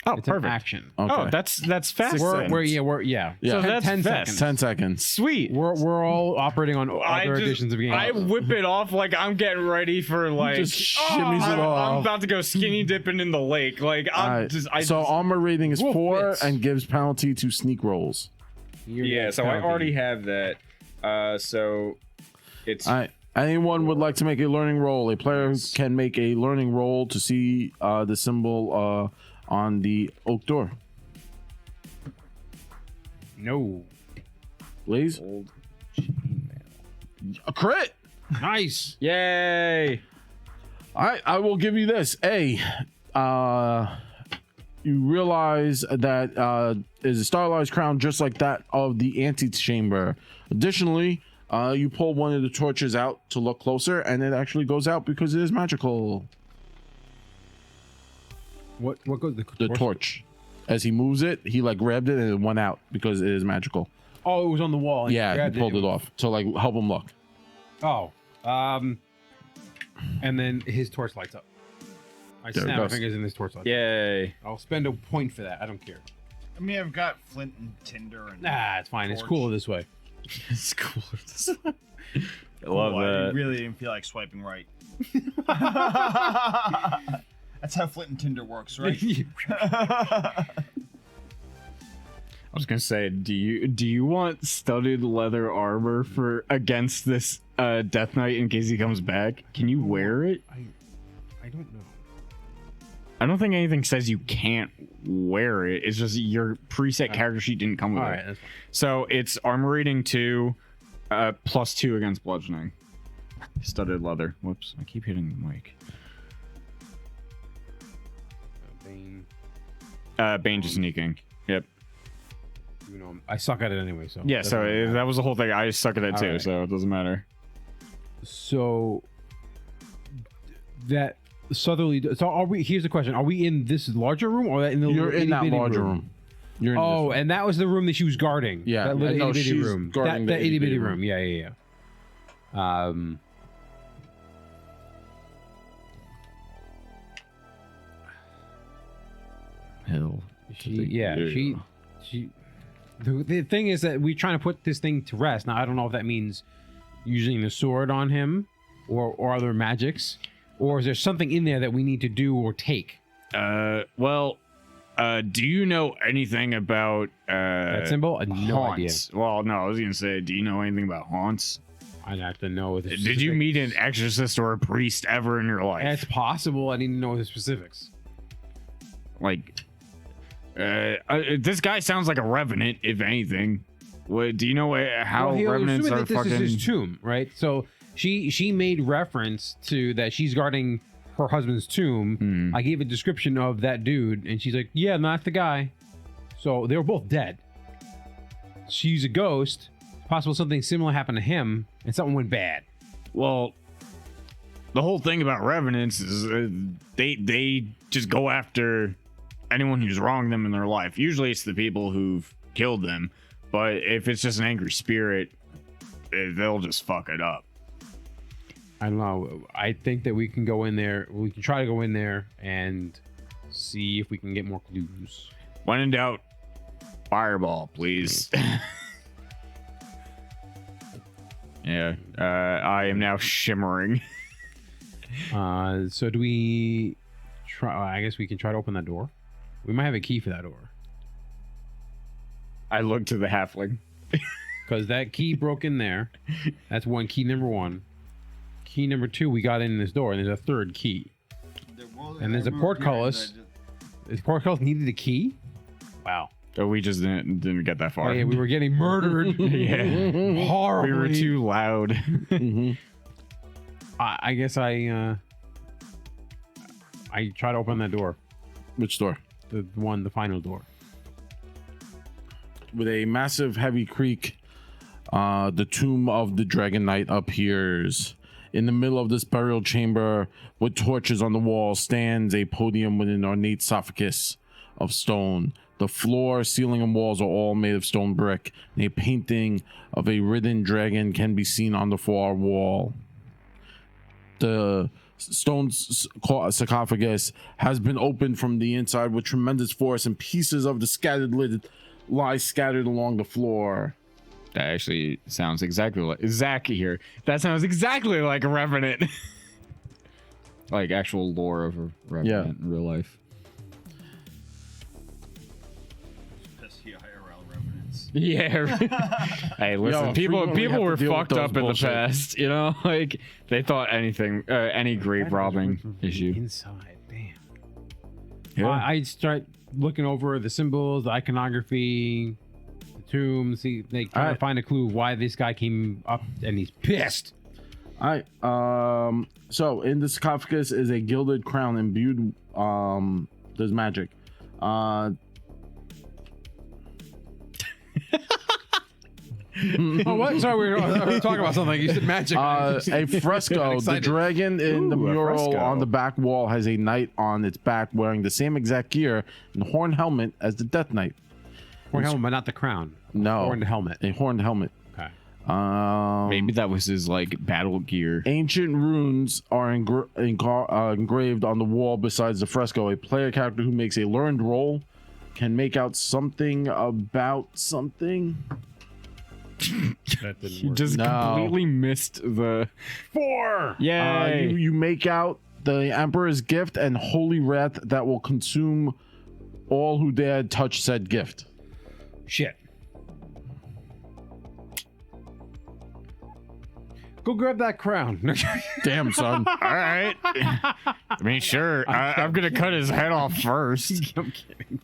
Oh, It's an perfect. action. Okay. Oh, that's fast. Seconds. Yeah. Yeah. So 10, that's 10 fast. seconds. 10 seconds. Sweet. We're all operating on other editions of games. I whip it off like I'm getting ready for like. Just shimmies it I'm off. about to go skinny dipping in the lake. Like I'm just. So armor rating is Wolf 4 bits. and gives penalty to sneak rolls. Yeah. So I already have that. So it's. All right. Anyone would like to make a learning roll? A player can make a learning roll to see the symbol on the oak door. No. Please. Old A crit. Nice. Yay! All right, I will give you this. You realize that is a stylized crown just like that of the antechamber. Additionally, you pull one of the torches out to look closer, and it actually goes out because it is magical. What goes The torch. As he moves it, he like grabbed it and it went out because it is magical. Oh, it was on the wall. and Yeah, grabbed he pulled it off to like help him look. Oh, and then his torch lights up. I There it snap my goes. fingers and his torch lights up. Yay. I'll spend a point for that. I don't care. I mean, I've got flint and tinder and. Nah, it's fine. It's torch. cooler this way. It's cool. I love I that. really didn't feel like swiping right. That's how flint and tinder works, right? I was gonna say, do you want studded leather armor for against this Death Knight in case he comes back? Can you wear it? I don't know. I don't think anything says you can't wear it. It's just your preset character sheet didn't come with All it. right. That's fine. So it's armor rating 2, +2 against bludgeoning. Studded leather. Whoops, I keep hitting the mic. Bane, Bane to sneaking. Yep. you know, I suck at it anyway. So Yeah, doesn't so really matter. that was the whole thing. I suck at it too, Alright. so it doesn't matter. So that southerly. So are we? Here's the question: are we in this larger room or in the You're little in that itty-bitty larger room. You're in Oh, this and that was the room that she was guarding. Yeah, that little no, itty-bitty she's room. guarding That the itty bitty itty-bitty room. room. Yeah. Hell. She. The thing is that we're trying to put this thing to rest. Now I don't know if that means using the sword on him, or other magics, or is there something in there that we need to do or take? Well, do you know anything about That symbol? I have no idea. haunts? Well, no, I was gonna say, do you know anything about haunts? I'd have to know. The Did you specifics. meet an exorcist or a priest ever in your life? It's possible. I need to know the specifics. Like, this guy sounds like a revenant, if anything. What do you know how Well, revenants assuming are that this fucking? is his tomb, right? So she made reference to that she's guarding her husband's tomb. Hmm. I gave a description of that dude, and she's like, "Yeah, not the guy." So they were both dead. She's a ghost. Possible something similar happened to him, and something went bad. Well, the whole thing about revenants is they just go after anyone who's wronged them in their life. Usually it's the people who've killed them, but if it's just an angry spirit, they'll just fuck it up. I don't know. I think that we can go in there. We can try to go in there and see if we can get more clues. When in doubt, fireball, please. Yeah, I am now shimmering. So do we try? I guess we can try to open that door. We might have a key for that door I look to the halfling. because that key broke in there. That's one key, number one. Key number two, we got in this door, and there's a third key. And there's a portcullis. Is portcullis needed a key? Wow. Oh, we just didn't get that far. Oh, yeah, we were getting murdered. Yeah. Horribly. We were too loud. I guess I try to open that door. Which door? The final door. With a massive heavy creak, the tomb of the Dragon Knight appears. In the middle of this burial chamber, with torches on the wall, stands a podium with an ornate sarcophagus of stone. The floor, ceiling, and walls are all made of stone brick, and a painting of a ridden dragon can be seen on the far wall. The stone sarcophagus has been opened from the inside with tremendous force, and pieces of the scattered lid lie scattered along the floor. That actually sounds exactly like Zach here. That sounds exactly like a revenant. Like actual lore of a revenant in real life. IRL revenants. Yeah. Hey, listen, Yo, people frequently have to were deal with fucked those up in the bullshit. past, you know? Like they thought anything, any grave robbing issue. Inside, damn. Yeah. I start looking over the symbols, the iconography, the tomb, see, trying to Alright. find a clue why this guy came up, and he's pissed. All right. So in the sarcophagus is a gilded crown imbued. There's magic. Oh, what? Sorry, we were talking about something. You said magic. A fresco. The excited. dragon in the Ooh, a mural fresco. on the back wall has a knight on its back wearing the same exact gear and horn helmet as the Death Knight. Horn helmet, but not the crown. No. Horned helmet. A horned helmet. Okay. Maybe that was his like battle gear. Ancient runes are engraved on the wall besides the fresco. A player character who makes a learned roll can make out something about something. That didn't You work. just No. completely missed the 4. Yay. You make out the Emperor's gift and holy wrath that will consume all who dare touch said gift. Shit. Go grab that crown. Damn, son. All right. I mean, sure. I'm gonna cut his head off first. I'm kidding.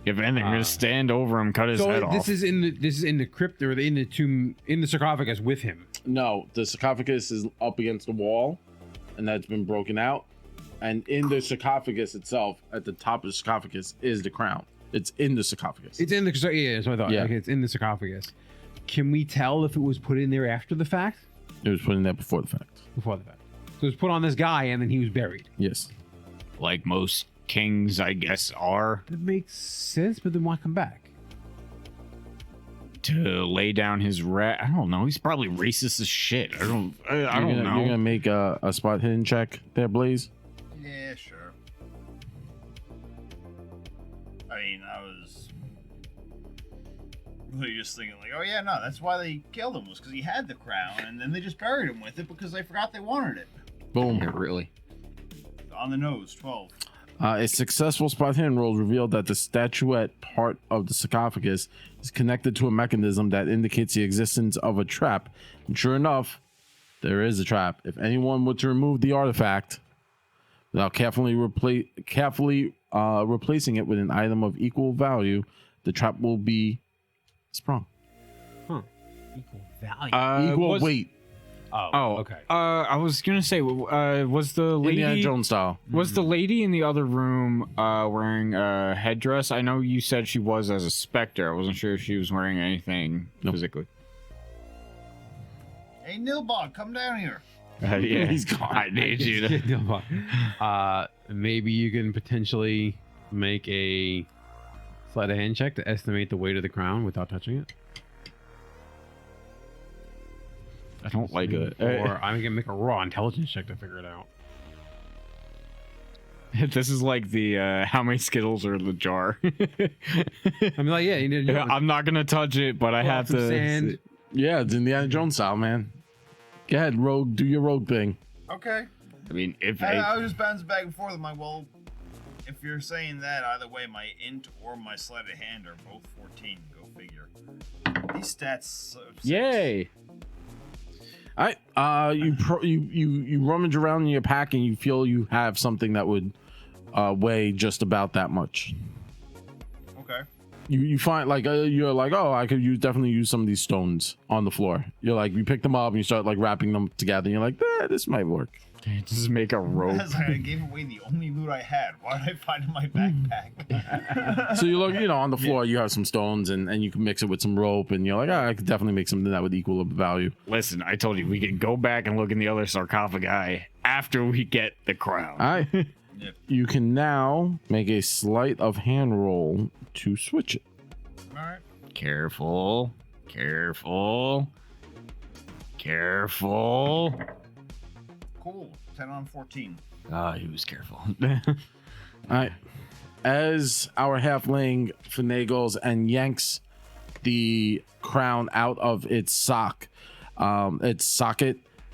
If anything, I'm gonna stand over him, cut his head So off. this is in the crypt or in the tomb, in the sarcophagus with him. No, the sarcophagus is up against the wall, and that's been broken out. And in the sarcophagus itself, at the top of the sarcophagus, is the crown. It's in the sarcophagus. It's in the yeah. That's what I thought. Yeah. Okay, it's in the sarcophagus. Can we tell if it was put in there after the fact? It was put in there before the fact. Before the fact. So it was put on this guy and then he was buried. Yes. like most kings, I guess, are. That makes sense, but then why come back? To lay down his rat. I don't know. He's probably racist as shit. I don't know. You're gonna make a spot hidden check there, Blaze. Yeah, sure. I mean, I was really just thinking, like, oh yeah, no, that's why they killed him, was because he had the crown, and then they just buried him with it because they forgot they wanted it. Boom. Yeah, really. On the nose, 12. A successful spot hidden roll revealed that the statuette part of the sarcophagus is connected to a mechanism that indicates the existence of a trap. And sure enough, there is a trap. If anyone were to remove the artifact without carefully replacing it with an item of equal value, the trap will be sprung. Equal value. Equal weight. Oh, okay. I was gonna say, was the Indiana lady Jones style. was the lady in the other room wearing a headdress? I know you said she was as a specter. I wasn't sure if she was wearing anything Nope. physically. Hey, Nilbog, come down here. Yeah, He's gone. I need you to. Maybe you can potentially make a sleight of hand check to estimate the weight of the crown without touching it. I don't like it. Or I'm gonna make a raw intelligence check to figure it out. This is like the how many Skittles are in the jar. I mean, like, yeah, you need to I'm not gonna touch it, but I pull out have some to. sand. Yeah, it's Indiana Jones style, man. Go ahead, rogue. Do your rogue thing. Okay. I mean, if I was just bouncing back and forth with my, well, if you're saying that, either way, my int or my sleight of hand are both 14. Go figure. These stats. yay. All right. You rummage around in your pack and you feel you have something that would weigh just about that much. Okay. You find like you're like, oh, I could definitely use some of these stones on the floor. You're like, you pick them up and you start like wrapping them together. And you're like, this might work. Just make a rope. As I gave away the only loot I had. Why did I find it in my backpack? So you look, on the floor, you have some stones and you can mix it with some rope, and you're like, I could definitely make something that would equal a value. Listen, I told you we can go back and look in the other sarcophagi after we get the crown. All right. Yep. You can now make a sleight of hand roll to switch it. Alright. Careful. Careful. Careful. Cool. 10 on 14. Ah, he was careful. All right. As our halfling finagles and yanks the crown out of its socket,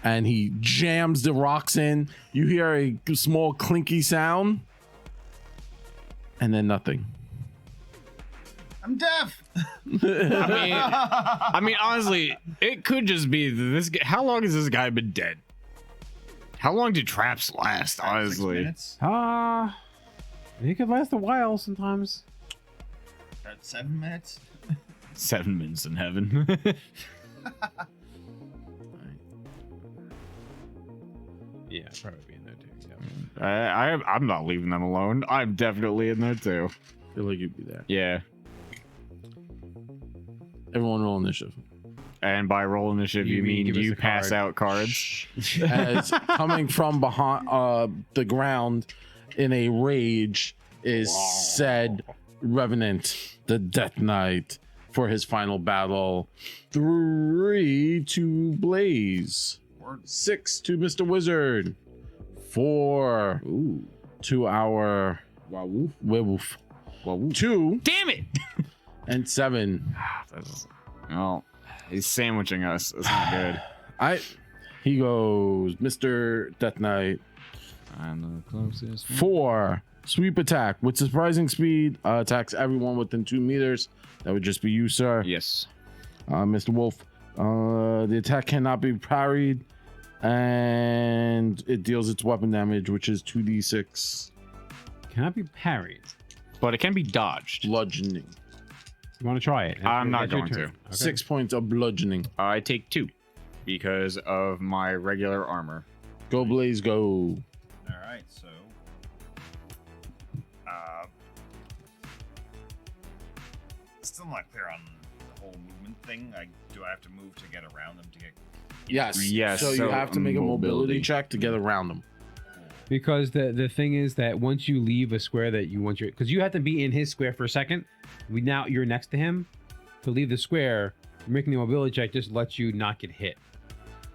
and he jams the rocks in, you hear a small clinky sound, and then nothing. I'm deaf! I mean, honestly, it could just be this. How long has this guy been dead? How long do traps last? 6 Honestly, minutes. It could last a while sometimes. At 7 minutes? 7 minutes in heaven. Yeah, probably be in there too. Yeah. I'm not leaving them alone. I'm definitely in there too. I feel like you'd be there. Yeah. Everyone roll initiative. And by roll initiative, you mean give us you a pass card. out cards? As coming from behind the ground in a rage is said Revenant, the Death Knight, for his final battle. 3 to Blaze. 6 to Mr. Wizard. 4 to our werewolf. 2 Damn it! and 7. Well, he's sandwiching us. That's not good. He goes, Mr. Death Knight. I'm the closest. 4 sweep attack with surprising speed, attacks everyone within 2 meters. That would just be you, sir. Yes. Mr. Wolf. The attack cannot be parried, and it deals its weapon damage, which is 2d6 Cannot be parried. But it can be dodged. bludgeoning. You want to try it? I'm not That's your going turn. to. Okay. 6 points of bludgeoning. I take 2 because of my regular armor. Go, Blaze, go. Alright, so. Still not clear on the whole movement thing. Do I have to move to get around them to get. Yes. Yes, So you so have to make a mobility mobility. check to get around them. Because the thing is that once you leave a square that you want your, because you have to be in his square for a second. Now you're next to him. To leave the square, making the mobility check just lets you not get hit.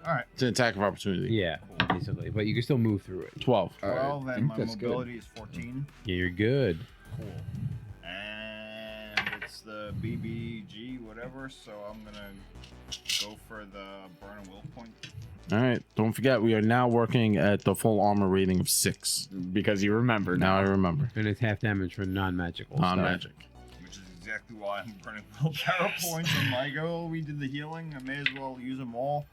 Alright, It's an attack of opportunity. Yeah, basically. But you can still move through it. 12. 12, I and think my that's good. mobility is 14. Yeah, you're good. Cool. And it's the BBG, whatever, so I'm gonna go for the burn and will point. All right. Don't forget, we are now working at the full armor rating of 6. Because you remember Now I remember. And it's half damage for non-magical. stuff. Non-magic. Which is exactly why I'm burning willpower points on my go. We did the healing. I may as well use them all.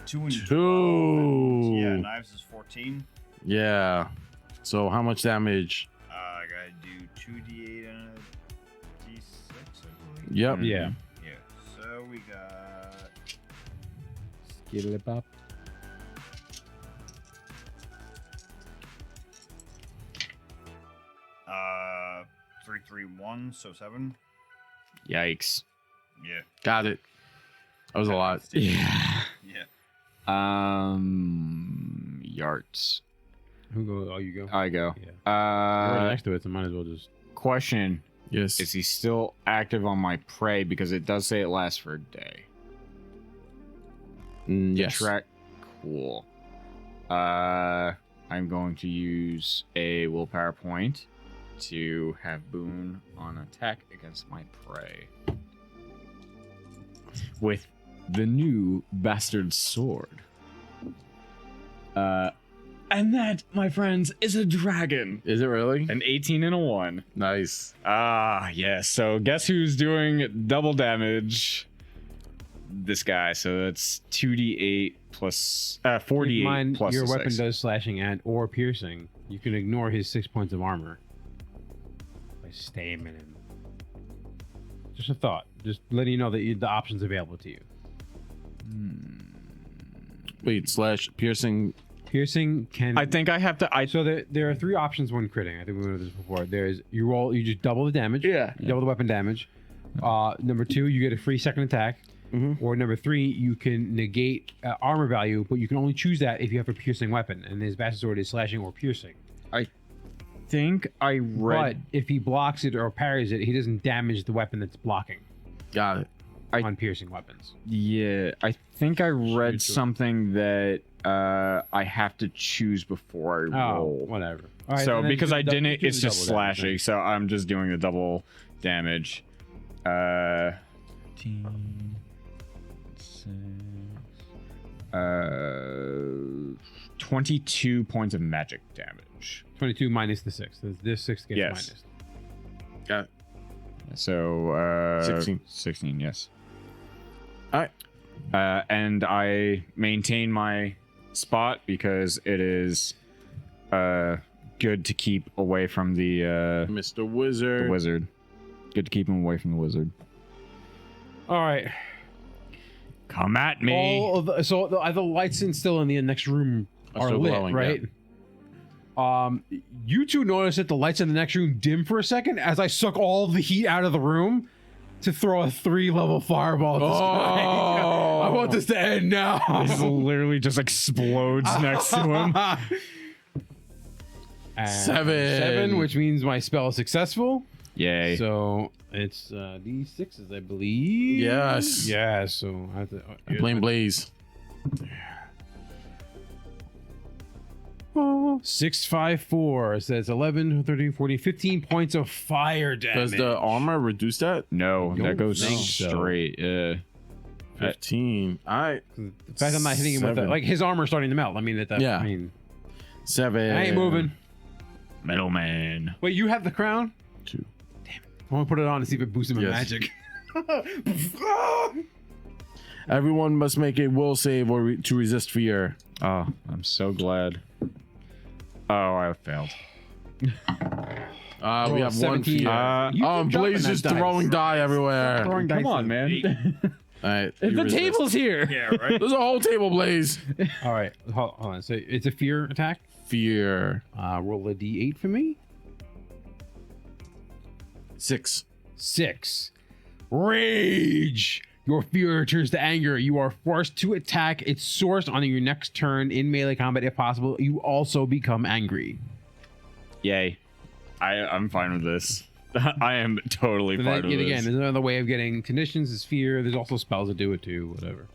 2 and 12. 2. Yeah, knives is 14. Yeah. So how much damage? I gotta do 2d8 and a d6, I believe. Yep. Yeah. Yeah, so we got. Skiddly-bop. Uh, 3, 3, 1, so 7. Yikes. Yeah. Got it. That was a lot. Yeah. Yeah. Yards. Who goes? Oh, you go. I go. Yeah. You're right Uh, next to it, so might as well just. question. Yes. Is he still active on my prey? Because it does say it lasts for a day. Yes. Track. Cool. I'm going to use a willpower point to have Boone on attack against my prey. With the new bastard sword. And that, my friends, is a dragon. Is it really? An 18 and a 1. Nice. Ah, yes. So guess who's doing double damage? This guy. So that's 2d8 plus 4d8 Keep in mind, plus your a weapon 6. does slashing and or piercing. You can ignore his 6 points of armor by staying in him. Just a thought. Just letting you know that the options available to you. Wait, slash piercing. Piercing can. I think I have to. So there are 3 options when critting. I think we went over this before. There's you roll, you just double the damage. Yeah. You double the weapon damage. Number 2, you get a free second attack. Or number 3, you can negate armor value, but you can only choose that if you have a piercing weapon, and his bastard sword is slashing or piercing. think I read. But if he blocks it or parries it, he doesn't damage the weapon that's blocking Got it. on piercing weapons. Yeah, I think I read Shoot. something that I have to choose before I Oh, roll. whatever. All right, So and then because do I the dou- didn't, do it's the just double damage slashing. So I'm just doing the double damage. 15, 6, 22 points of magic damage. then. 22 minus the 6. This 6 gets Yes. minus. Got it. So 16. 16, yes. All right. And I maintain my spot because it is good to keep away from the Mr. Wizard. wizard. Good to keep him away from the wizard. All right. Come at me. So the lights still in the next room are still lit, glowing, right? You two notice that the lights in the next room dim for a second as I suck all the heat out of the room, to throw a 3-level fireball at this guy. I want this to end now. This literally just explodes next to him. And 7. which means my spell is successful. Yay. So it's D6s, I believe. Yes. Yeah, so I have to Blame Blaze. 6, 5, 4. It says 11, 13, 14, 15 points of fire damage. Does the armor reduce that? No, Don't that goes think so. straight. Yeah. 15. All right. The fact I'm not hitting him with 7. that, like his armor's starting to melt. I mean, Yeah. I mean, 7. I ain't moving. Metal Man. Wait, you have the crown? 2. I want to put it on to see if it boosts him in Yes. magic. Everyone must make a will save or to resist fear. Oh, I'm so glad. Oh, I failed. We have 1 17. fear. You keep dropping Blaze that is dice. throwing die everywhere. Throwing dice Come on, in. man. All right. the you resist. table's here. Yeah, right. There's a whole table, Blaze. All right, hold on. So it's a fear attack. Fear. Roll a d8 for me. 6. 6. Rage. Your fear turns to anger. You are forced to attack its source on your next turn in melee combat if possible. You also become angry. Yay. I'm fine with this. I am totally And fine then, with yet again, this. there's another way of getting conditions is fear. There's also spells that do it too, whatever.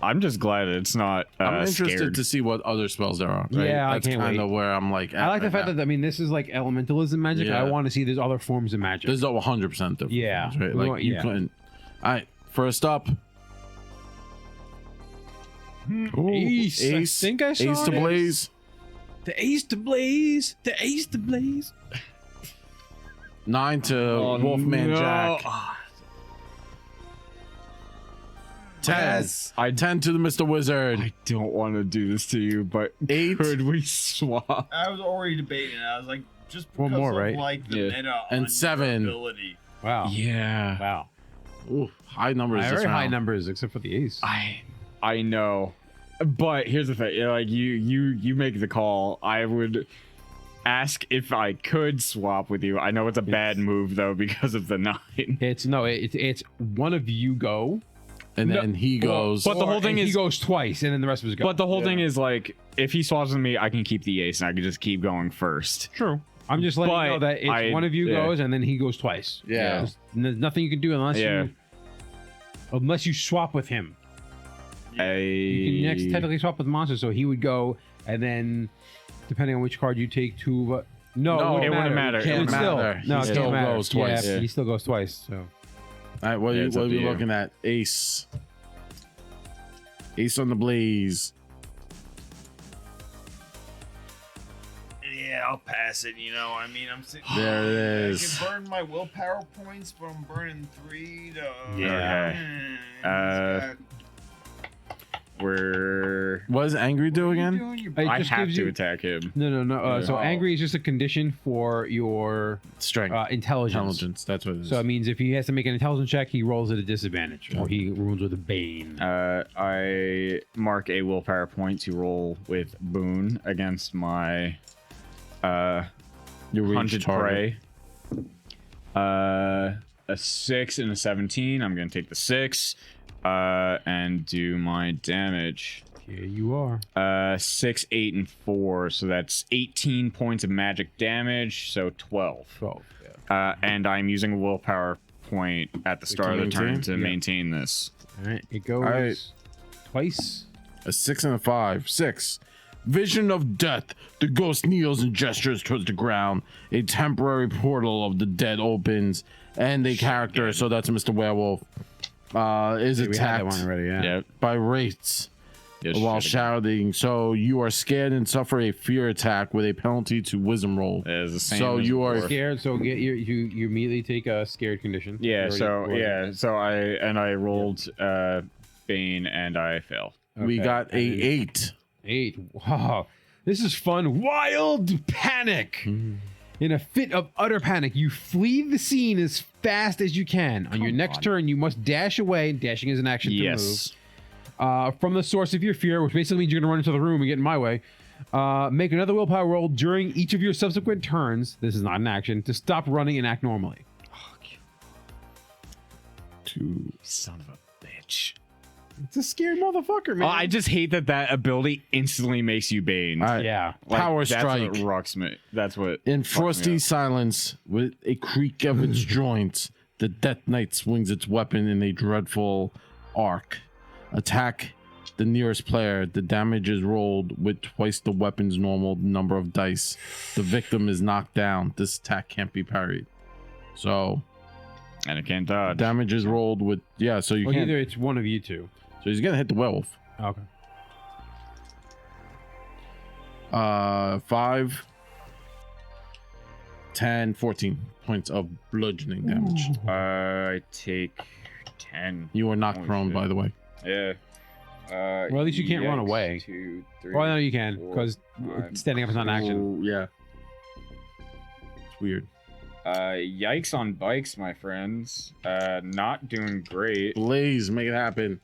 I'm just glad it's not I'm interested scared. to see what other spells there are. Right? Yeah, I That's can't kind of wait. where I'm like. I like the fact that, I mean, this is like elementalism magic. Yeah. I want to see there's other forms of magic. there's no 100% difference. Yeah. Right? We Like want- you yeah. couldn't. All right. First up. Ace. I think I saw Ace to it. Blaze. The ace to blaze. The ace to blaze. 9 to Wolfman Jack. 10. Yes. 10 to the Mr. Wizard. I don't want to do this to you, but 8 could we swap? I was already debating. I was like, just because One more, of right? like the Yeah. meta And on 7. ability. Wow. Yeah. Wow. Ooh, high numbers. this Very high round. numbers except for the ace. I know, but here's the thing. Like you make the call. I would ask if I could swap with you. I know it's a bad move though because of the 9. It's one of you go. And No, then he goes. but the whole thing he is- goes twice, and then the rest of us go. But the whole thing is like, if he swaps with me, I can keep the ace, and I can just keep going first. true. I'm just letting you know But that it's one of you yeah. goes, and then he goes twice. Yeah. There's nothing you can do Yeah. unless you swap with him. You can next technically swap with monsters, so he would go, and then depending on which card you take, 2 of No, it wouldn't matter. It can't would still, matter. No, He it still can't matter. goes twice. Yeah, Yeah. he still goes twice. So All right, what Yeah, are it's you up to you. looking at? Ace. Ace on the Blaze. Yeah, I'll pass it. You know, I mean, I'm sitting. There it I is. can burn my willpower points, but I'm burning 3 to. Yeah. Uh, We're What does Angry do again? it I just have gives to you. attack him. No. So Oh. angry is just a condition for your Strength. intelligence. Intelligence. That's what it is. So it means if he has to make an intelligence check, he rolls at a disadvantage, or he rolls with a bane. I mark a willpower point to roll with Boon against my Your hunted prey. A 6 and a 17. I'm gonna take the 6 and do my damage. Here you are. 6, 8, and 4. So that's 18 points of magic damage. So 12. 12. Yeah. And I'm using a willpower point at the start of the turn maintain? to Yeah. maintain this. All right. It goes right. twice. A 6 and a 5. 6. Vision of death. The ghost kneels and gestures towards the ground. A temporary portal of the dead opens, and a character, so that's Mr. Werewolf, is We had that attacked one already. Yeah. Yep. by wraiths Yes, while shit. shouting. So you are scared and suffer a fear attack with a penalty to wisdom roll. It is the same So as you are before. Scared. So you immediately take a scared condition. Yeah, You so already- yeah, so I rolled Bane and I fail. We Okay, got a and then 8. 8. Wow. This is fun. Wild panic. In a fit of utter panic, you flee the scene as fast as you can. On your Come next on. turn, you must dash away. Dashing is an action to Yes. move. From the source of your fear, which basically means you're going to run into the room and get in my way. Make another willpower roll during each of your subsequent turns. This is not an action. To stop running and act normally. to. Son of a bitch. It's a scary motherfucker, man. Oh, I just hate that ability instantly makes you Bane. All right. Yeah. Power that's strike. What rocks me. That's what. In fucks me frosty up. silence, with a creak of its joints, the Death Knight swings its weapon in a dreadful arc. Attack the nearest player. The damage is rolled with twice the weapon's normal number of dice. The victim is knocked down. This attack can't be parried. So And it can't dodge. damage is rolled with So you Well, can't. either it's one of you two. So he's gonna hit the werewolf. Okay. 5, 10, 14 points of bludgeoning damage. I take 10. You are knocked Holy prone, shit. by the way. Yeah. Well, at least you can't run away. 2, 3. Well, no, you can, 4, because 5. standing up is not an action. Oh, yeah. It's weird. Yikes on bikes, my friends. Not doing great. Blaze, make it happen.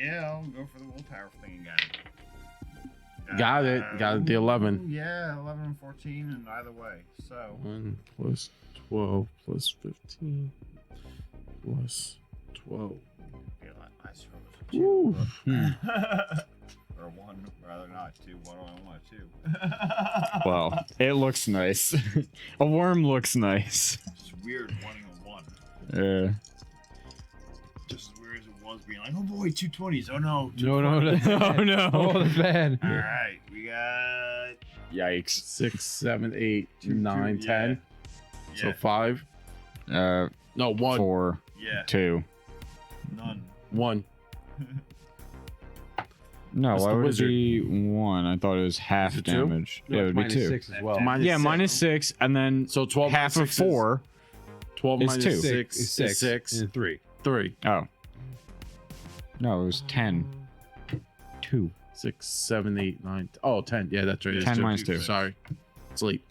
Yeah, I'll go for the willpower thing again. Got it. Got it, the 11. Yeah, 11 and 14, and either way. So 1 plus 12 plus 15 plus 12. be a lot nicer with Woo. or one, rather not two. What do I want? Two. Well, it looks nice. A worm looks nice. It's weird wanting a one. Yeah. Just as weird as it was being like, oh boy, 220s. Oh no. No, that's bad. Oh no. Oh, that's bad. All right, we got Yikes. 6, 7, 8, Two, 9, two, 10. yeah. So 5. No, 1. 4, Yeah, 2. none. 1. No, That's why the would it wizard. be 1? I thought it was half Is it 2? damage. Yeah, it would be Minus 2. 6 as well. Minus Yeah, 6. minus 6, and then So 12 half of minus 6 is- 4. 12 is minus 2. 6 is is 6. and 3. 3. Oh. No, it was 10. 2. 6, 7, 8, 9. Oh, 10. Yeah, that's right. It's 10 two. minus 2. Sorry. Sleep.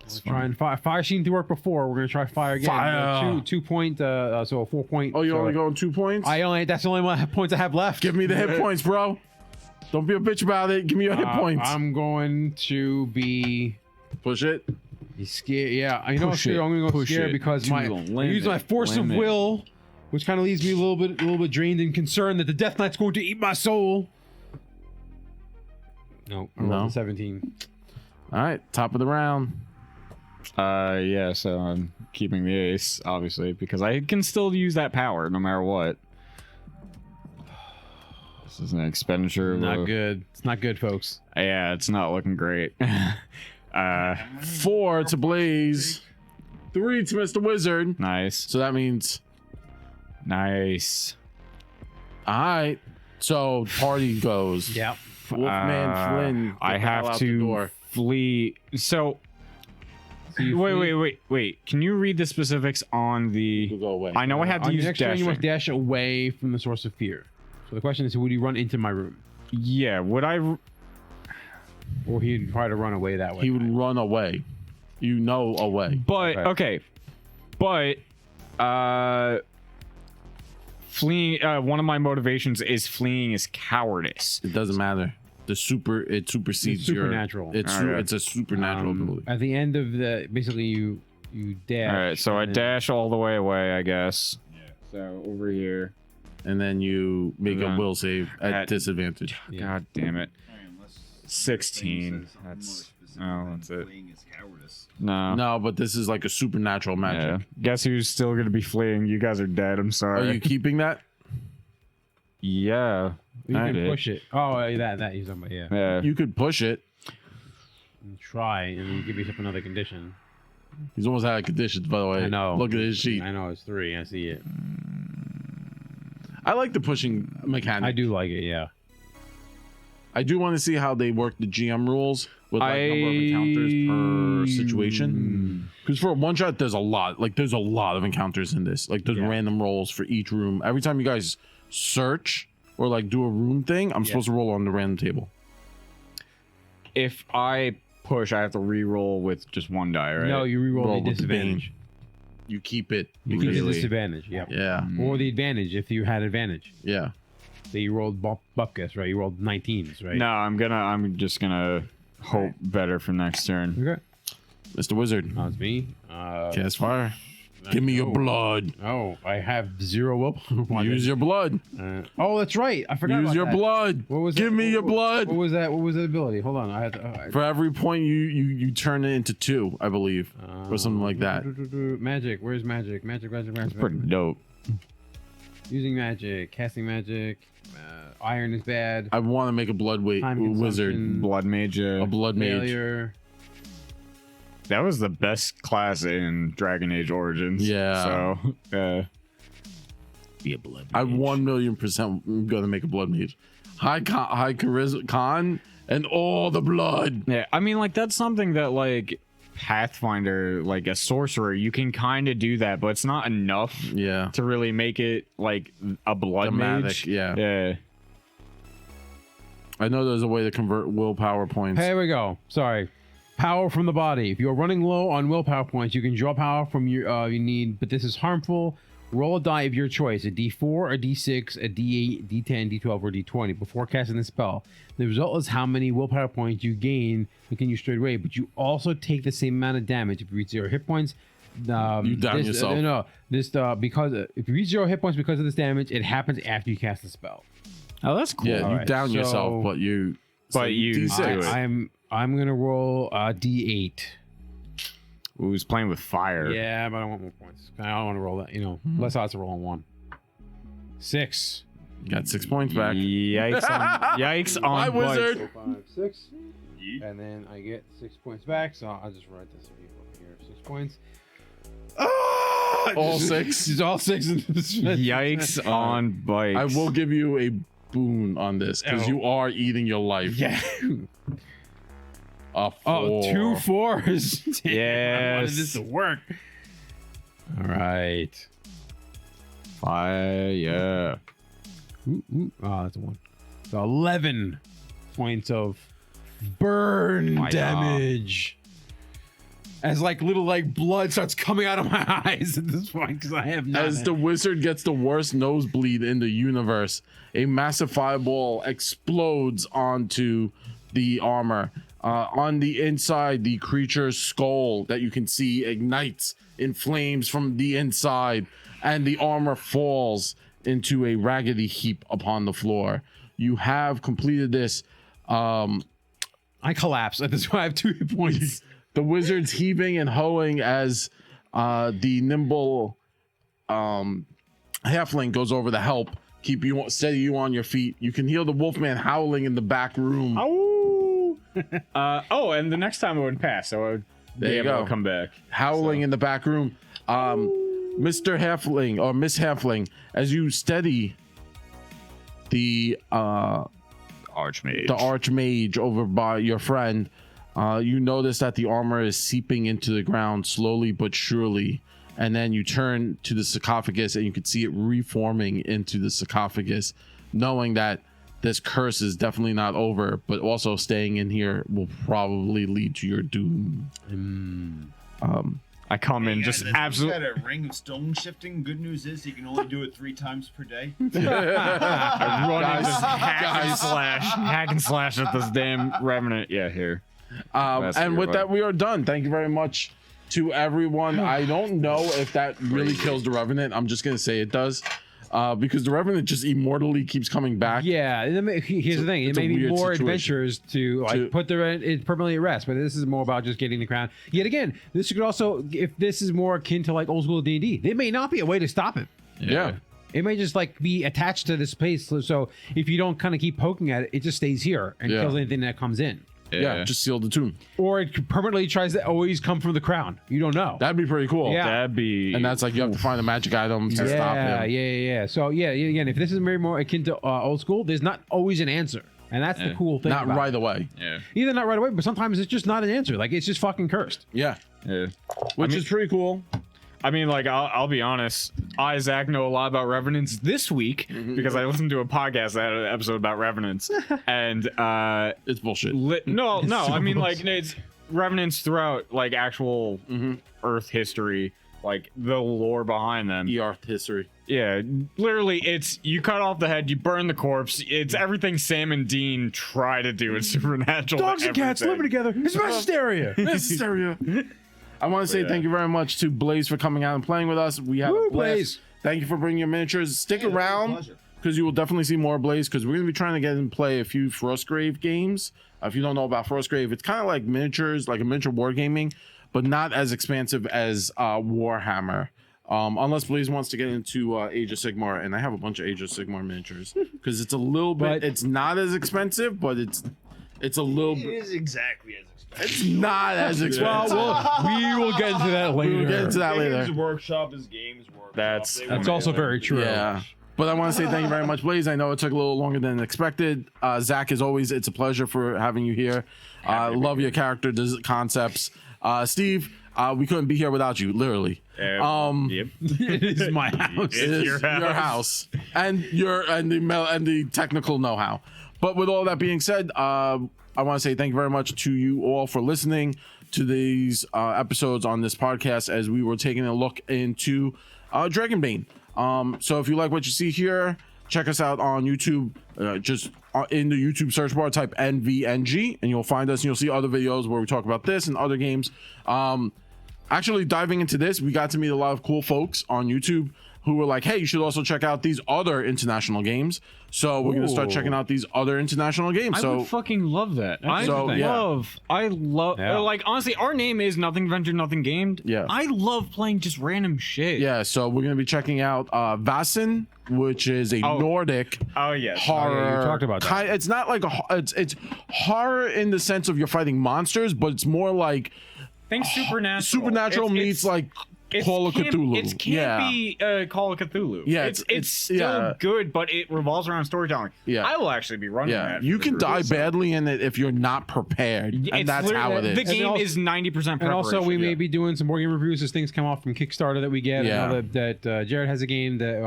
Let's try and fire seemed to work before. We're gonna try fire again. Fire. 2 point. So a 4 point. Oh, you're so only going 2 points? That's the only one points I have left. Give me the hit points, bro. Don't be a bitch about it. Give me your hit points. I'm going to be Push it. scared. Yeah, you know Push what? it, I'm gonna go push scared it because to I the use my limit, force of limit. will, which kind of leaves me a little bit drained and concerned that the Death Knight's going to eat my soul. No, I rolled No. a 17. All right. Top of the round. Yeah, so I'm keeping the ace, obviously, because I can still use that power no matter what. This is an expenditure. Not good. It's not good, folks. Yeah, it's not looking great. 4 to Blaze. 3 to Mr. Wizard. Nice. So that means, Nice. all right. So party goes. Yeah. Wolfman Flynn. I get the hell have out the to door. flee. So, you flee? wait. Can you read the specifics on You the? go away. I know I have to On use your next turn, you must dashing. dash away from the source of fear. So the question is, would he run into my room, Yeah, would I? or he'd try to run away that way? He would run away. You know, away. But okay, but fleeing. One of my motivations is fleeing is cowardice. It doesn't matter. It supersedes It's supernatural. It's a supernatural ability. At the end of basically you dash. All right, so I and then- dash all the way away, I guess. Yeah. So over here. And then you make a Then will save at at- disadvantage. Yeah. God damn it. I mean, unless 16, the thing says something that's- more specific oh, than that's it. fleeing is cowardice. No. No, but this is like a supernatural Yeah. magic. Guess who's still gonna be fleeing? You guys are dead. I'm sorry. Are you keeping that? Yeah. You I can did. push it. Oh, that you somebody. Yeah. Yeah. You could push it. And try, and then you give yourself another condition. He's almost out of conditions, by the way. I know. Look at his sheet. I know it's 3. I see it. I like the pushing mechanic. I do like it. Yeah. I do want to see how they work the GM rules with like number of encounters per situation. Because for a one shot, there's a lot. Like there's a lot of encounters in this. Like there's Yeah. random rolls for each room. Every time you guys search or like do a room thing, I'm supposed to roll on the random table. If I push, I have to re-roll with just one die, right? No, you reroll Roll the with the bane. disadvantage. You keep it. You keep the Really? disadvantage. Yep. Yeah. Or the advantage if you had advantage. Yeah. So you rolled bupkis, right? You rolled 19s, right? No, I'm just gonna hope better for next turn. Okay. Mr. Wizard. That was me. Cast fire. Give me your blood. Oh, I have 0 willpower. Use your blood. Oh, that's right. I forgot. Use about your that. blood. What was Give that? me your blood. What was that? What was that ability? Hold on. I had to. For every point you turn it into 2, I believe, or something like that. Magic. Where's magic? Magic. Pretty dope. Using magic, casting magic. Iron is bad. I want to make a blood Time wizard, consumption, Blood mage. a blood mage. failure. That was the best class in Dragon Age Origins. Yeah. So, Be a blood mage. I 1,000,000% gonna make a blood mage. High charisma con and all the blood. yeah. I mean, like that's something that like Pathfinder, like a sorcerer, you can kind of do that, but it's not enough Yeah. to really make it like a blood Thematic, mage. yeah. Yeah. I know there's a way to convert willpower points. Here we go. Sorry. Power from the body. If you're running low on willpower points, you can draw power from your you need, but this is harmful. Roll a die of your choice, a d4, a d6, a d8, d10, d12, or d20 before casting the spell. The result is how many willpower points you gain and can use straight away, but you also take the same amount of damage. If you reach 0 hit points, You down yourself. Because if you reach 0 hit points because of this damage, it happens after you cast the spell. Oh, that's cool. Yeah, you Alright, down so- yourself, but you. do it. I'm gonna roll a d8. Who's playing with fire? Yeah, but I want more points. I don't want to roll that. Less odds to roll on 1. 6. Got 6 points back. Yikes! Yikes on My butt. wizard. 4, 5, 6. And then I get 6 points back. So I'll just write this over here. 6 points. All 6. It's all 6 in this. Yikes on bikes. I will give you a boon on this because Oh. you are eating your life. Yeah. A 4. Oh, 2 4s. Damn, I wanted Yes. this to work. All right. Fire. Oh, that's a 1. So 11 points of burn Fire. damage. As little blood starts coming out of my eyes at this point because I have nothing. As the wizard gets the worst nosebleed in the universe, a massive fireball explodes onto the armor. On the inside, the creature's skull that you can see ignites in flames from the inside, and the armor falls into a raggedy heap upon the floor. You have completed this. I collapse at this point. I have 2 hit points. The wizard's heaving and hoeing as the nimble halfling goes over to help keep you steady you on your feet. You can hear the wolfman howling in the back room. And the next time it would pass, so I would There be you able go. to come back. Howling in the back room. Mr. Halfling or Miss Halfling, as you steady the archmage over by your friend, you notice that the armor is seeping into the ground slowly but surely, and then you turn to the sarcophagus and you can see it reforming into the sarcophagus, knowing that this curse is definitely not over, but also staying in here will probably lead to your doom. I come in Hey, just guys, absolutely. got a ring of stone shifting. Good news is you can only do it 3 times per day. I run in, just Guys. hack and slash at this damn revenant. Yeah, here. That's And your with vibe. that, we are done. Thank you very much to everyone. I don't know if that really kills the Revenant. I'm just going to say it does. Because the Revenant just immortally keeps coming back. Yeah, here's the thing. It it's a may be weird more situation. adventures to put it permanently at rest, but this is more about just getting the crown. Yet again, this could also, if this is more akin to old school D&D, there may not be a way to stop it. Yeah. It may just be attached to this place. So if you don't kind of keep poking at it, it just stays here and Yeah. kills anything that comes in. Yeah. Just seal the tomb. Or it permanently tries to always come from the crown. You don't know. That'd be pretty cool. Yeah. That'd be. And that's you have to find a magic item to stop him. Yeah. So again, if this is very more akin to old school, there's not always an answer, and that's the cool thing. Not about right it. away. Yeah. Either not right away, but sometimes it's just not an answer. It's just fucking cursed. Yeah. Yeah. Which is pretty cool. I mean, I'll be honest. I, Zach, know a lot about revenants this week because I listened to a podcast that had an episode about revenants, and It's bullshit. no. I mean, it's revenants throughout actual Earth history, the lore behind them. Earth history. Yeah, literally, it's you cut off the head, you burn the corpse. It's everything Sam and Dean try to do in Supernatural. Dogs and cats living together. It's mass hysteria. Hysteria. I want to say thank you very much to Blaze for coming out and playing with us. We have a blast. Blaze. Thank you for bringing your miniatures. Stick Hey, it's been a around pleasure. because you will definitely see more Blaze because we're going to be trying to get and play a few Frostgrave games. If you don't know about Frostgrave, it's kind of like miniatures, like a miniature wargaming, but not as expansive as Warhammer. Unless Blaze wants to get into Age of Sigmar, and I have a bunch of Age of Sigmar miniatures because it's a little bit. But- It's not as expensive, but it's a little It bit. is exactly as expensive. It's not as expensive. We will get into that later. We will get into that later. Games Workshop is Games Workshop. That's- They That's want also to- very true. Yeah. But I want to say thank you very much, Blaze. I know it took a little longer than expected. Zach, as always, it's a pleasure for having you here. Love your character concepts. Steve, we couldn't be here without you, literally. Yep. It is my house. It is your house and the technical know-how. But with all that being said, I want to say thank you very much to you all for listening to these episodes on this podcast as we were taking a look into DragonBane. So if you like what you see here, check us out on YouTube. Just in the YouTube search bar, type NVNG, and you'll find us. And you'll see other videos where we talk about this and other games. Actually, diving into this, we got to meet a lot of cool folks on YouTube who were like, hey, you should also check out these other international games. So we're going to start Ooh. checking out these other international games. I So would fucking love that. I So, yeah. love, Yeah. like, honestly, our name is Nothing Ventured, Nothing Gamed. Yeah. I love playing just random shit. yeah, so we're going to be checking out Vaesen, which is a Oh. Nordic Oh, yes. horror. you talked about that. It's not like it's horror in the sense of you're fighting monsters, but it's more like Think supernatural. supernatural meets like Call of Cthulhu. It's campy Call of Cthulhu. Yeah, it's it's- still yeah. good, but it revolves around storytelling. Yeah. I will actually be running Yeah, that. you for can the die group, so- badly in it if you're not prepared, and It's that's how it literally- is. The game also- is 90% And preparation. also, we may Yeah. be doing some more game reviews as things come off from Kickstarter that we get. Yeah. I know that Jared has a game that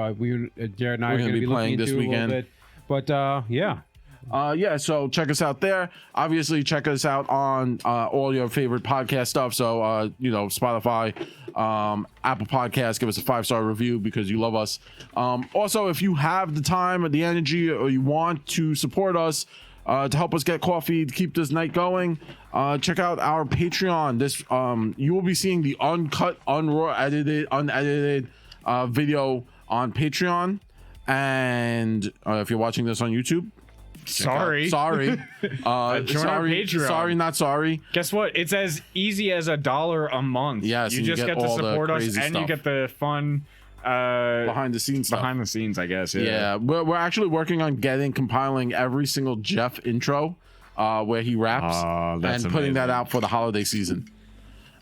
Jared and I We're are gonna going to be be playing looking this into a little weekend. bit. But yeah, Yeah, so check us out there. Obviously, check us out on all your favorite podcast stuff. So, Spotify, Apple Podcasts, give us a 5-star review because you love us. Also, if you have the time or the energy or you want to support us to help us get coffee to keep this night going, check out our Patreon. This you will be seeing the uncut, unedited video on Patreon. And if you're watching this on YouTube, Sorry. sorry. Join our Patreon. Sorry, not sorry. Guess what? It's as easy as $1 a month. Yes, you and you just get get to all the support us, crazy and you stuff. get the fun Behind the scenes stuff. behind the scenes, I guess. Yeah, we're actually working on compiling every single Jeff intro where he raps Oh, that's and putting that amazing. out for the holiday season.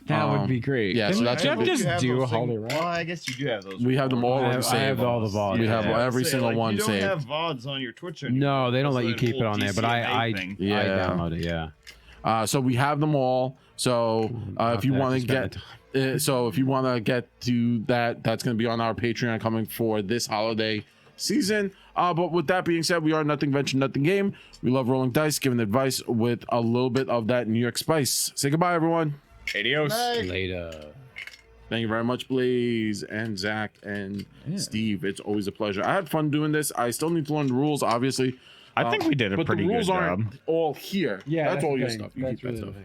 That would be great. yeah, so Can that's Jeff what- just You have do a those holiday things- rap? Well, I guess you do have those. We have them all I already have saved. all the VODs. We have I every say, single like, one you don't saved. have VODs on your Twitch anymore. no, they don't let you That's keep it on there. But I thing. Yeah. I download it. Yeah. So we have them all. So if you Not want to spend get, so if you want to get to that, that's going to be on our Patreon coming for this holiday season. But with that being said, we are Nothing Venture, Nothing Game. We love rolling dice, giving advice with a little bit of that New York spice. Say goodbye, everyone. Adios. Later. Thank you very much, Blaze and Zach and Steve. It's always a pleasure. I had fun doing this. I still need to learn the rules, obviously. I think we did a but pretty the rules good aren't job. all here. Yeah, that's all the your thing. stuff. You That's keep that really stuff. the thing.